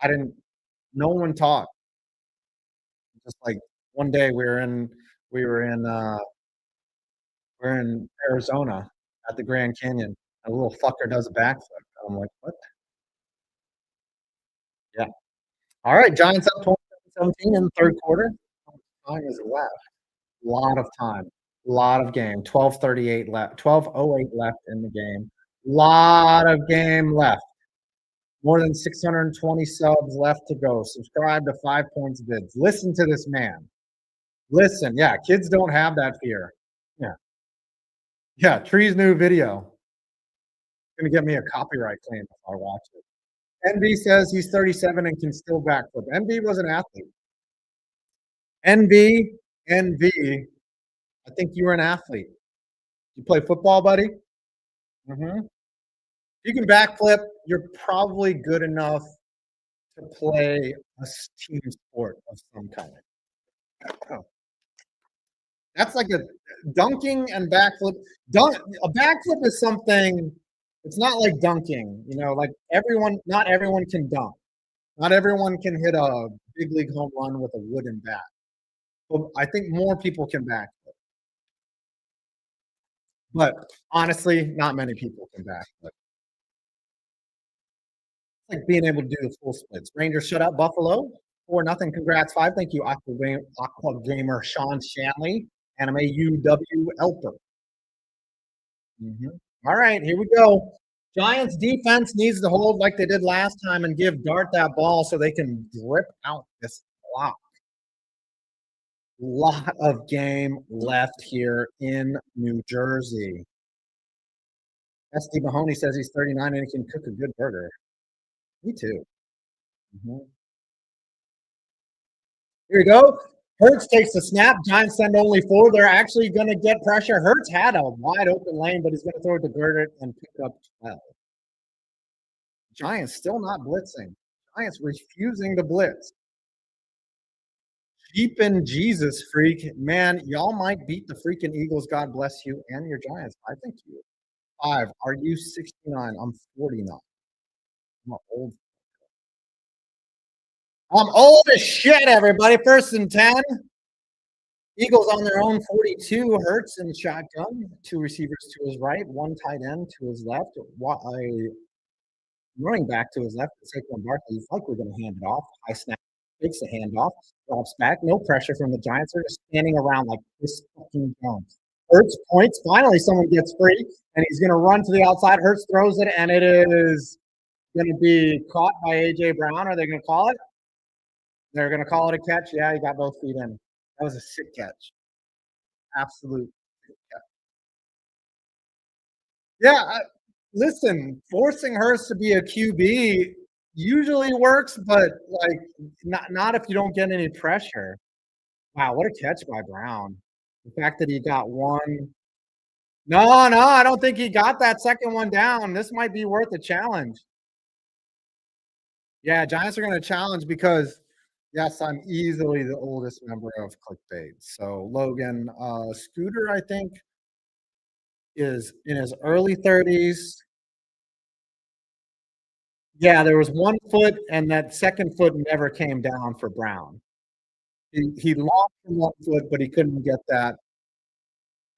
I didn't no one taught. Just like one day we were in we're in Arizona at the Grand Canyon. A little fucker does a backflip. I'm like, what? Yeah. All right, Giants up 27-17 in the third quarter. How much time is left? Lot of time. Lot of game. 12:38 left. 12:08 left in the game. Lot of game left. More than 620 subs left to go. Subscribe to 5 Points Vids. Listen to this man. Listen. Yeah, kids don't have that fear. Yeah. Yeah, Tree's new video. Gonna get me a copyright claim if I watch it. NB says he's 37 and can still backflip. NB was an athlete. NB, I think you were an athlete. You play football, buddy? Mhm. You can backflip, you're probably good enough to play a team sport of some kind. Oh, that's like a dunking and backflip. A backflip is something. It's not like dunking, like not everyone can dunk. Not everyone can hit a big league home run with a wooden bat. Well, I think more people can backflip. But honestly, not many people can backflip. It's like being able to do the full splits. Rangers shut out Buffalo 4-0. Congrats, 5. Thank you, Aqua Gamer Sean Shanley, Anime UW Elper. All right, here we go. Giants defense needs to hold like they did last time and give Dart that ball so they can drip out this block. Lot of game left here in New Jersey. SD Mahoney says he's 39 and he can cook a good burger. Me too. Here we go. Hurts takes the snap. Giants send only 4. They're actually going to get pressure. Hurts had a wide open lane, but he's going to throw it to Girdert and pick up 12. Giants still not blitzing. Giants refusing to blitz. Deep in Jesus, freak. Man, y'all might beat the freaking Eagles. God bless you and your Giants. I think you. 5. Are you 69? I'm 49. I'm old. I'm old as shit, everybody. 1st and 10. Eagles on their own 42. Hurts in the shotgun. 2 receivers to his right. 1 tight end to his left. A running back to his left. Saquon Barkley. It's like we're going to hand it off. High snap. Takes the handoff. Drops back. No pressure from the Giants. They're just standing around like this fucking Jones. Hurts points. Finally, someone gets free, and he's going to run to the outside. Hurts throws it, and it is going to be caught by A.J. Brown. Are they going to call it? They're going to call it a catch. Yeah, he got both feet in. That was a sick catch. Absolute sick catch. Yeah, listen, forcing Hurts to be a QB usually works, but like not if you don't get any pressure. Wow, what a catch by Brown. The fact that he got one. No, I don't think he got that second one down. This might be worth a challenge. Yeah, Giants are going to challenge because, yes, I'm easily the oldest member of Clickbait. So Logan Scooter, I think, is in his early 30s. Yeah, there was 1 foot, and that second foot never came down for Brown. He lost from 1 foot, but he couldn't get that.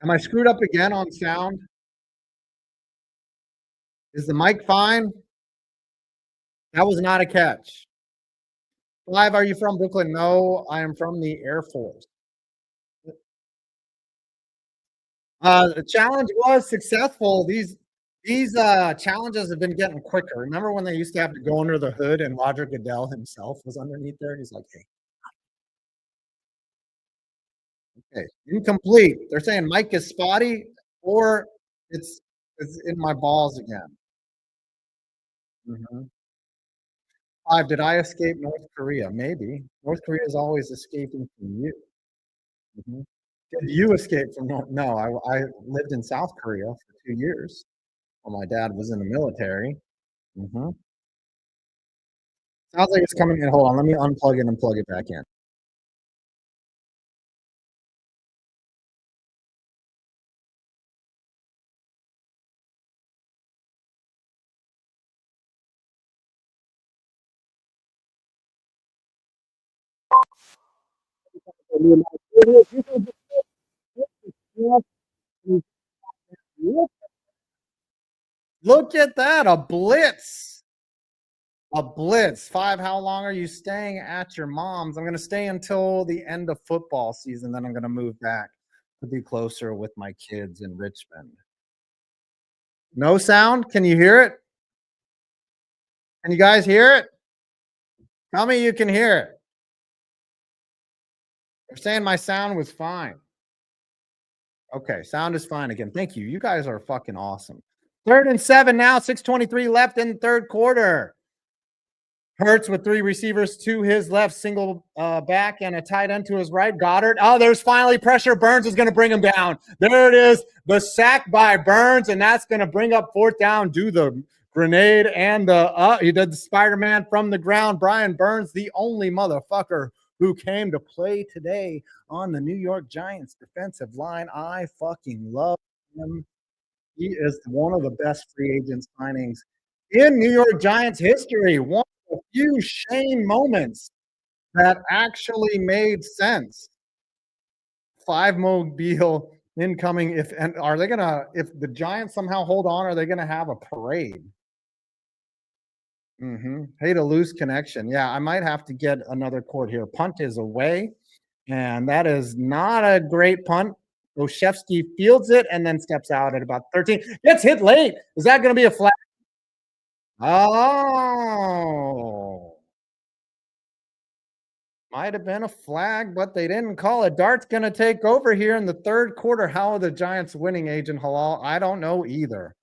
Am I screwed up again on sound? Is the mic fine? That was not a catch. 5, are you from Brooklyn? No, I am from the Air Force. The challenge was successful. These challenges have been getting quicker. Remember when they used to have to go under the hood and Roger Goodell himself was underneath there? He's like, hey. Okay, incomplete. They're saying Mike is spotty or it's in my balls again. 5, did I escape North Korea? Maybe. North Korea is always escaping from you. Did you escape from North? No, I lived in South Korea for 2 years while my dad was in the military. Mhm. Sounds like it's coming in. Hold on, let me unplug it and plug it back in. Look at that, a blitz. A blitz. 5, how long are you staying at your mom's? I'm gonna stay until the end of football season, then I'm gonna move back to be closer with my kids in Richmond. No sound? Can you hear it? Can you guys hear it? Tell me you can hear it. They're saying my sound was fine. Okay, sound is fine again. Thank you. You guys are fucking awesome. 3rd and 7 now, 6:23 left in the 3rd quarter. Hurts with 3 receivers to his left, single back and a tight end to his right. Goddard. Oh, there's finally pressure. Burns is going to bring him down. There it is. The sack by Burns, and that's going to bring up 4th down. Do the grenade and the he did the Spider-Man from the ground. Brian Burns, the only motherfucker who came to play today on the New York Giants defensive line. I fucking love him. He is one of the best free agent signings in New York Giants history. One of the few Shane moments that actually made sense. 5 Mobile incoming. If and are they gonna if the Giants somehow hold on, are they gonna have a parade? Hate a loose connection. Yeah, I might have to get another court here. Punt is away, and that is not a great punt. Oshevsky fields it and then steps out at about 13. Gets hit late. Is that going to be a flag? Oh, might have been a flag, but they didn't call it. Dart's going to take over here in the 3rd quarter. How are the Giants winning, Agent Halal? I don't know either.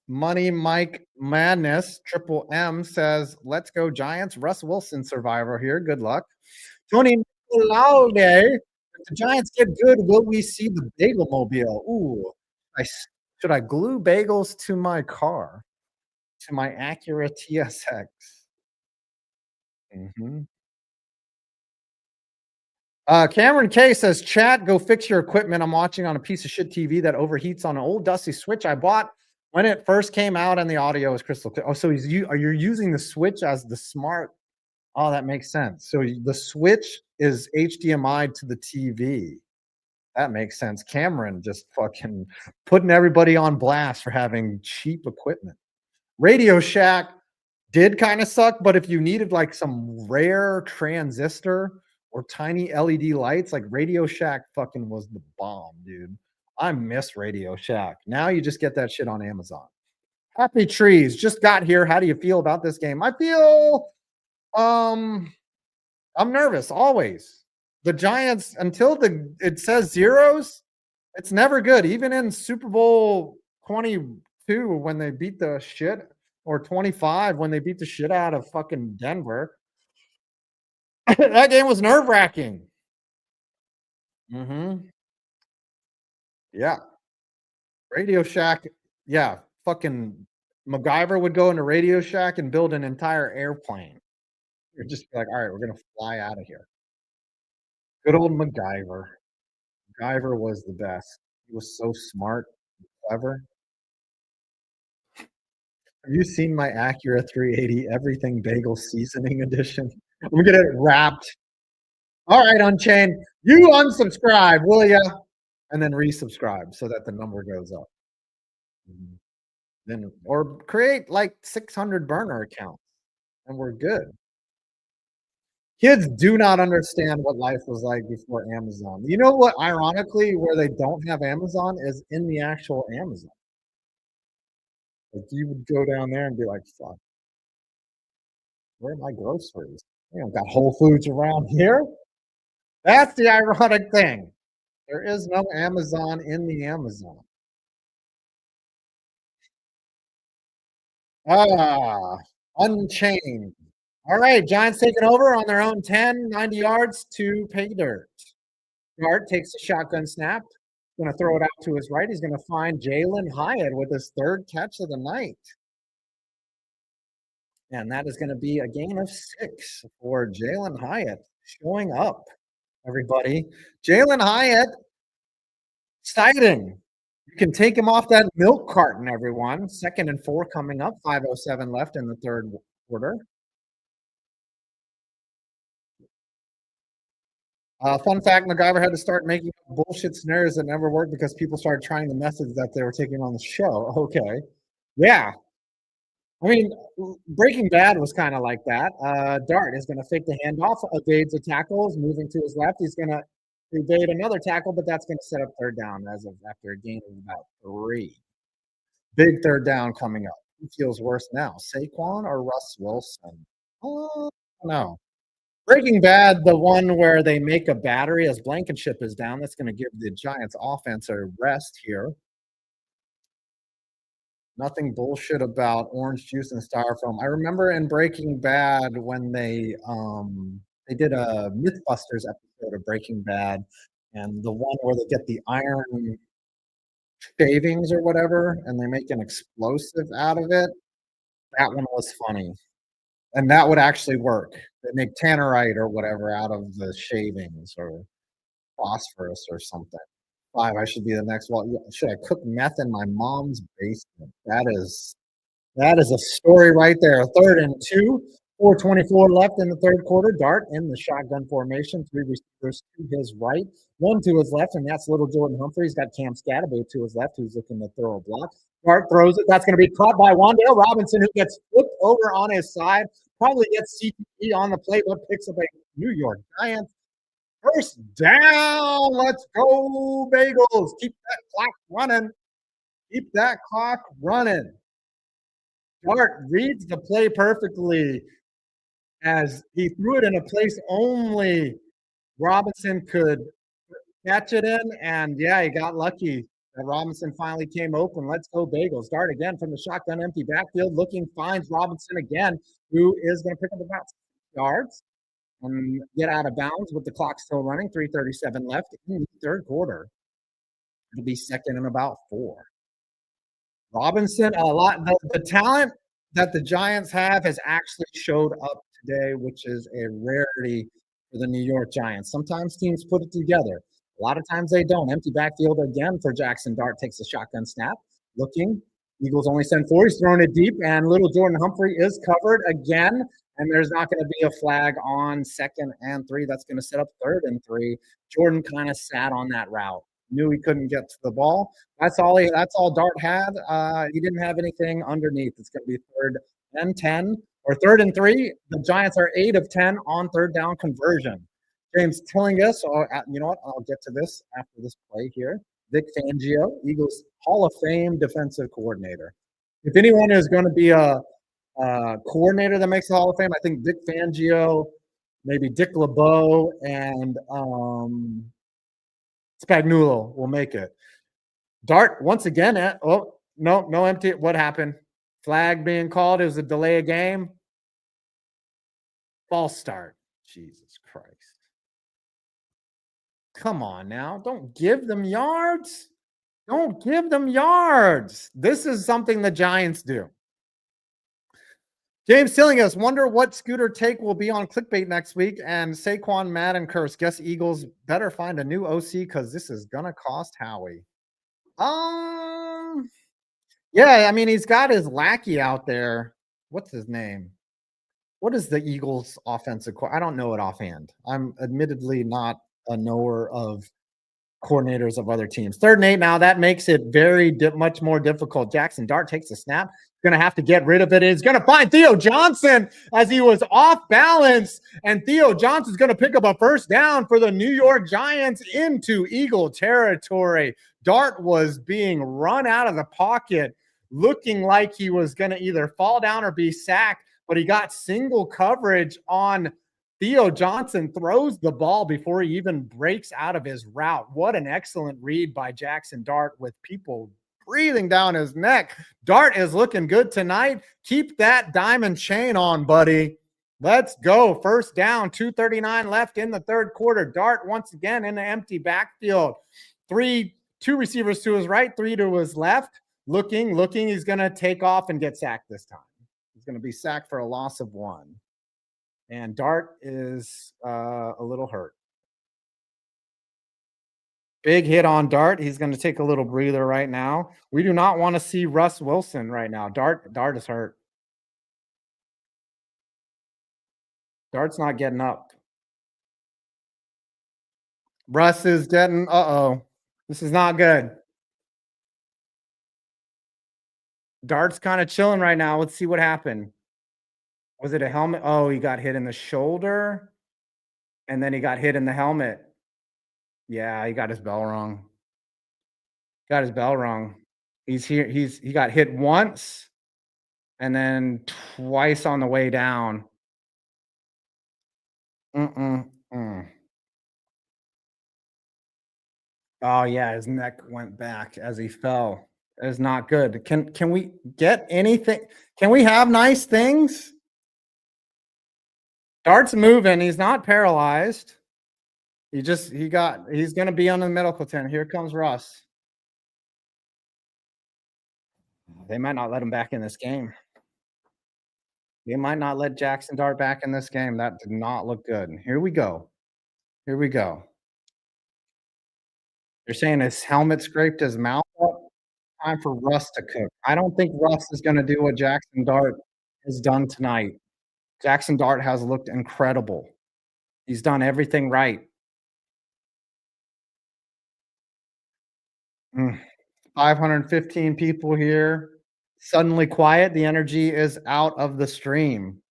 Money Mike Madness Triple M says, "Let's go Giants." Russ Wilson survivor here. Good luck. Tony Laude. If the Giants get good, will we see the Bagel Mobile? Ooh, should I glue bagels to my car, to my Acura TSX? Mhm. Cameron K says, "Chat, go fix your equipment. I'm watching on a piece of shit TV that overheats on an old dusty Switch I bought when it first came out, and the audio is crystal clear." Oh, so are you using the Switch as the smart? Oh, that makes sense. So the Switch is HDMI to the TV. That makes sense. Cameron just fucking putting everybody on blast for having cheap equipment. Radio Shack did kind of suck, but if you needed like some rare transistor or tiny LED lights, like Radio Shack fucking was the bomb, dude. I miss Radio Shack. Now you just get that shit on Amazon. Happy Trees just got here. How do you feel about this game? I feel um I'm nervous always. The Giants until it says zeros, it's never good. Even in Super Bowl 22 when they beat the shit, or 25 when they beat the shit out of fucking Denver. That game was nerve-wracking. Mhm. Yeah. Radio Shack, yeah, fucking MacGyver would go into Radio Shack and build an entire airplane. You're just like, "All right, we're gonna fly out of here." Good old MacGyver. MacGyver was the best. He was so smart, clever. Have you seen my Acura 380 Everything Bagel Seasoning Edition? I'm gonna get it wrapped. All right, Unchained, you unsubscribe, will ya? And then resubscribe so that the number goes up. Mhm. Then or create like 600 burner accounts, and we're good. Kids do not understand what life was like before Amazon. You know what, ironically, where they don't have Amazon is in the actual Amazon. Like, you would go down there and be like, "Fuck, where are my groceries? We don't got Whole Foods around here." That's the ironic thing. There is no Amazon in the Amazon. Ah, Unchained. All right, Giants taking over on their own 10, 90 yards to pay dirt. Dart takes a shotgun snap. Going to throw it out to his right. He's going to find Jalen Hyatt with his third catch of the night. And that is going to be a gain of 6 for Jalen Hyatt showing up, everybody. Jalen Hyatt, exciting. You can take him off that milk carton, everyone. 2nd and 4 coming up. 5:07 left in the third quarter. Fun fact, MacGyver had to start making bullshit scenarios that never worked because people started trying the methods that they were taking on the show. Okay. Yeah. I mean, Breaking Bad was kind of like that. Dart is going to fake the handoff, evades the tackles, moving to his left. He's going to evade another tackle, but that's going to set up third down after a gain of about 3. Big third down coming up. Who feels worse now, Saquon or Russ Wilson? No. Breaking Bad, the one where they make a battery as Blankenship is down, that's going to give the Giants offense a rest here. Nothing bullshit about orange juice and styrofoam. I remember in Breaking Bad when they did a Mythbusters episode of Breaking Bad, and the one where they get the iron shavings or whatever, and they make an explosive out of it. That one was funny. And that would actually work. They make tannerite or whatever out of the shavings or phosphorus or something. 5, I should be the next one. Should I cook meth in my mom's basement? That is a story right there. 3rd and 2, 4:24 left in the third quarter. Dart in the shotgun formation. 3 receivers to his right, 1 to his left, and that's little Jordan Humphrey. He's got Cam Scatterbo to his left, who's looking to throw a block. Dart throws it. That's going to be caught by Wan'Dale Robinson, who gets flipped over on his side. Probably gets CTE on the play, but picks up a New York Giants first down. Let's go, Bagels. Keep that clock running. Keep that clock running. Dart reads the play perfectly as he threw it in a place only Robinson could catch it in. And yeah, he got lucky that Robinson finally came open. Let's go, Bagels. Dart again from the shotgun empty backfield. Looking, finds Robinson again, who is going to pick up about 6 yards and get out of bounds with the clock still running. 3:37 left in the third quarter. It'll be 2nd and about 4. Robinson, the talent that the Giants have has actually showed up today, which is a rarity for the New York Giants. Sometimes teams put it together. A lot of times they don't. Empty backfield again for Jackson Dart. Takes a shotgun snap. Looking. Eagles only send 4. He's throwing it deep, and little Jordan Humphrey is covered again. And there's not going to be a flag on 2nd and 3. That's going to set up 3rd and 3. Jordan kind of sat on that route. Knew he couldn't get to the ball. That's all Dart had. He didn't have anything underneath. It's going to be 3rd and 10 or 3rd and 3. The Giants are 8 of 10 on third down conversion. James Tillinghast, you know what? I'll get to this after this play here. Vic Fangio, Eagles Hall of Fame defensive coordinator. If anyone is going to be a coordinator that makes the Hall of Fame, I think Vic Fangio, maybe Dick LeBeau, and Spagnuolo will make it. Dart once again. No empty. What happened? Flag being called. It was a delay of game. False start. Jesus Christ. Come on now. Don't give them yards. Don't give them yards. This is something the Giants do. James Tillinghast, wonder what Scooter take will be on clickbait next week. And Saquon Madden curse. Guess Eagles better find a new OC because this is gonna cost Howie. Yeah, I mean he's got his lackey out there. What's his name? What is the Eagles offensive? I don't know it offhand. I'm admittedly not a knower of coordinators of other teams. 3rd and 8 now. That makes it very much more difficult. Jackson Dart takes the snap. Going to have to get rid of it. He's going to find Theo Johnson as he was off balance. And Theo Johnson's going to pick up a first down for the New York Giants into Eagle territory. Dart was being run out of the pocket, looking like he was going to either fall down or be sacked, but he got single coverage on Theo Johnson, throws the ball before he even breaks out of his route. What an excellent read by Jackson Dart with people breathing down his neck. Dart is looking good tonight. Keep that diamond chain on, buddy. Let's go. First down, 2:39 left in the third quarter. Dart once again in the empty backfield. 3 Two receivers to his right, three to his left. Looking. He's going to take off and get sacked this time. He's going to be sacked for a loss of 1. And Dart is a little hurt. Big hit on Dart. He's going to take a little breather right now. We do not want to see Russ Wilson right now. Dart is hurt. Dart's not getting up. Russ is getting, uh-oh. This is not good. Dart's kind of chilling right now. Let's see what happened. Was it a helmet? Oh, he got hit in the shoulder. And then he got hit in the helmet. Yeah, he got his bell rung. Got his bell rung. He got hit once and then twice on the way down. Mm. Oh yeah, his neck went back as he fell. That is not good. Can we get anything? Can we have nice things? Dart's moving. He's not paralyzed. He's gonna be on the medical tent. Here comes Russ. They might not let him back in this game. They might not let Jackson Dart back in this game. That did not look good. Here we go. Here we go. You're saying his helmet scraped his mouth up? Time for Russ to cook. I don't think Russ is gonna do what Jackson Dart has done tonight. Jackson Dart has looked incredible. He's done everything right. 515 people here. Suddenly quiet. The energy is out of the stream.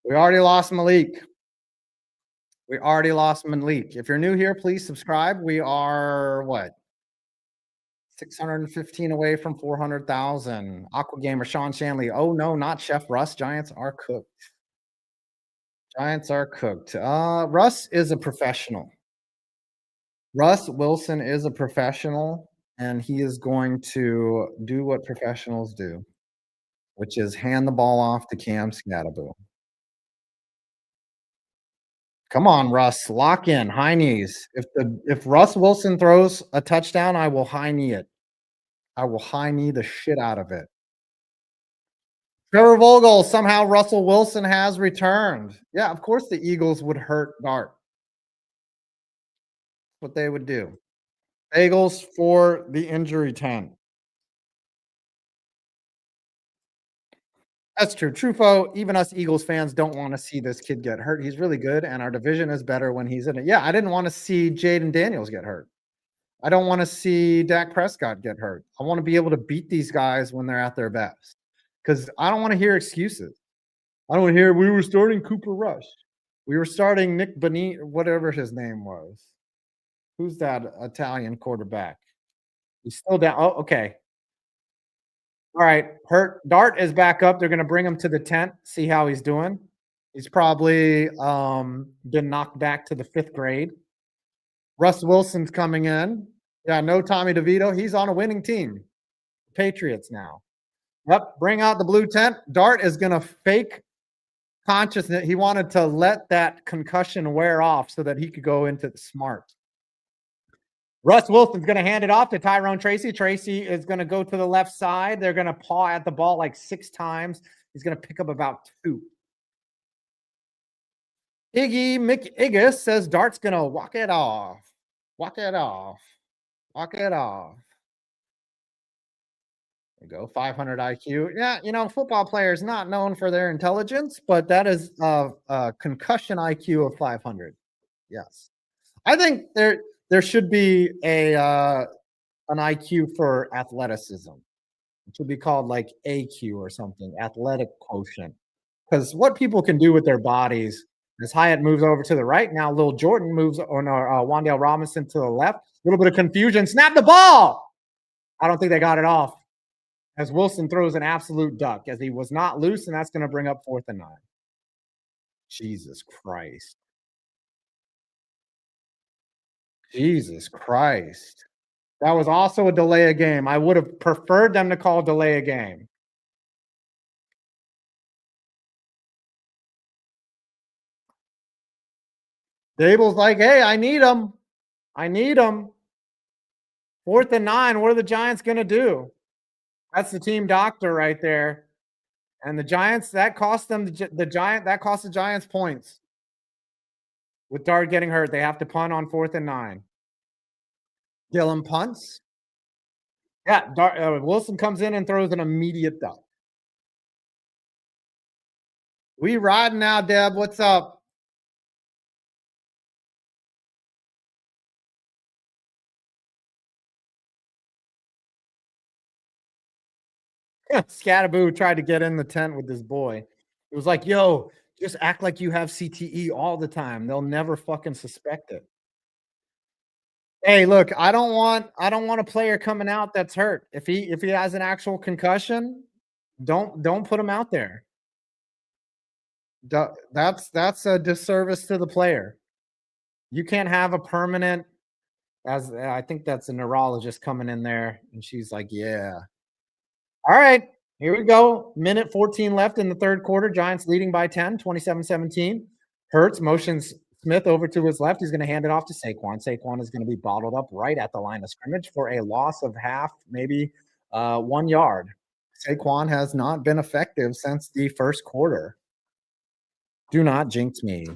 We already lost Malik. If you're new here, please subscribe. We are what? 615 away from 400,000. Aqua Gamer, Sean Shanley. Oh no, not Chef Russ. Giants are cooked. Russ is a professional. Russ Wilson is a professional, and he is going to do what professionals do, which is hand the ball off to Cam Skattebo. Come on, Russ, lock in, high knees. If Russ Wilson throws a touchdown, I will high knee it. I will high knee the shit out of it. Trevor Vogel, somehow Russell Wilson has returned. Yeah, of course the Eagles would hurt Dart. What they would do. Eagles for the injury tent. That's true. Trufo, even us Eagles fans don't want to see this kid get hurt. He's really good, and our division is better when he's in it. Yeah, I didn't want to see Jaden Daniels get hurt. I don't want to see Dak Prescott get hurt. I want to be able to beat these guys when they're at their best because I don't want to hear excuses. I don't want to hear we were starting Cooper Rush. We were starting Nick Benit, whatever his name was. Who's that Italian quarterback? He's still down. Oh, okay. All right. Dart is back up. They're going to bring him to the tent, see how he's doing. He's probably been knocked back to the 5th grade. Russ Wilson's coming in. Yeah, no Tommy DeVito. He's on a winning team. Patriots now. Yep, bring out the blue tent. Dart is going to fake consciousness. He wanted to let that concussion wear off so that he could go into the smart. Russ Wilson's going to hand it off to Tyrone Tracy. Tracy is going to go to the left side. They're going to paw at the ball like 6 times. He's going to pick up about 2. Iggy McIggus says Dart's going to walk it off. Walk it off. Walk it off. There you go, 500 IQ. Yeah, you know, football players not known for their intelligence, but that is a concussion IQ of 500. Yes. I think there should be an IQ for athleticism. It should be called like AQ or something, athletic quotient. Because what people can do with their bodies, as Hyatt moves over to the right, now Lil Jordan moves on Wan'Dale Robinson to the left. A little bit of confusion. Snap the ball. I don't think they got it off. As Wilson throws an absolute duck, as he was not loose, and that's going to bring up 4th and 9. Jesus Christ. Jesus Christ. That was also a delay of game. I would have preferred them to call delay a game. Dable's like, hey, I need him. I need him. 4th and 9. What are the Giants going to do? That's the team doctor right there. And the Giants, that cost them that cost the Giants points. With Dart getting hurt, they have to punt on 4th and 9. Gillum punts. Yeah, Wilson comes in and throws an immediate duck. We riding now, Deb. What's up? Scattaboo tried to get in the tent with this boy. It was like, yo, just act like you have CTE all the time. They'll never fucking suspect it. Hey, look, I don't want a player coming out that's hurt. If he has an actual concussion, don't put him out there. That's a disservice to the player. You can't have a permanent. As I think that's a neurologist coming in there, and she's like, "Yeah, all right, here we go. Minute 14 left in the third quarter. Giants leading by 10, 27-17. Hurts motions Smith over to his left. He's going to hand it off to Saquon. Saquon is going to be bottled up right at the line of scrimmage for a loss of half, maybe 1 yard. Saquon has not been effective since the first quarter. Do not jinx me.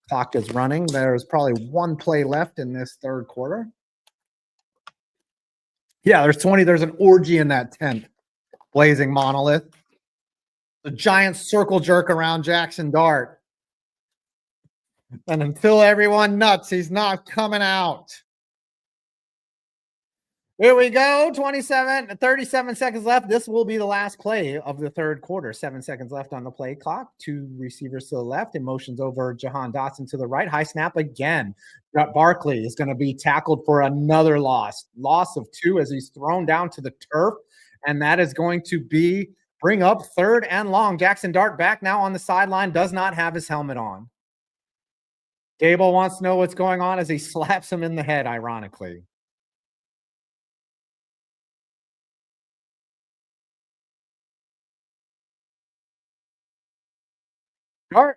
Clock is running. There's probably one play left in this third quarter. Yeah, there's 20. There's an orgy in that tent. Blazing Monolith. The Giants circle jerk around Jackson Dart. And until everyone nuts, he's not coming out. Here we go. 37 seconds left. This will be the last play of the third quarter. 7 seconds left on the play clock. Two receivers to the left. And motions over Jahan Dotson to the right. High snap again. Barkley is going to be tackled for another loss. Loss of 2 as he's thrown down to the turf. And that is going to bring up third and long. Jackson Dart back now on the sideline. Does not have his helmet on. Gable wants to know what's going on as he slaps him in the head, ironically.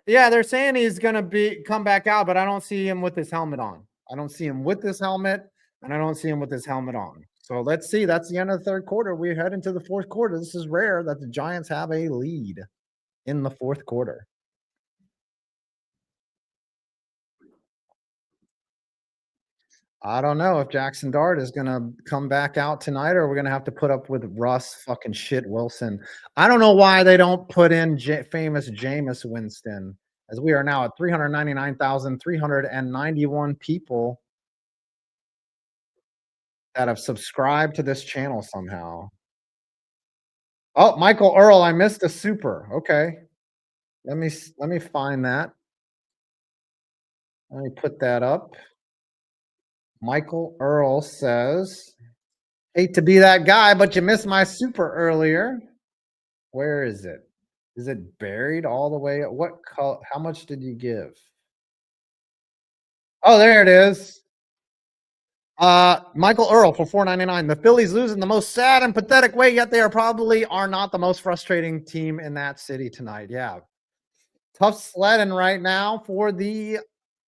Yeah, they're saying he's going to come back out, but I don't see him with his helmet on. I don't see him with this helmet, and I don't see him with his helmet on. So let's see. That's the end of the third quarter. We head into the fourth quarter. This is rare that the Giants have a lead in the fourth quarter. I don't know if Jackson Dart is going to come back out tonight, or we're going to have to put up with Russ fucking shit Wilson. I don't know why they don't put in famous Jameis Winston, as we are now at 399,391 people that have subscribed to this channel somehow. Oh, Michael Earl, I missed a super. Okay. Let me find that. Let me put that up. Michael Earl says, hate to be that guy, but you missed my super earlier. Where is it? Is it buried all the way? What color? How much did you give? Oh, there it is. Michael Earl for $4.99. The Phillies lose in the most sad and pathetic way, yet they are not the most frustrating team in that city tonight. Yeah. Tough sledding right now for the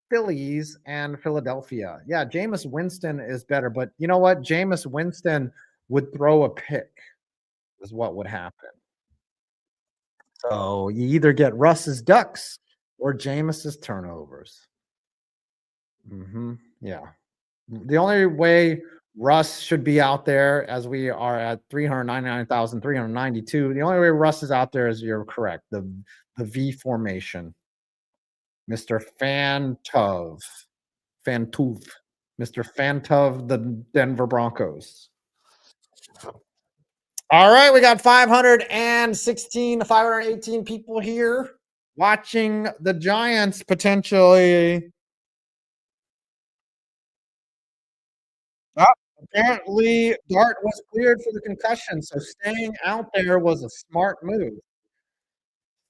Phillies and Philadelphia. Yeah, Jameis Winston is better, but you know what? Jameis Winston would throw a pick, is what would happen. So you either get Russ's ducks or Jameis's turnovers. Yeah. The only way Russ should be out there, as we are at 399,392, the only way Russ is out there is, you're correct, the V formation. Mr. Fantov, Mr. Fantov, the Denver Broncos. All right, we got 518 people here watching the Giants potentially. Apparently, Dart was cleared for the concussion, so staying out there was a smart move.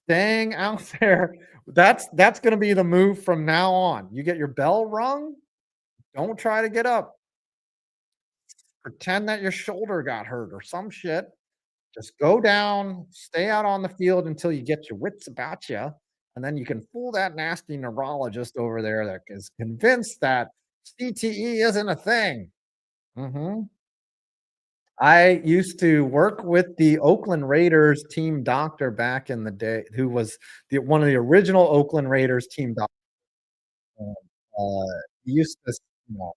Staying out there, that's going to be the move from now on. You get your bell rung, don't try to get up. Pretend that your shoulder got hurt or some shit. Just go down, stay out on the field until you get your wits about you, and then you can fool that nasty neurologist over there that is convinced that CTE isn't a thing. I used to work with the Oakland Raiders team doctor back in the day, who was one of the original Oakland Raiders team doctors. He used to, you know,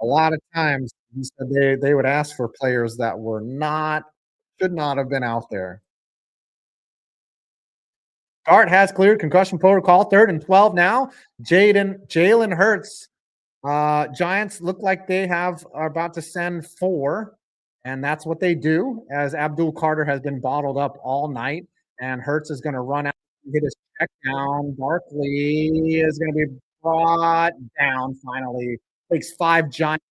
a lot of times he said they would ask for players that were not should not have been out there. Dart has cleared concussion protocol, 3rd and 12 now. Jalen Hurts. Giants look like they are about to send 4, and that's what they do, as Abdul Carter has been bottled up all night, and Hurts is gonna run out and get his check down. Barkley is gonna be brought down finally. Takes 5 giants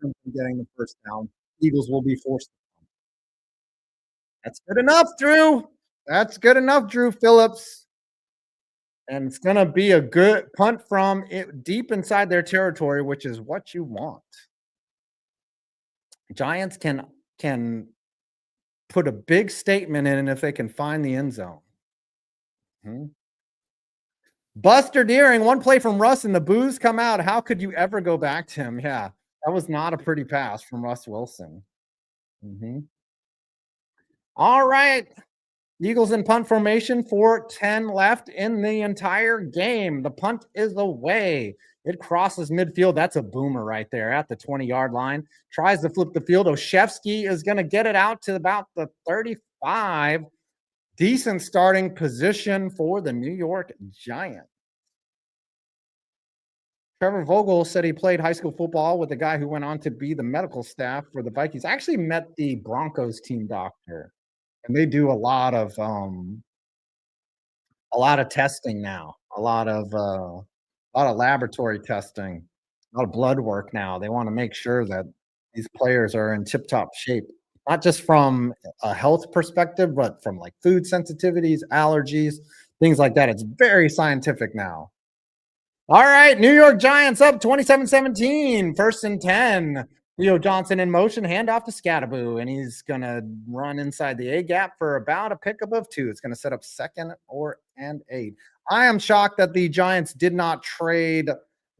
from getting the first down. Eagles will be forced. That's good enough, Drew. That's good enough, Drew Phillips. And it's gonna be a good punt from deep inside their territory, which is what you want. Giants can put a big statement in if they can find the end zone. Mhm. Buster Deering, one play from Russ and the boos come out. How could you ever go back to him? Yeah, that was not a pretty pass from Russ Wilson. Mhm. All right. Eagles in punt formation, 4:10 left in the entire game. The punt is away. It crosses midfield. That's a boomer right there at the 20-yard line. Tries to flip the field. Oshevsky is going to get it out to about the 35. Decent starting position for the New York Giants. Trevor Vogel said he played high school football with the guy who went on to be the medical staff for the Vikings. I actually met the Broncos team doctor, and they do a lot of testing now, a lot of laboratory testing, a lot of blood work now. They wanna make sure that these players are in tip-top shape, not just from a health perspective, but from, like, food sensitivities, allergies, things like that. It's very scientific now. All right, New York Giants up 27-17, 1st and 10. Leo Johnson in motion, handoff to Scatterboo, and he's gonna run inside the A gap for about a pickup of 2. It's gonna set up 2nd or and 8. I am shocked that the Giants did not trade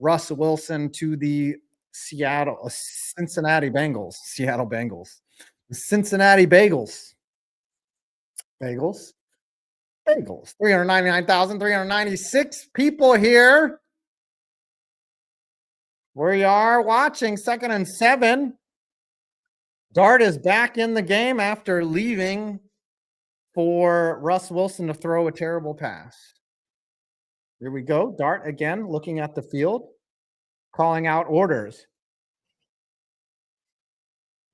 Russ Wilson to the Cincinnati Bengals, Seattle Bengals, the Cincinnati Bagels, 399,396 people here. We are watching 2nd and 7. Dart is back in the game after leaving for Russ Wilson to throw a terrible pass. Here we go. Dart again looking at the field, calling out orders.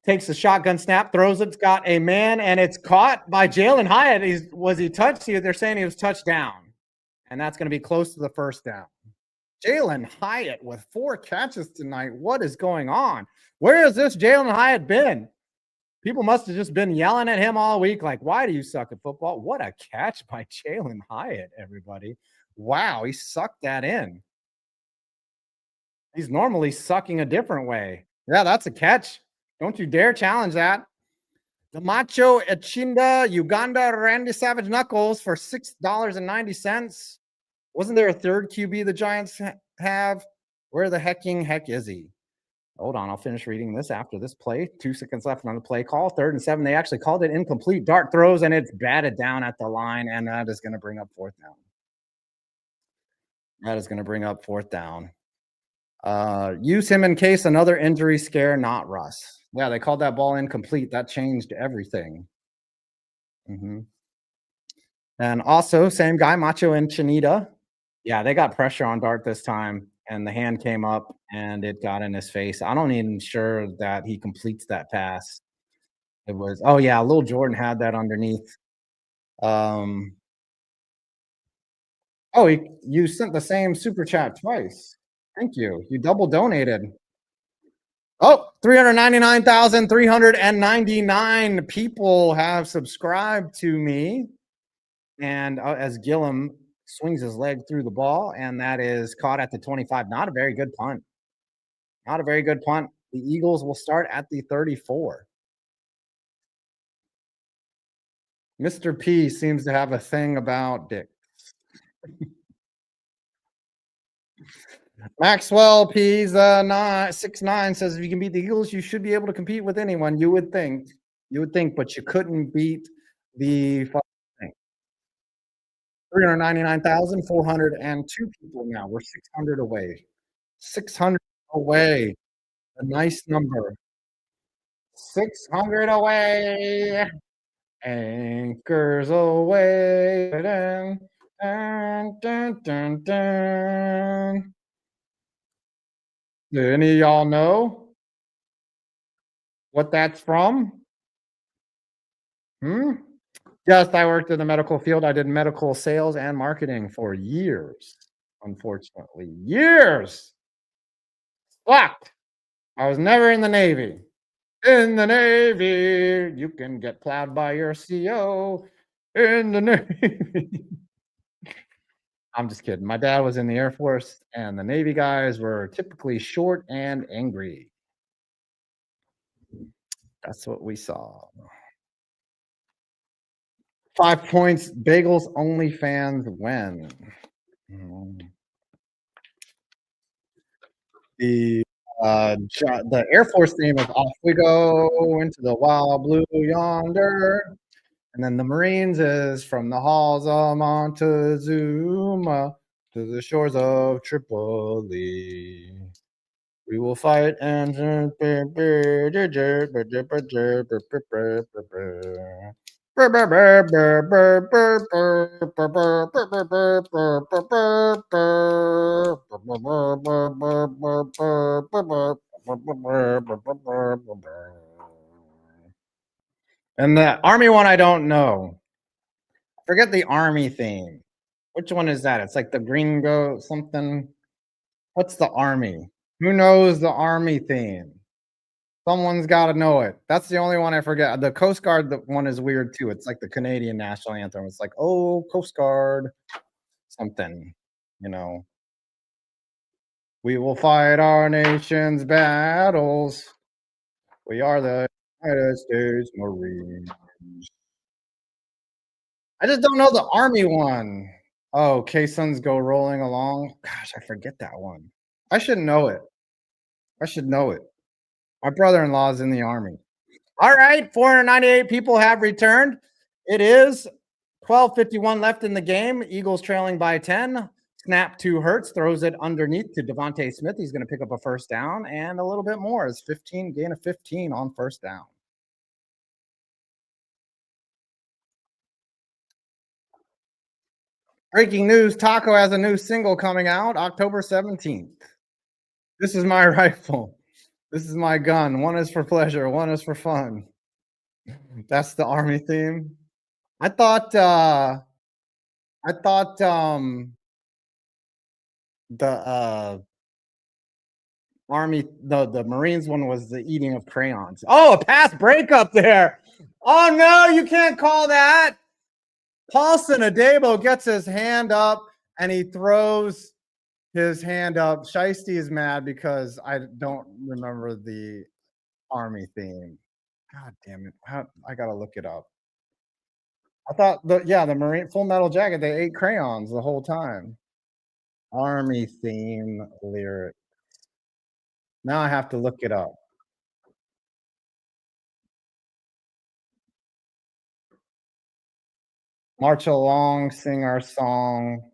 Takes the shotgun snap, throws it. It's got a man, and it's caught by Jalen Hyatt. Was he touched? They're saying he was touched down, and that's going to be close to the first down. Jalen Hyatt with 4 catches tonight. What is going on? Where has this Jalen Hyatt been? People must have just been yelling at him all week, like, why do you suck at football? What a catch by Jalen Hyatt, everybody. Wow, he sucked that in. He's normally sucking a different way. Yeah, that's a catch. Don't you dare challenge that. The Macho Echinda Uganda Randy Savage Knuckles for $6.90. Wasn't there a 3rd QB the Giants have? Where the heck is he? Hold on, I'll finish reading this after this play. 2 seconds left on the play call. 3rd and 7. They actually called it incomplete. Dart throws, and it's batted down at the line, and that is going to bring up 4th down. That is going to bring up 4th down. Use him in case another injury scare, not Russ. Yeah, they called that ball incomplete. That changed everything. And also, same guy, Macho and Chinita. Yeah, they got pressure on Dart this time, and the hand came up, and it got in his face. I'm not even sure that he completes that pass. It was oh, yeah, Lil Jordan had that underneath. Oh, you sent the same super chat twice. Thank you. You double donated. Oh, 399,399 people have subscribed to me. And as Gillum swings his leg through the ball, and that is caught at the 25. Not a very good punt. Not a very good punt. The Eagles will start at the 34. Mr. P seems to have a thing about dicks. Maxwell P's 6'9" says if you can beat the Eagles, you should be able to compete with anyone. You would think. You would think, but you couldn't beat the 399,402 people now. We're 600 away. 600 away. A nice number. 600 away. Anchors away. Dun, dun, dun, dun, dun. Do any of y'all know what that's from? Hmm? Yes, I worked in the medical field. I did medical sales and marketing for years, unfortunately. Years. Fucked. I was never in the Navy. In the Navy, you can get plowed by your CO. In the Navy. I'm just kidding. My dad was in the Air Force, and the Navy guys were typically short and angry. That's what we saw. 5 points. Bagels only fans win. Mm. The the Air Force theme is "Off We Go into the Wild Blue Yonder," and then the Marines is "From the halls of Montezuma to the shores of Tripoli. We will fight and and the army one I don't know. Forget the army theme. Which one is that? It's like the gringo something. What's the army? Who knows the army theme? Someone's got to know it. That's the only one I forget. The Coast Guard one is weird too. It's like the Canadian national anthem. It's like, oh, Coast Guard, something, you know. We will fight our nation's battles. We are the United States Marines. I just don't know the army one. Oh, K-Suns go rolling along. Gosh, I forget that one. I should know it. I should know it. My brother-in-law is in the army. All right, 498 people have returned. It is 12:51 left in the game. Eagles trailing by 10. Snap to Hurts, throws it underneath to Devontae Smith. He's going to pick up a first down and a little bit more. It's 15, gain of 15 on first down. Breaking news, Taco has a new single coming out October 17th. This is my rifle. This is my gun. One is for pleasure, one is for fun. That's the army theme. I thought the army the Marines one was the eating of crayons. Oh, a pass breakup there. Oh no, you can't call that. Paulson Adebo gets his hand up and he throws his hand up. Shiesty is mad because I don't remember the army theme. God damn it. I gotta look it up. I thought the Marine Full Metal Jacket, they ate crayons the whole time. Army theme lyric. Now I have to look it up. March along, sing our song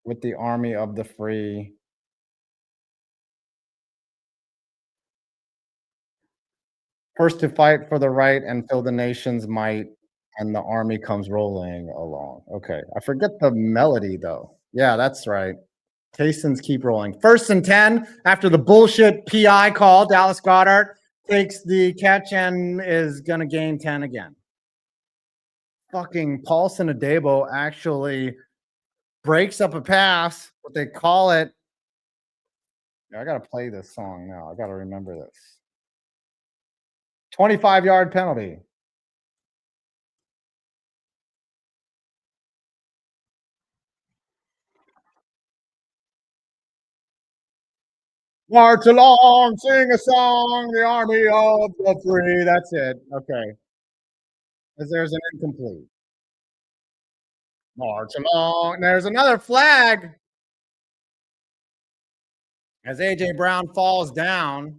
with the army of the free. First to fight for the right and feel the nation's might, and the army comes rolling along. Okay, I forget the melody though. Yeah, that's right. Tastons keep rolling. First and 10 after the bullshit PI call. Dallas Goddard takes the catch and is going to gain 10 again. Fucking Paulson Adebo actually breaks up a pass, but they call it. I got to play this song now. I got to remember this. 25-yard penalty. March along, sing a song, the army of the free. That's it. Okay. Because there's an incomplete. March along. There's another flag. As A.J. Brown falls down.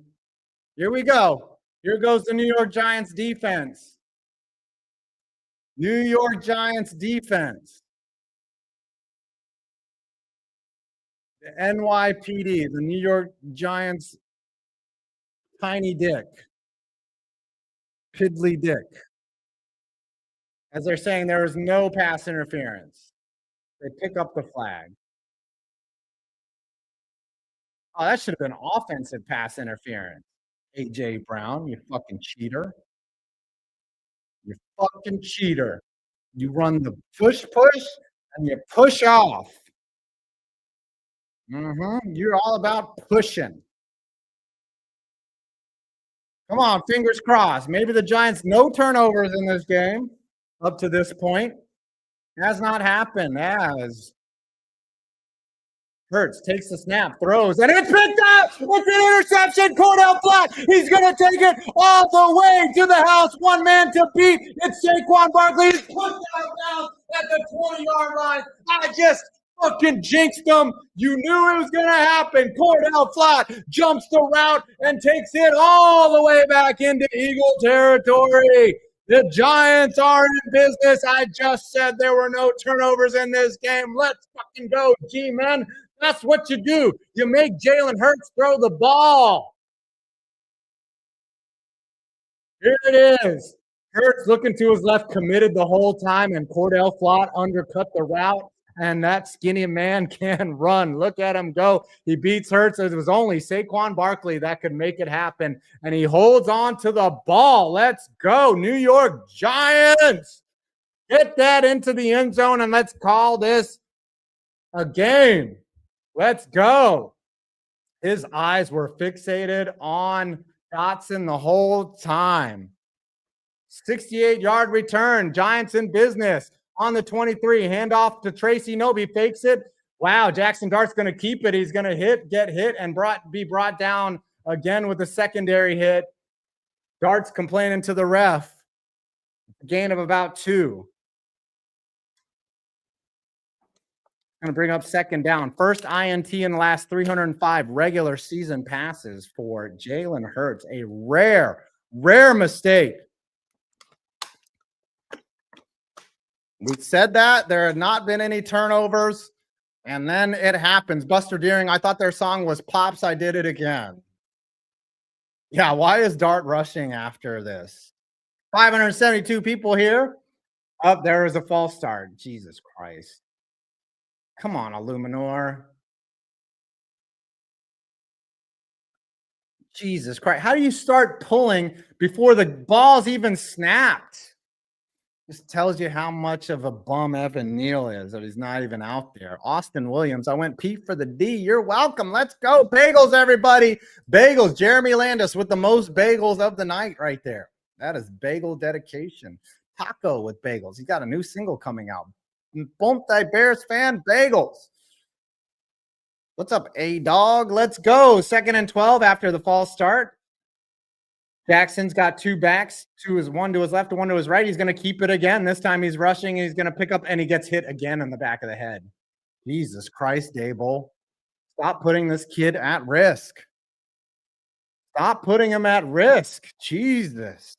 Here we go. Here goes the New York Giants defense. New York Giants defense. The NYPD, the New York Giants tiny dick. Piddly dick. As they're saying, there is no pass interference. They pick up the flag. Oh, that should have been offensive pass interference. A.J. Brown, you fucking cheater. You fucking cheater. You run the push and you push off. You're all about pushing. Come on, fingers crossed. Maybe the Giants no turnovers in this game up to this point. Has not happened. As Hurts takes the snap, throws, and it's picked up. It's an interception. Cordell Flott. He's going to take it all the way to the house. One man to beat. It's Saquon Barkley. He's pushed out down at the 20-yard line. I just fucking jinxed them. You knew it was going to happen. Cordell Flott jumps the route and takes it all the way back into Eagle territory. The Giants are in business. I just said there were no turnovers in this game. Let's fucking go, G-men. That's what you do. You make Jalen Hurts throw the ball. Here it is. Hurts looking to his left, committed the whole time, and Cordell Flott undercut the route, and that skinny man can run. Look at him go. He beats Hurts. It was only Saquon Barkley that could make it happen, and he holds on to the ball. Let's go, New York Giants. Get that into the end zone, and let's call this a game. Let's go. His eyes were fixated on Dotson the whole time. 68-yard return. Giants in business on the 23. Handoff to Tracy Noby. Fakes it. Wow, Jackson Dart's going to keep it. He's going to get hit, and be brought down again with a secondary hit. Dart's complaining to the ref. Gain of about 2. Going to bring up second down. First INT in the last 305 regular season passes for Jalen Hurts. A rare mistake. We said that. There had not been any turnovers, and then it happens. Buster Deering, I thought their song was Pops, I Did It Again. Yeah, why is Dart rushing after this? 572 people here. Oh, there is a false start. Jesus Christ. Come on, Illuminor. Jesus Christ. How do you start pulling before the ball's even snapped? Just tells you how much of a bum Evan Neal is that he's not even out there. Austin Williams, I went Pete for the D. You're welcome. Let's go. Bagels, everybody. Bagels. Jeremy Landis with the most bagels of the night right there. That is bagel dedication. Taco with bagels. He's got a new single coming out. Bump that Bears fan, bagels. What's up, A-Dog? Let's go. 2nd and 12 after the false start. Jackson's got 2 backs. One to his left and one to his right. He's going to keep it again. This time he's rushing. He's going to pick up, and he gets hit again in the back of the head. Jesus Christ, Dable. Stop putting this kid at risk. Stop putting him at risk. Jesus.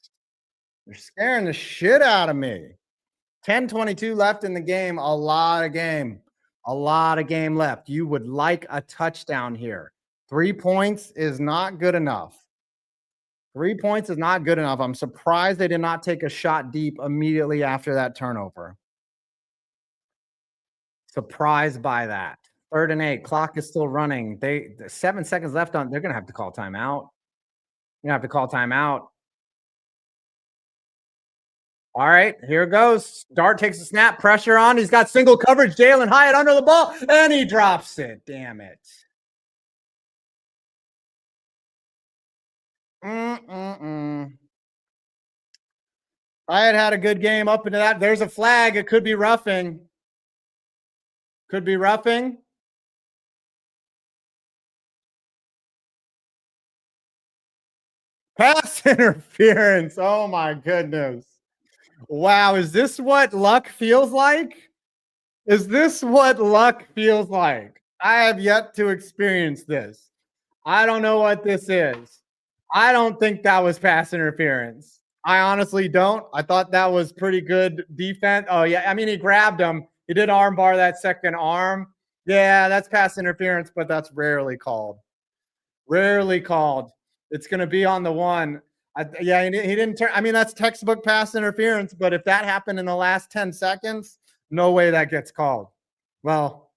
You're scaring the shit out of me. 10:22 left in the game. A lot of game left. You would like a touchdown here. 3 points is not good enough. 3 points is not good enough. I'm surprised they did not take a shot deep immediately after that turnover. Surprised by that. 3rd and 8. Clock is still running. 7 seconds left on. They're going to have to call timeout. You're going to have to call timeout. All right, here goes. Dart takes a snap, pressure on. He's got single coverage. Jalen Hyatt under the ball, and he drops it. Damn it. Hyatt had a good game up into that. There's a flag. It could be roughing. Could be roughing. Pass interference. Oh, my goodness. Wow, is this what luck feels like? Is this what luck feels like? I have yet to experience this. I don't know what this is. I don't think that was pass interference. I honestly don't. I thought that was pretty good defense. Oh, yeah. I mean, he grabbed him. He did arm bar that second arm. Yeah, that's pass interference, but that's rarely called. Rarely called. It's going to be on the one. Yeah, he didn't turn. I mean, that's textbook pass interference, but if that happened in the last 10 seconds, no way that gets called. Well,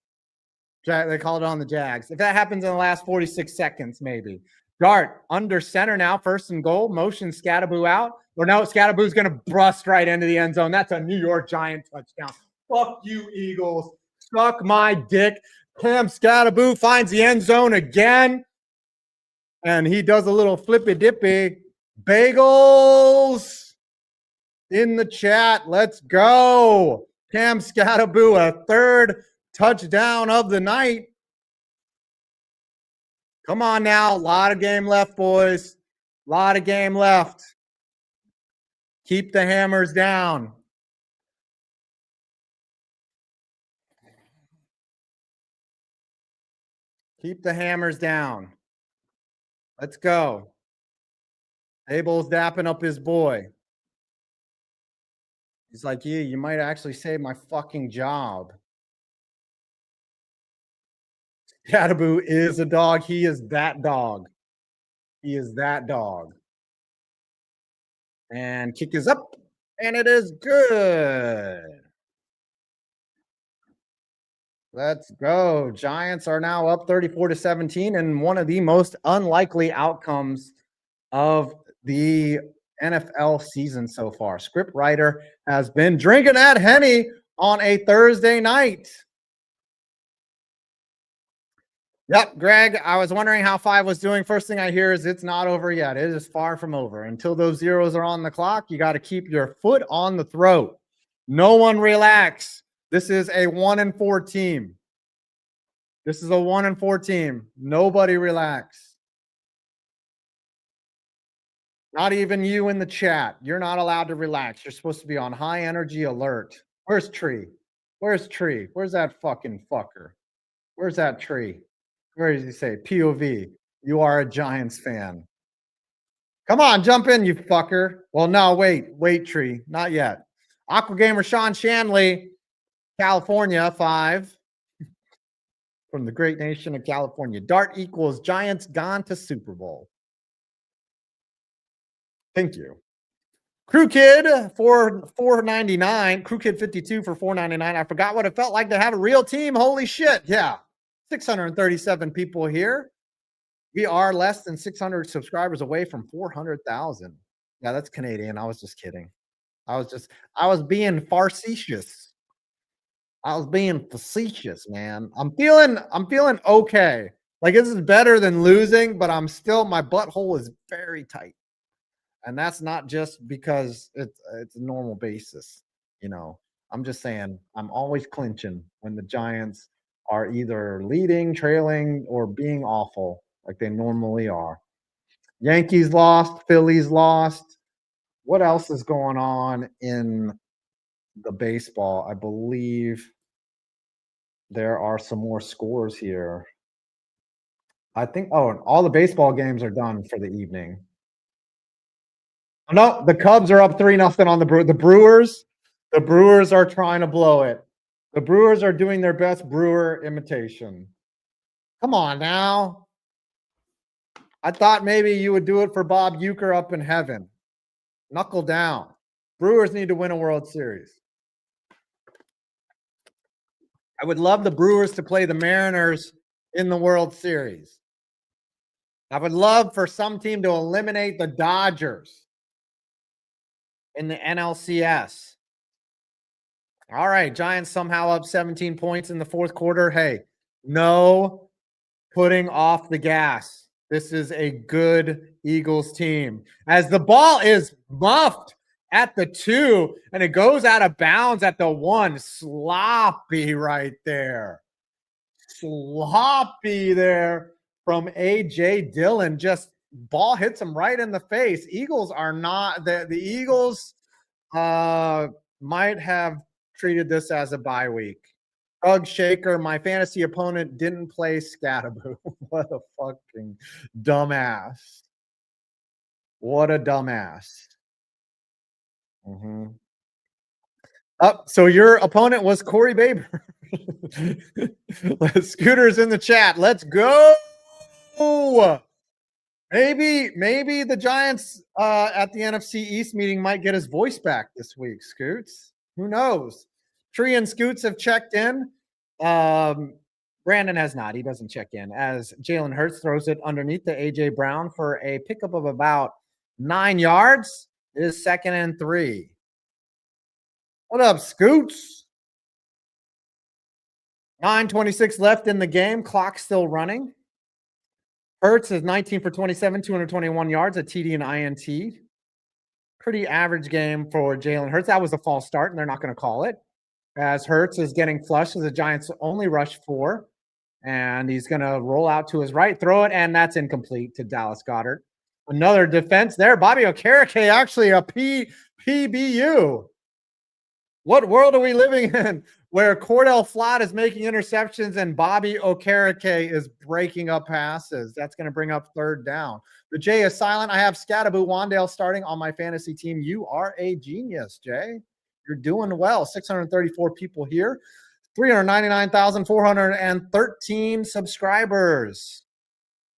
they called it on the Jags. If that happens in the last 46 seconds, maybe. Dart under center now, first and goal. Motion Scatterboo out. Or no, Scatterboo's going to brust right into the end zone. That's a New York Giant touchdown. Fuck you, Eagles. Suck my dick. Cam Scatterboo finds the end zone again. And he does a little flippy dippy. Bagels in the chat. Let's go. Cam Scatterboo, a third touchdown of the night. Come on now. A lot of game left, boys. A lot of game left. Keep the hammers down. Keep the hammers down. Let's go. Abel's dapping up his boy. He's like, yeah, you might actually save my fucking job. Scatterboo is a dog. He is that dog. He is that dog. And kick is up. And it is good. Let's go. Giants are now up 34-17 in one of the most unlikely outcomes of the NFL season so far. Script writer has been drinking that Henny on a Thursday night. Yep, Greg, I was wondering how 5 was doing. First thing I hear is it's not over yet. It is far from over. Until those zeros are on the clock, you got to keep your foot on the throat. No one relax. This is a 1-4 team. This is a 1-4 team. Nobody relax. Not even you in the chat. You're not allowed to relax. You're supposed to be on high energy alert. Where's Tree? Where's Tree? Where's that fucking fucker? Where's that Tree? Where does he say? POV. You are a Giants fan. Come on, jump in, you fucker. Well, no, wait, Tree. Not yet. Aqua Gamer Sean Shanley, California, 5. From the great nation of California. Dart equals Giants gone to Super Bowl. Thank you. Crew Kid for $4.99. Crew Kid 52 for $4.99. I forgot what it felt like to have a real team. Holy shit. Yeah. 637 people here. We are less than 600 subscribers away from 400,000. Yeah, that's Canadian. I was just kidding. I was being facetious. I was being facetious, man. I'm feeling okay. Like, this is better than losing, but I'm still, my butthole is very tight. And that's not just because it's a normal basis. You know, I'm just saying I'm always clinching when the Giants are either leading, trailing, or being awful like they normally are. Yankees lost, Phillies lost. What else is going on in the baseball? I believe there are some more scores here. I think, oh, all the baseball games are done for the evening. No, the Cubs are up 3-0 on the Brewers. The Brewers are trying to blow it. The Brewers are doing their best Brewer imitation. Come on now. I thought maybe you would do it for Bob Uecker up in heaven. Knuckle down. Brewers need to win a World Series. I would love the Brewers to play the Mariners in the World Series. I would love for some team to eliminate the Dodgers in the NLCS. All right, Giants somehow up 17 points in the fourth quarter. Hey, no putting off the gas. This is a good Eagles team. As the ball is muffed at the 2 and it goes out of bounds at the 1. Sloppy right there. Sloppy there from A.J. Dillon. Just ball hits him right in the face. Eagles are not – the Eagles might have treated this as a bye week. Doug Shaker, my fantasy opponent didn't play Scatterboo. What a fucking dumbass. What a dumbass. Mhm. Oh, so your opponent was Corey Baber. Scooter's in the chat. Let's go. Maybe the Giants at the NFC East meeting might get his voice back this week, Scoots. Who knows? Tree and Scoots have checked in. Brandon has not. He doesn't check in as Jalen Hurts throws it underneath to A.J. Brown for a pickup of about 9 yards. It is 2nd and 3. What up, Scoots? 9:26 left in the game. Clock still running. Hurts is 19 for 27, 221 yards, a TD and INT. Pretty average game for Jalen Hurts. That was a false start, and they're not going to call it. As Hurts is getting flushed as the Giants only rush 4. And he's going to roll out to his right, throw it, and that's incomplete to Dallas Goedert. Another defense there. Bobby Okereke, actually a PBU. What world are we living in where Cordell Flott is making interceptions and Bobby Okereke is breaking up passes? That's going to bring up 3rd down. The J is silent. I have Scatterboo Wandale starting on my fantasy team. You are a genius, Jay. You're doing well. 634 people here. 399,413 subscribers.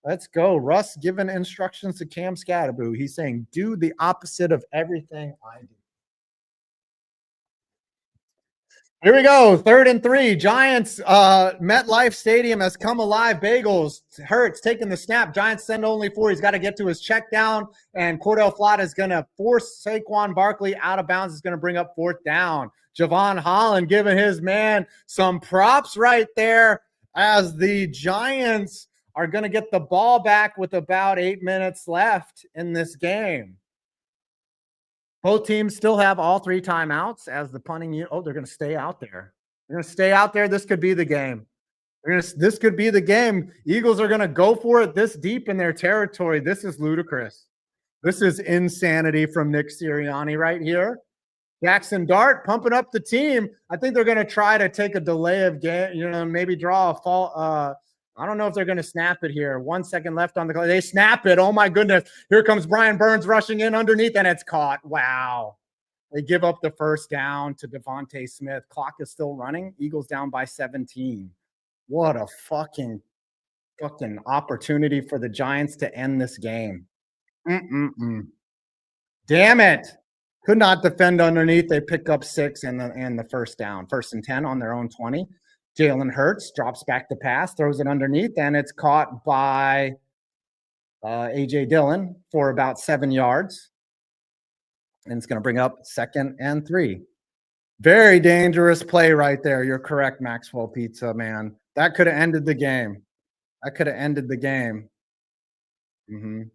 Let's go. Russ giving instructions to Cam Scatterboo. He's saying, do the opposite of everything I do. Here we go. 3rd and 3. Giants, MetLife Stadium has come alive. Bagels. Hurts taking the snap. Giants send only 4. He's got to get to his check down. And Cordell Flott is going to force Saquon Barkley out of bounds. It's going to bring up 4th down. Javon Holland giving his man some props right there as the Giants are going to get the ball back with about 8 minutes left in this game. Both teams still have all 3 timeouts as the punting unit. Oh, they're going to stay out there. They're going to stay out there. This could be the game. This could be the game. Eagles are going to go for it this deep in their territory. This is ludicrous. This is insanity from Nick Sirianni right here. Jackson Dart pumping up the team. I think they're going to try to take a delay of game, maybe draw a fall. I don't know if they're going to snap it here. 1 second left on the clock. They snap it. Oh, my goodness. Here comes Brian Burns rushing in underneath, and it's caught. Wow. They give up the 1st down to Devontae Smith. Clock is still running. Eagles down by 17. What a fucking opportunity for the Giants to end this game. Damn it. Could not defend underneath. They pick up 6 and the 1st down. 1st and 10 on their own 20. Jalen Hurts drops back to pass, throws it underneath, and it's caught by A.J. Dillon for about 7 yards. And it's going to bring up 2nd and 3. Very dangerous play right there. You're correct, Maxwell Pizza, man. That could have ended the game. Here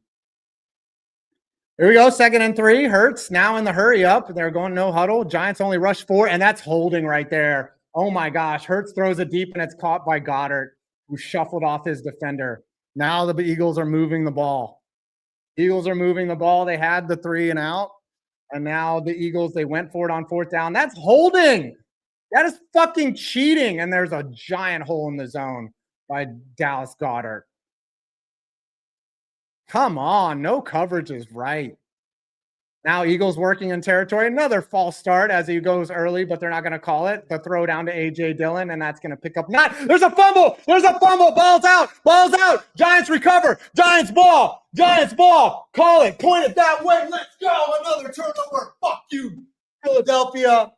we go, 2nd and 3. Hurts now in the hurry up. They're going no huddle. Giants only rush 4, and that's holding right there. Oh, my gosh. Hurts throws it deep, and it's caught by Goddard, who shuffled off his defender. Now the Eagles are moving the ball. They had the 3 and out, and now the Eagles, they went for it on 4th down. That's holding. That is fucking cheating, and there's a giant hole in the zone by Dallas Goedert. Come on, no coverage is right. Now Eagles working in territory. Another false start as he goes early, but they're not going to call it. The throw down to A.J. Dillon, and that's going to pick up. There's a fumble. Ball's out. Giants recover. Giants ball. Call it. Point it that way. Let's go. Another turnover. Fuck you, Philadelphia.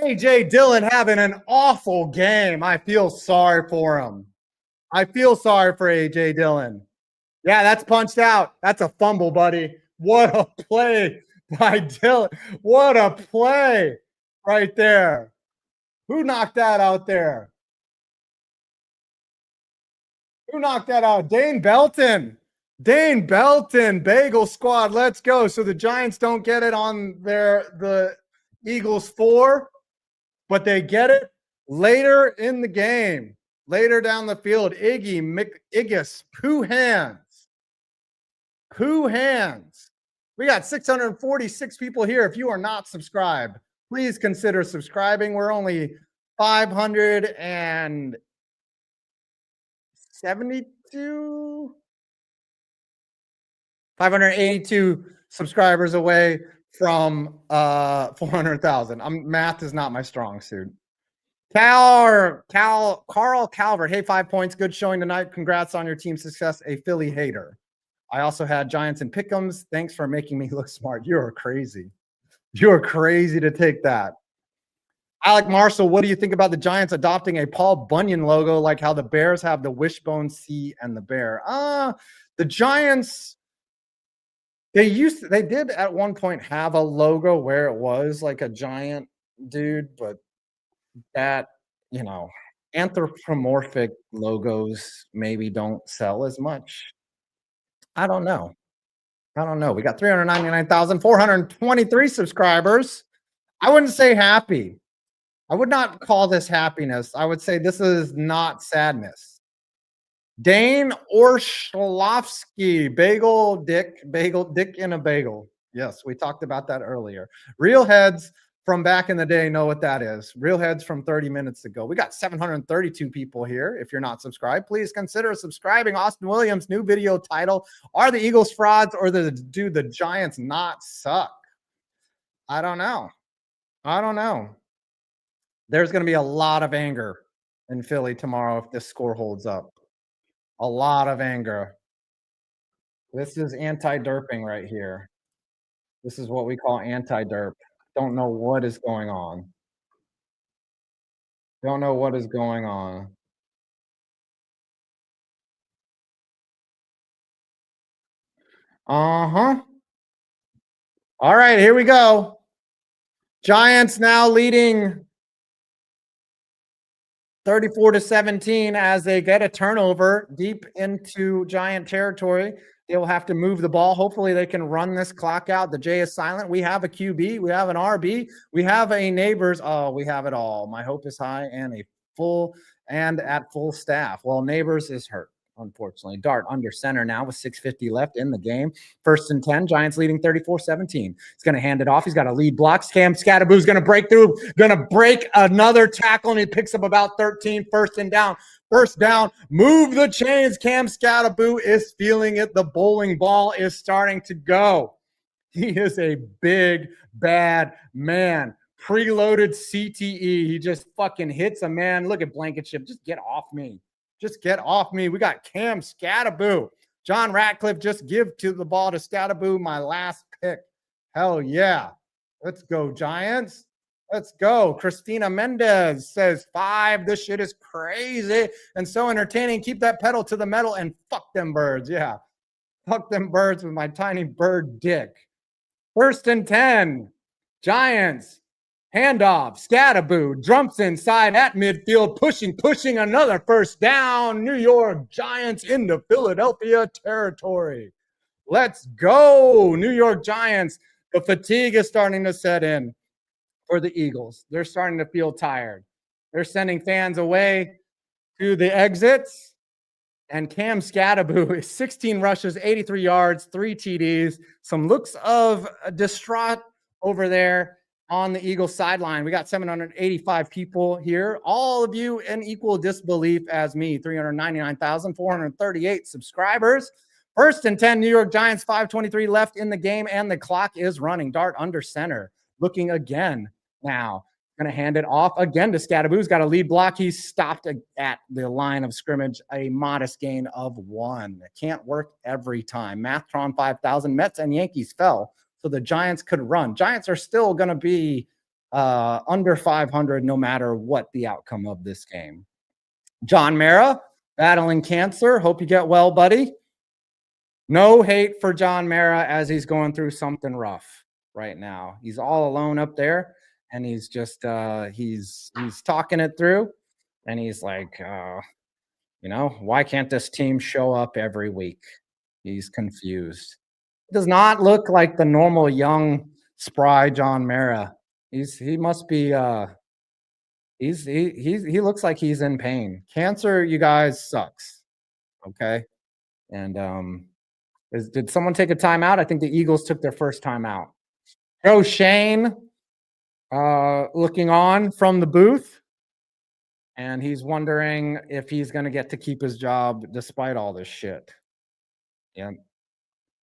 A.J. Dillon having an awful game. I feel sorry for him. I feel sorry for A.J. Dillon. Yeah, that's punched out. That's a fumble, buddy. What a play by Dillon. What a play right there. Who knocked that out there? Dane Belton. Bagel Squad. Let's go. So the Giants don't get it on the Eagles 4, but they get it later in the game. Later down the field, Iggy Pooh Hands. We got 646 people here. If you are not subscribed, please consider subscribing. We're only 572, 582 subscribers away from 400,000. Math is not my strong suit. Carl Calvert. Hey, 5 points. Good showing tonight. Congrats on your team success. A Philly hater. I also had Giants and Pick'ems. Thanks for making me look smart. You're crazy. You're crazy to take that. Alec Marshall, what do you think about the Giants adopting a Paul Bunyan logo like how the Bears have the wishbone C and the bear? The Giants, they did at one point have a logo where it was like a giant dude, but that, anthropomorphic logos maybe don't sell as much. I don't know. We got 399,423 subscribers. I wouldn't say happy. I would not call this happiness. I would say this is not sadness. Dane Orshlovsky, bagel dick in a bagel. Yes, we talked about that earlier. Real heads from back in the day know what that is. Real heads from 30 minutes ago. We got 732 people here. If you're not subscribed, please consider subscribing. Austin Williams, new video title. Are the Eagles frauds or do the Giants not suck? I don't know. There's going to be a lot of anger in Philly tomorrow if this score holds up. A lot of anger. This is anti-derping right here. This is what we call anti-derp. Don't know what is going on. Don't know what is going on. Uh-huh. All right, here we go. Giants now leading 34-17 as they get a turnover deep into Giant territory. They will have to move the ball. Hopefully they can run this clock out. The J is silent. We have a QB. We have an RB. We have a Neighbors. Oh, we have it all. My hope is high and at full staff. Well, Neighbors is hurt, unfortunately. Dart under center now with 6:50 left in the game. 1st and 10. Giants leading 34-17. He's going to hand it off. He's got a lead block. Cam Scatterboo's going to break through. Going to break another tackle, and he picks up about 13. 1st and down. First down, move the chains. Cam Scatterboo is feeling it. The bowling ball is starting to go. He is a big, bad man. Preloaded CTE. He just fucking hits a man. Look at Blankenship. Just get off me. Just get off me. We got Cam Scatterboo. John Ratcliffe, just give to the ball to Scatterboo, my last pick. Hell yeah. Let's go, Giants. Let's go. Christina Mendez says 5. This shit is crazy and so entertaining. Keep that pedal to the metal and fuck them birds. Yeah. Fuck them birds with my tiny bird dick. 1st and 10. Giants. Handoff. Scatterboo jumps inside at midfield, pushing another 1st down. New York Giants into Philadelphia territory. Let's go, New York Giants. The fatigue is starting to set in for the Eagles. They're starting to feel tired. They're sending fans away to the exits. And Cam Scatterboo is 16 rushes, 83 yards, 3 TDs. Some looks of distraught over there on the Eagles sideline. We got 785 people here. All of you in equal disbelief as me. 399,438 subscribers. 1st and 10, New York Giants, 5:23 left in the game, and the clock is running. Dart under center. Looking again now. Going to hand it off again to Scatterboo. He's got a lead block. He's stopped at the line of scrimmage. A modest gain of 1. It can't work every time. Mathtron 5,000. Mets and Yankees fell, so the Giants could run. Giants are still going to be under 500 no matter what the outcome of this game. John Mara, battling cancer. Hope you get well, buddy. No hate for John Mara as he's going through something rough right now. He's all alone up there, and he's just he's talking it through, and he's like, why can't this team show up every week? He's confused. It does not look like the normal young, spry John Mara. He must be he looks like he's in pain. Cancer, you guys, sucks. Okay. And did someone take a timeout? I think the Eagles took their first timeout. Go Shane. Looking on from the booth, and he's wondering if he's going to get to keep his job despite all this shit. Yeah.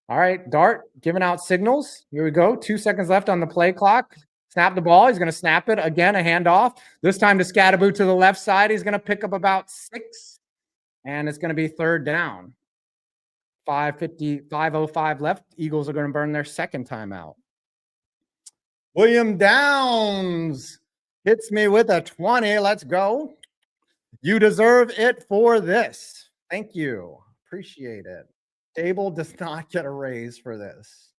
All right, Dart giving out signals. Here we go. 2 seconds left on the play clock. Snap the ball. He's going to snap it again. A handoff. This time to Scatterboo to the left side. He's going to pick up about 6, and it's going to be third down. 5:05 left. Eagles are going to burn their second timeout. William Downs hits me with a 20. Let's go. You deserve it for this. Thank you. Appreciate it. Table does not get a raise for this.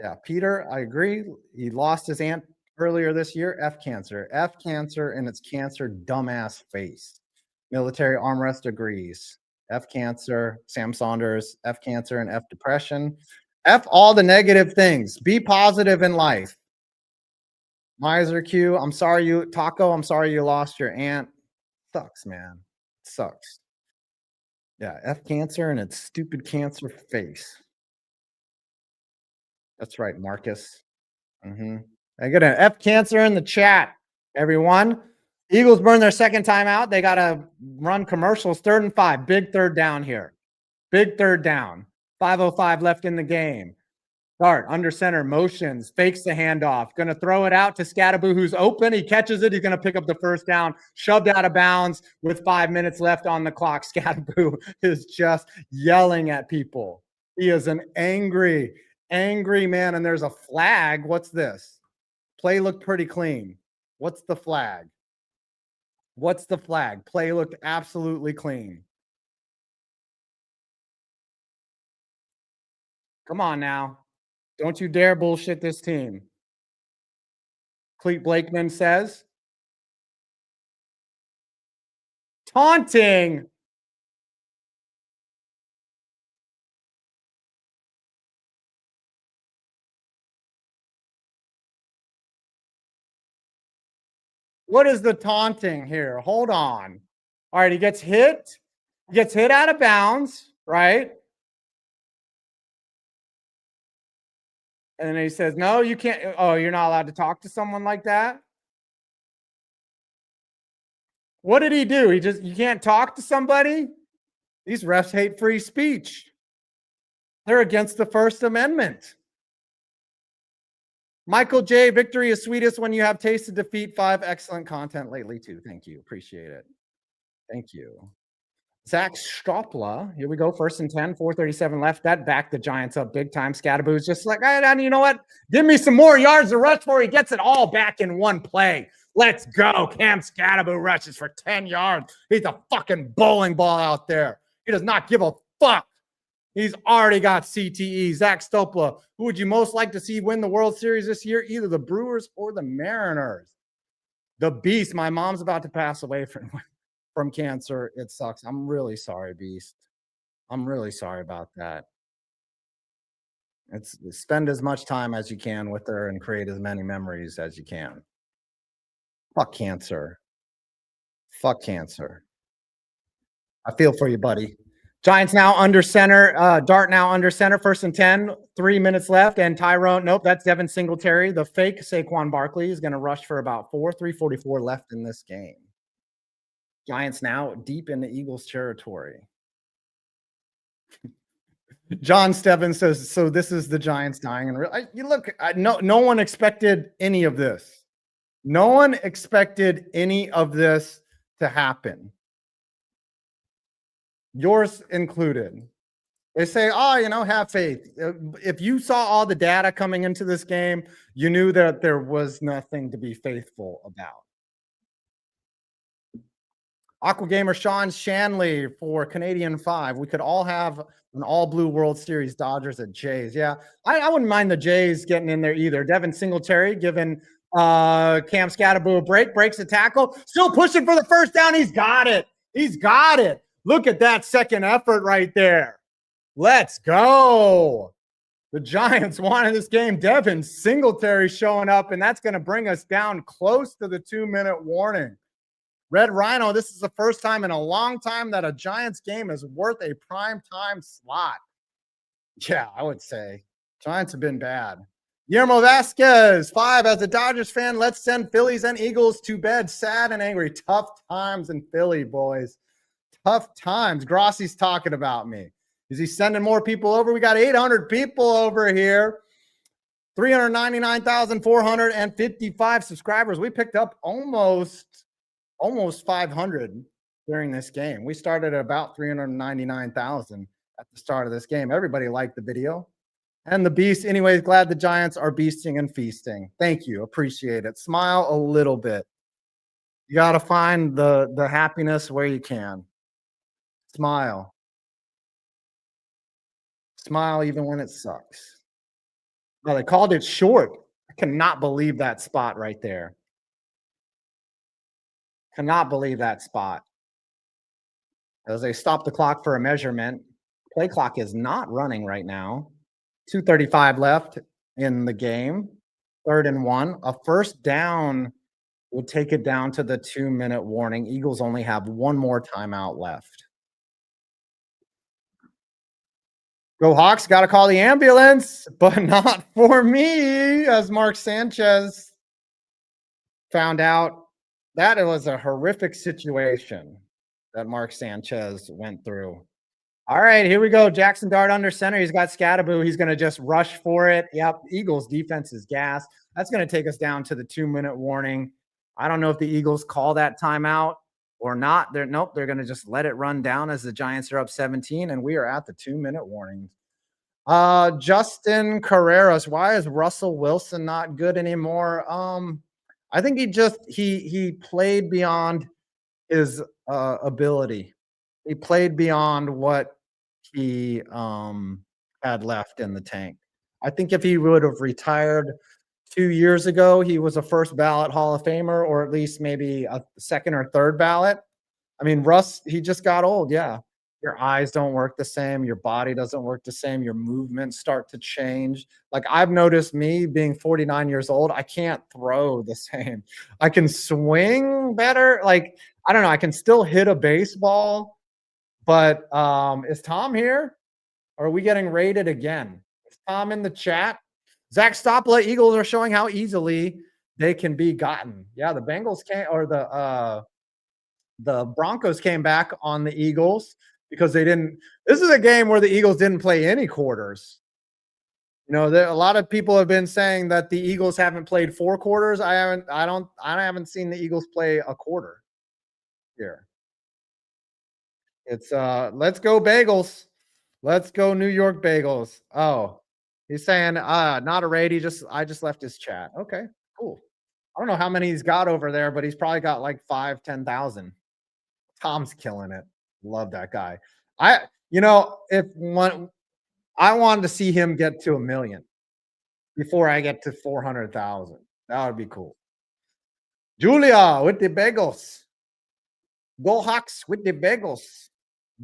Yeah, Peter, I agree. He lost his aunt earlier this year. F cancer. F cancer and its cancer dumbass face. Military armrest agrees. F cancer, Sam Saunders, F cancer and F depression. F all the negative things. Be positive in life. Miser Q, I'm sorry you, Taco, I'm sorry you lost your aunt. Sucks, man. Sucks. Yeah, F cancer and its stupid cancer face. That's right, Marcus. I got an F cancer in the chat, everyone. Eagles burn their second time out. They got to run commercials. 3rd and 5. Big third down here. Big third down. 5:05 left in the game. Dart under center, motions, fakes the handoff. Going to throw it out to Scatterboo, who's open. He catches it. He's going to pick up the first down. Shoved out of bounds with 5 minutes left on the clock. Scatterboo is just yelling at people. He is an angry man. And there's a flag. What's this? Play looked pretty clean. What's the flag? What's the flag? Play looked absolutely clean. Come on now. Don't you dare bullshit this team. Cleet Blakeman says. Taunting. What is the taunting here? Hold on. All right, he gets hit. He gets hit out of bounds, right? And then he says, no, you can't. Oh, you're not allowed to talk to someone like that? What did he do? You can't talk to somebody? These refs hate free speech. They're against the First Amendment. Michael J, victory is sweetest when you have tasted defeat. 5, excellent content lately too. Thank you. Appreciate it. Thank you. Zach Stropla. Here we go. 1st and 10, 4:37 left. That backed the Giants up big time. Scatterboo's just like, and you know what? Give me some more yards to rush for. He gets it all back in one play. Let's go. Cam Scatterboo rushes for 10 yards. He's a fucking bowling ball out there. He does not give a fuck. He's already got CTE. Zach Stopla. Who would you most like to see win the World Series this year? Either the Brewers or the Mariners. The Beast. My mom's about to pass away from cancer. It sucks. I'm really sorry, Beast. I'm really sorry about that. It's spend as much time as you can with her and create as many memories as you can. Fuck cancer. Fuck cancer. I feel for you, buddy. Giants now under center. Dart now under center. 1st and 10. 3 minutes left. And Tyrone. Nope, that's Devin Singletary. The fake Saquon Barkley is going to rush for about 4. 3:44 left in this game. Giants now deep in the Eagles territory. John Stebbins says, so this is the Giants dying. And you look, no one expected any of this. No one expected any of this to happen. Yours included. They say, oh, have faith. If you saw all the data coming into this game, you knew that there was nothing to be faithful about. Aqua Gamer Sean Shanley for Canadian 5. We could all have an all-blue World Series Dodgers at Jays. Yeah, I wouldn't mind the Jays getting in there either. Devin Singletary giving Cam Scatterboo a break, breaks a tackle, still pushing for the first down. He's got it. He's got it. Look at that second effort right there. Let's go. The Giants wanted this game. Devin Singletary showing up, and that's going to bring us down close to the 2-minute warning. Red Rhino, this is the first time in a long time that a Giants game is worth a prime time slot. Yeah, I would say. Giants have been bad. Guillermo Vasquez, 5. As a Dodgers fan, let's send Phillies and Eagles to bed. Sad and angry. Tough times in Philly, boys. Tough times. Grossi's talking about me. Is he sending more people over? We got 800 people over here. 399,455 subscribers. We picked up almost 500 during this game. We started at about 399,000 at the start of this game. Everybody liked the video. And the beast, anyways, glad the Giants are beasting and feasting. Thank you. Appreciate it. Smile a little bit. You got to find the happiness where you can. Smile. Smile even when it sucks. Well, they called it short. I cannot believe that spot right there. Cannot believe that spot. As they stop the clock for a measurement, play clock is not running right now. 2:35 left in the game. 3rd and 1. A first down would take it down to the 2-minute warning. Eagles only have one more timeout left. Go Hawks, got to call the ambulance, but not for me, as Mark Sanchez found out. That it was a horrific situation that Mark Sanchez went through. All right, here we go. Jackson Dart under center. He's got Scatterboo. He's going to just rush for it. Yep, Eagles defense is gas. That's going to take us down to the 2-minute warning. I don't know if the Eagles call that timeout or not. They're going to just let it run down as the Giants are up 17, and we are at the 2-minute warning. Justin Carreras, why is Russell Wilson not good anymore? I think he played beyond his ability. He played beyond what he had left in the tank. I think if he would have retired 2 years ago, he was a first ballot Hall of Famer, or at least maybe a second or third ballot. I mean, Russ, he just got old. Yeah. Your eyes don't work the same. Your body doesn't work the same. Your movements start to change. Like I've noticed me being 49 years old, I can't throw the same. I can swing better. Like, I don't know. I can still hit a baseball, but is Tom here? Or are we getting rated again? Is Tom in the chat? Zach Stopla, Eagles are showing how easily they can be gotten. Yeah, the Bengals can't, or the Broncos came back on the Eagles because they didn't. This is a game where the Eagles didn't play any quarters. You know, a lot of people have been saying that the Eagles haven't played 4 quarters. I haven't seen the Eagles play a quarter here. It's let's go Bagels. Let's go New York Bagels. Oh, he's saying not a raid. I just left his chat. Okay, cool. I don't know how many he's got over there, but he's probably got like 5,000-10,000. Tom's killing it. Love that guy. I wanted to see him get to 1 million before I get to 400,000. That would be cool. Julia with the Bagels. Go Hawks with the Bagels.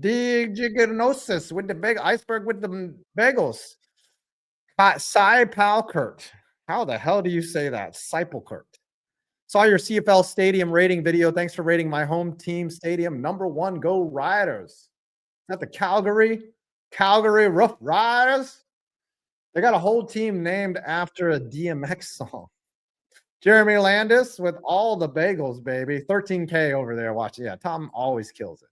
Digignosis with the big iceberg with the Bagels. Cy Palkert. How the hell do you say that? Seipelkert. Saw your CFL stadium rating video. Thanks for rating my home team stadium. #1, go Riders. Is that the Calgary Rough Riders? They got a whole team named after a DMX song. Jeremy Landis with all the Bagels, baby. 13K over there watching. Yeah, Tom always kills it.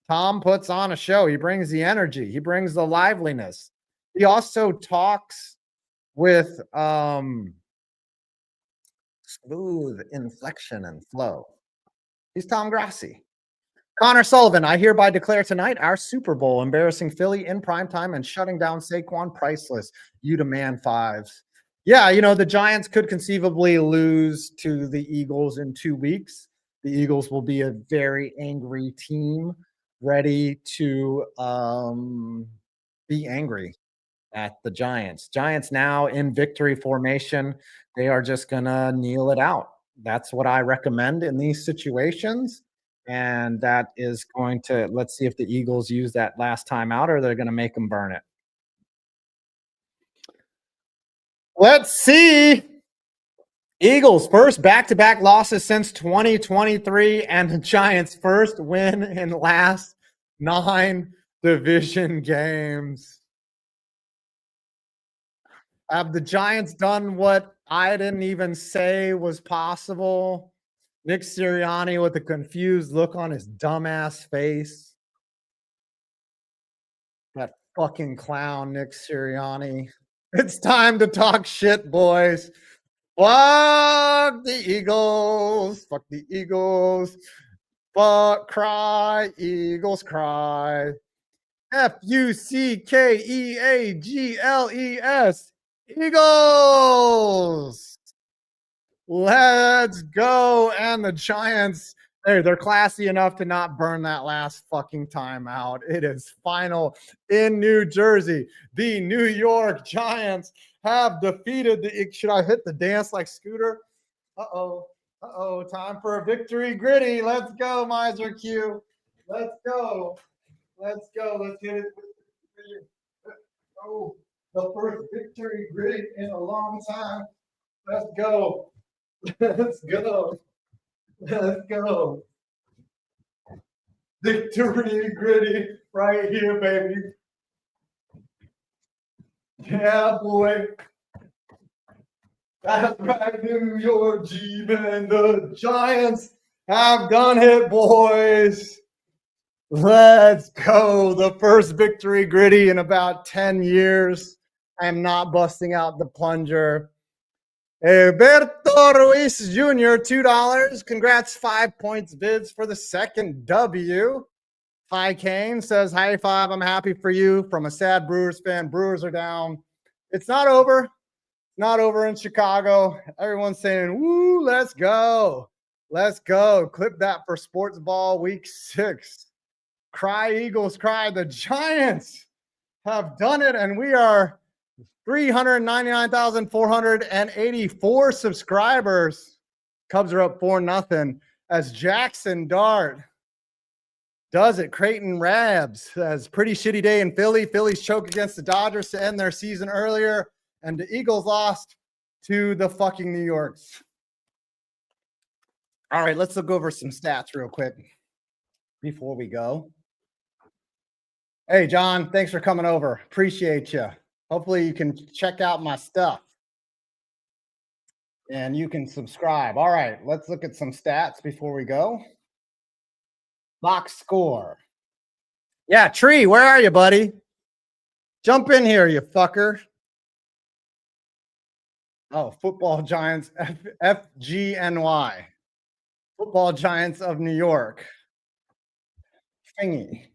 Tom puts on a show. He brings the energy. He brings the liveliness. He also talks with smooth inflection and flow. He's Tom Grassi. Connor Sullivan, I hereby declare tonight our Super Bowl embarrassing Philly in primetime and shutting down Saquon priceless. You demand 5s. Yeah, you know, the Giants could conceivably lose to the Eagles in 2 weeks. The Eagles will be a very angry team, ready to be angry at the Giants. Giants now in victory formation. They are just going to kneel it out. That's what I recommend in these situations. And that is going to, let's see if the Eagles use that last time out or they're going to make them burn it. Let's see. Eagles first back-to-back losses since 2023 and the Giants first win in the last 9 division games. Have the Giants done what I didn't even say was possible? Nick Sirianni with a confused look on his dumbass face. That fucking clown, Nick Sirianni. It's time to talk shit, boys. Fuck the Eagles. Fuck the Eagles. Fuck cry, Eagles cry. Fuckeagles. Eagles. Let's go. And the Giants, hey, they're classy enough to not burn that last fucking timeout. It is final in New Jersey. The New York Giants have defeated the. Should I hit the dance like Scooter? Uh-oh. Uh-oh. Time for a victory gritty. Let's go, Miser Q. Let's go. Let's go. Let's hit it. Oh, the first victory gritty in a long time. Let's go. Let's go. Let's go. Victory gritty right here, baby. Yeah, boy. That's right, New York G-Man. The Giants have done it, boys. Let's go. The first victory gritty in about 10 years. I am not busting out the plunger. Alberto Ruiz Jr., $2. Congrats, 5 points bids for the second W. Hi Kane says, high five, I'm happy for you. From a sad Brewers fan. Brewers are down. It's not over. Not over in Chicago. Everyone's saying, woo, let's go. Let's go. Clip that for Sports Ball Week 6. Cry, Eagles, cry. The Giants have done it, and we are 399,484 subscribers. Cubs are up 4-0 as Jackson Dart does it. Creighton Rabs says, pretty shitty day in Philly. Phillies choke against the Dodgers to end their season earlier, and the Eagles lost to the fucking New Yorks. All right, let's look over some stats real quick before we go. Hey, John, thanks for coming over. Appreciate you. Hopefully you can check out my stuff and you can subscribe. All right, let's look at some stats before we go. Box score. Yeah, Tree, where are you, buddy? Jump in here, you fucker. Oh, Football Giants, FGNY. Football Giants of New York. Thingy.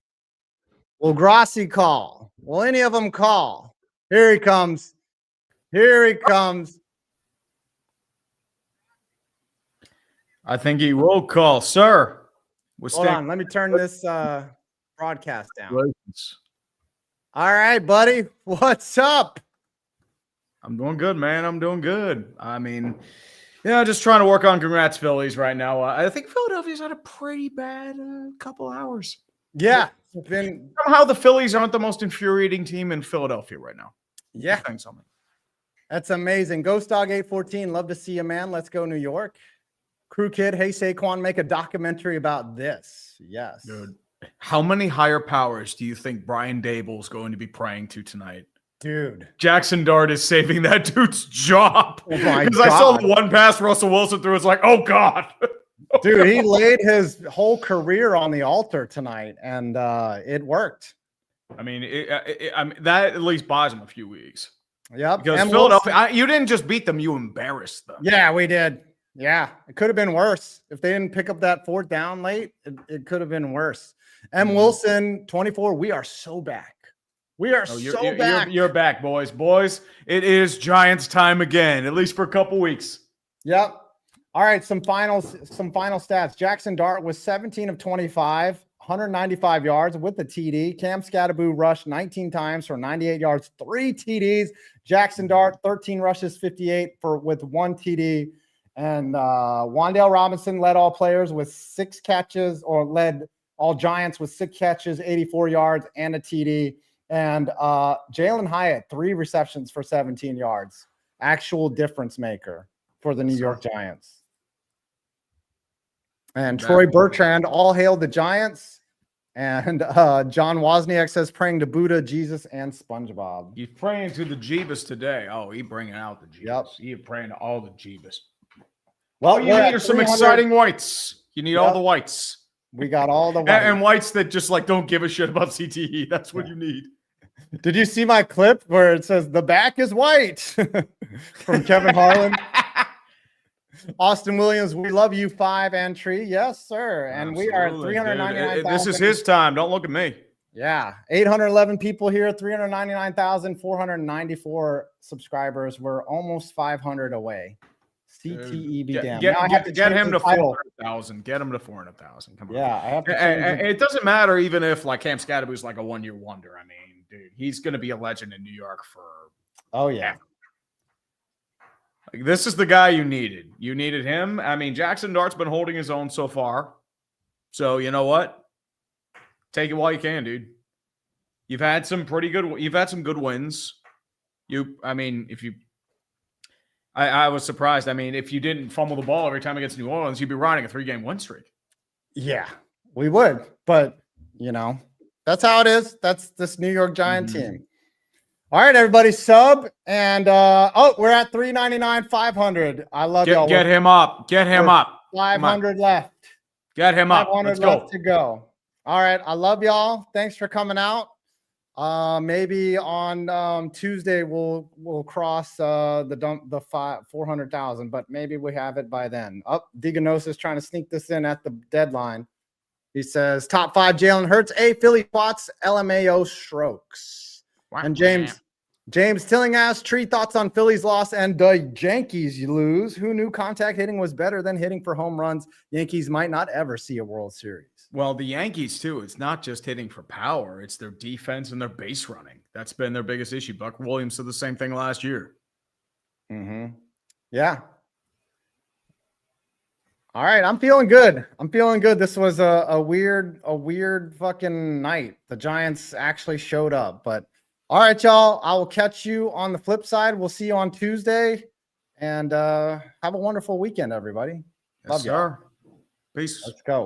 Will Grossi call? Will any of them call? Here he comes. Here he comes. I think he will call, sir. Hold on. Let me turn this broadcast down. All right, buddy. What's up? I'm doing good, man. I'm doing good. I mean, just trying to work on congrats Phillies right now. I think Philadelphia's had a pretty bad couple hours. Yeah. Somehow the Phillies aren't the most infuriating team in Philadelphia right now. Yeah. Something. That's amazing. Ghost Dog 814. Love to see you, man. Let's go New York. Crew Kid. Hey, Saquon, make a documentary about this. Yes. Dude, how many higher powers do you think Brian Dable's going to be praying to tonight? Dude. Jackson Dart is saving that dude's job. Oh my Because God. I saw the one pass Russell Wilson threw. It's like, oh God. Dude, he laid his whole career on the altar tonight, and it worked. I mean, that at least buys him a few weeks. Yep. Because and Philadelphia, you didn't just beat them, you embarrassed them. Yeah, we did. Yeah, it could have been worse. If they didn't pick up that fourth down late, it could have been worse. M. Wilson, 24, we are so back. We are back. You're back, boys. Boys, it is Giants time again, at least for a couple weeks. Yep. All right, some final stats. Jackson Dart was 17 of 25, 195 yards with the TD. Cam Scattaboo rushed 19 times for 98 yards, 3 TDs. Jackson Dart, 13 rushes, 58 with 1 TD. And Wan'Dale Robinson led all players with 6 catches, or led all Giants with 6 catches, 84 yards, and a TD. And Jalen Hyatt, 3 receptions for 17 yards. Actual difference maker for the New York Giants. And Troy Bertrand all hailed the Giants. And John Wozniak says praying to Buddha, Jesus, and SpongeBob. He's praying to the Jeebus today. Oh, he bringing out the Jeebus. Yep. He praying to all the Jeebus. Well, All you we're need at are some 300 exciting whites. You need all Yep. the whites. We got all the And whites. whites that just like don't give a shit about CTE. That's what you need. Did you see my clip where it says the back is white from Kevin Harlan? Austin Williams, we love you 5 entry. Yes, sir. And we are at Absolutely, dude. 399,000. This is his time. Don't look at me. Yeah, 811 people here, 399,494 subscribers. We're almost 500 away. CTE be damned. Now I have to Get change him the to title. 400,000. Get him to 400,000. Come on. Yeah, I have to And change it. it doesn't matter even if like Cam Scadaboo's like a 1-year wonder. I mean, dude, he's going to be a legend in New York for. Oh, yeah. Like, this is the guy you needed. You needed him. I mean, Jackson Dart's been holding his own so far. So you know what? Take it while you can, dude. You've had some good wins. I was surprised. I mean, if you didn't fumble the ball every time against New Orleans, you'd be riding a 3-game win streak. Yeah, we would. But, that's how it is. That's this New York Giant team. All right, everybody, sub. And, we're at 399, 500. I love y'all. Get him up. Get him up. 500 left. Get him up. 500 Let's left go. to go. All right. I love y'all. Thanks for coming out. Maybe on Tuesday we'll cross the 400,000, but maybe we have it by then. Diganosis trying to sneak this in at the deadline. He says top 5 Jalen Hurts, Philly Potts, LMAO strokes. And James Tillinghast, Tree thoughts on Philly's loss and the Yankees lose. Who knew contact hitting was better than hitting for home runs? Yankees might not ever see a World Series. Well, the Yankees, too, it's not just hitting for power. It's their defense and their base running. That's been their biggest issue. Buck Williams said the same thing last year. Mm-hmm. Yeah. All right. I'm feeling good. This was a weird fucking night. The Giants actually showed up. But all right, y'all. I will catch you on the flip side. We'll see you on Tuesday. And have a wonderful weekend, everybody. Yes, Love y'all. sir. Peace. Let's go.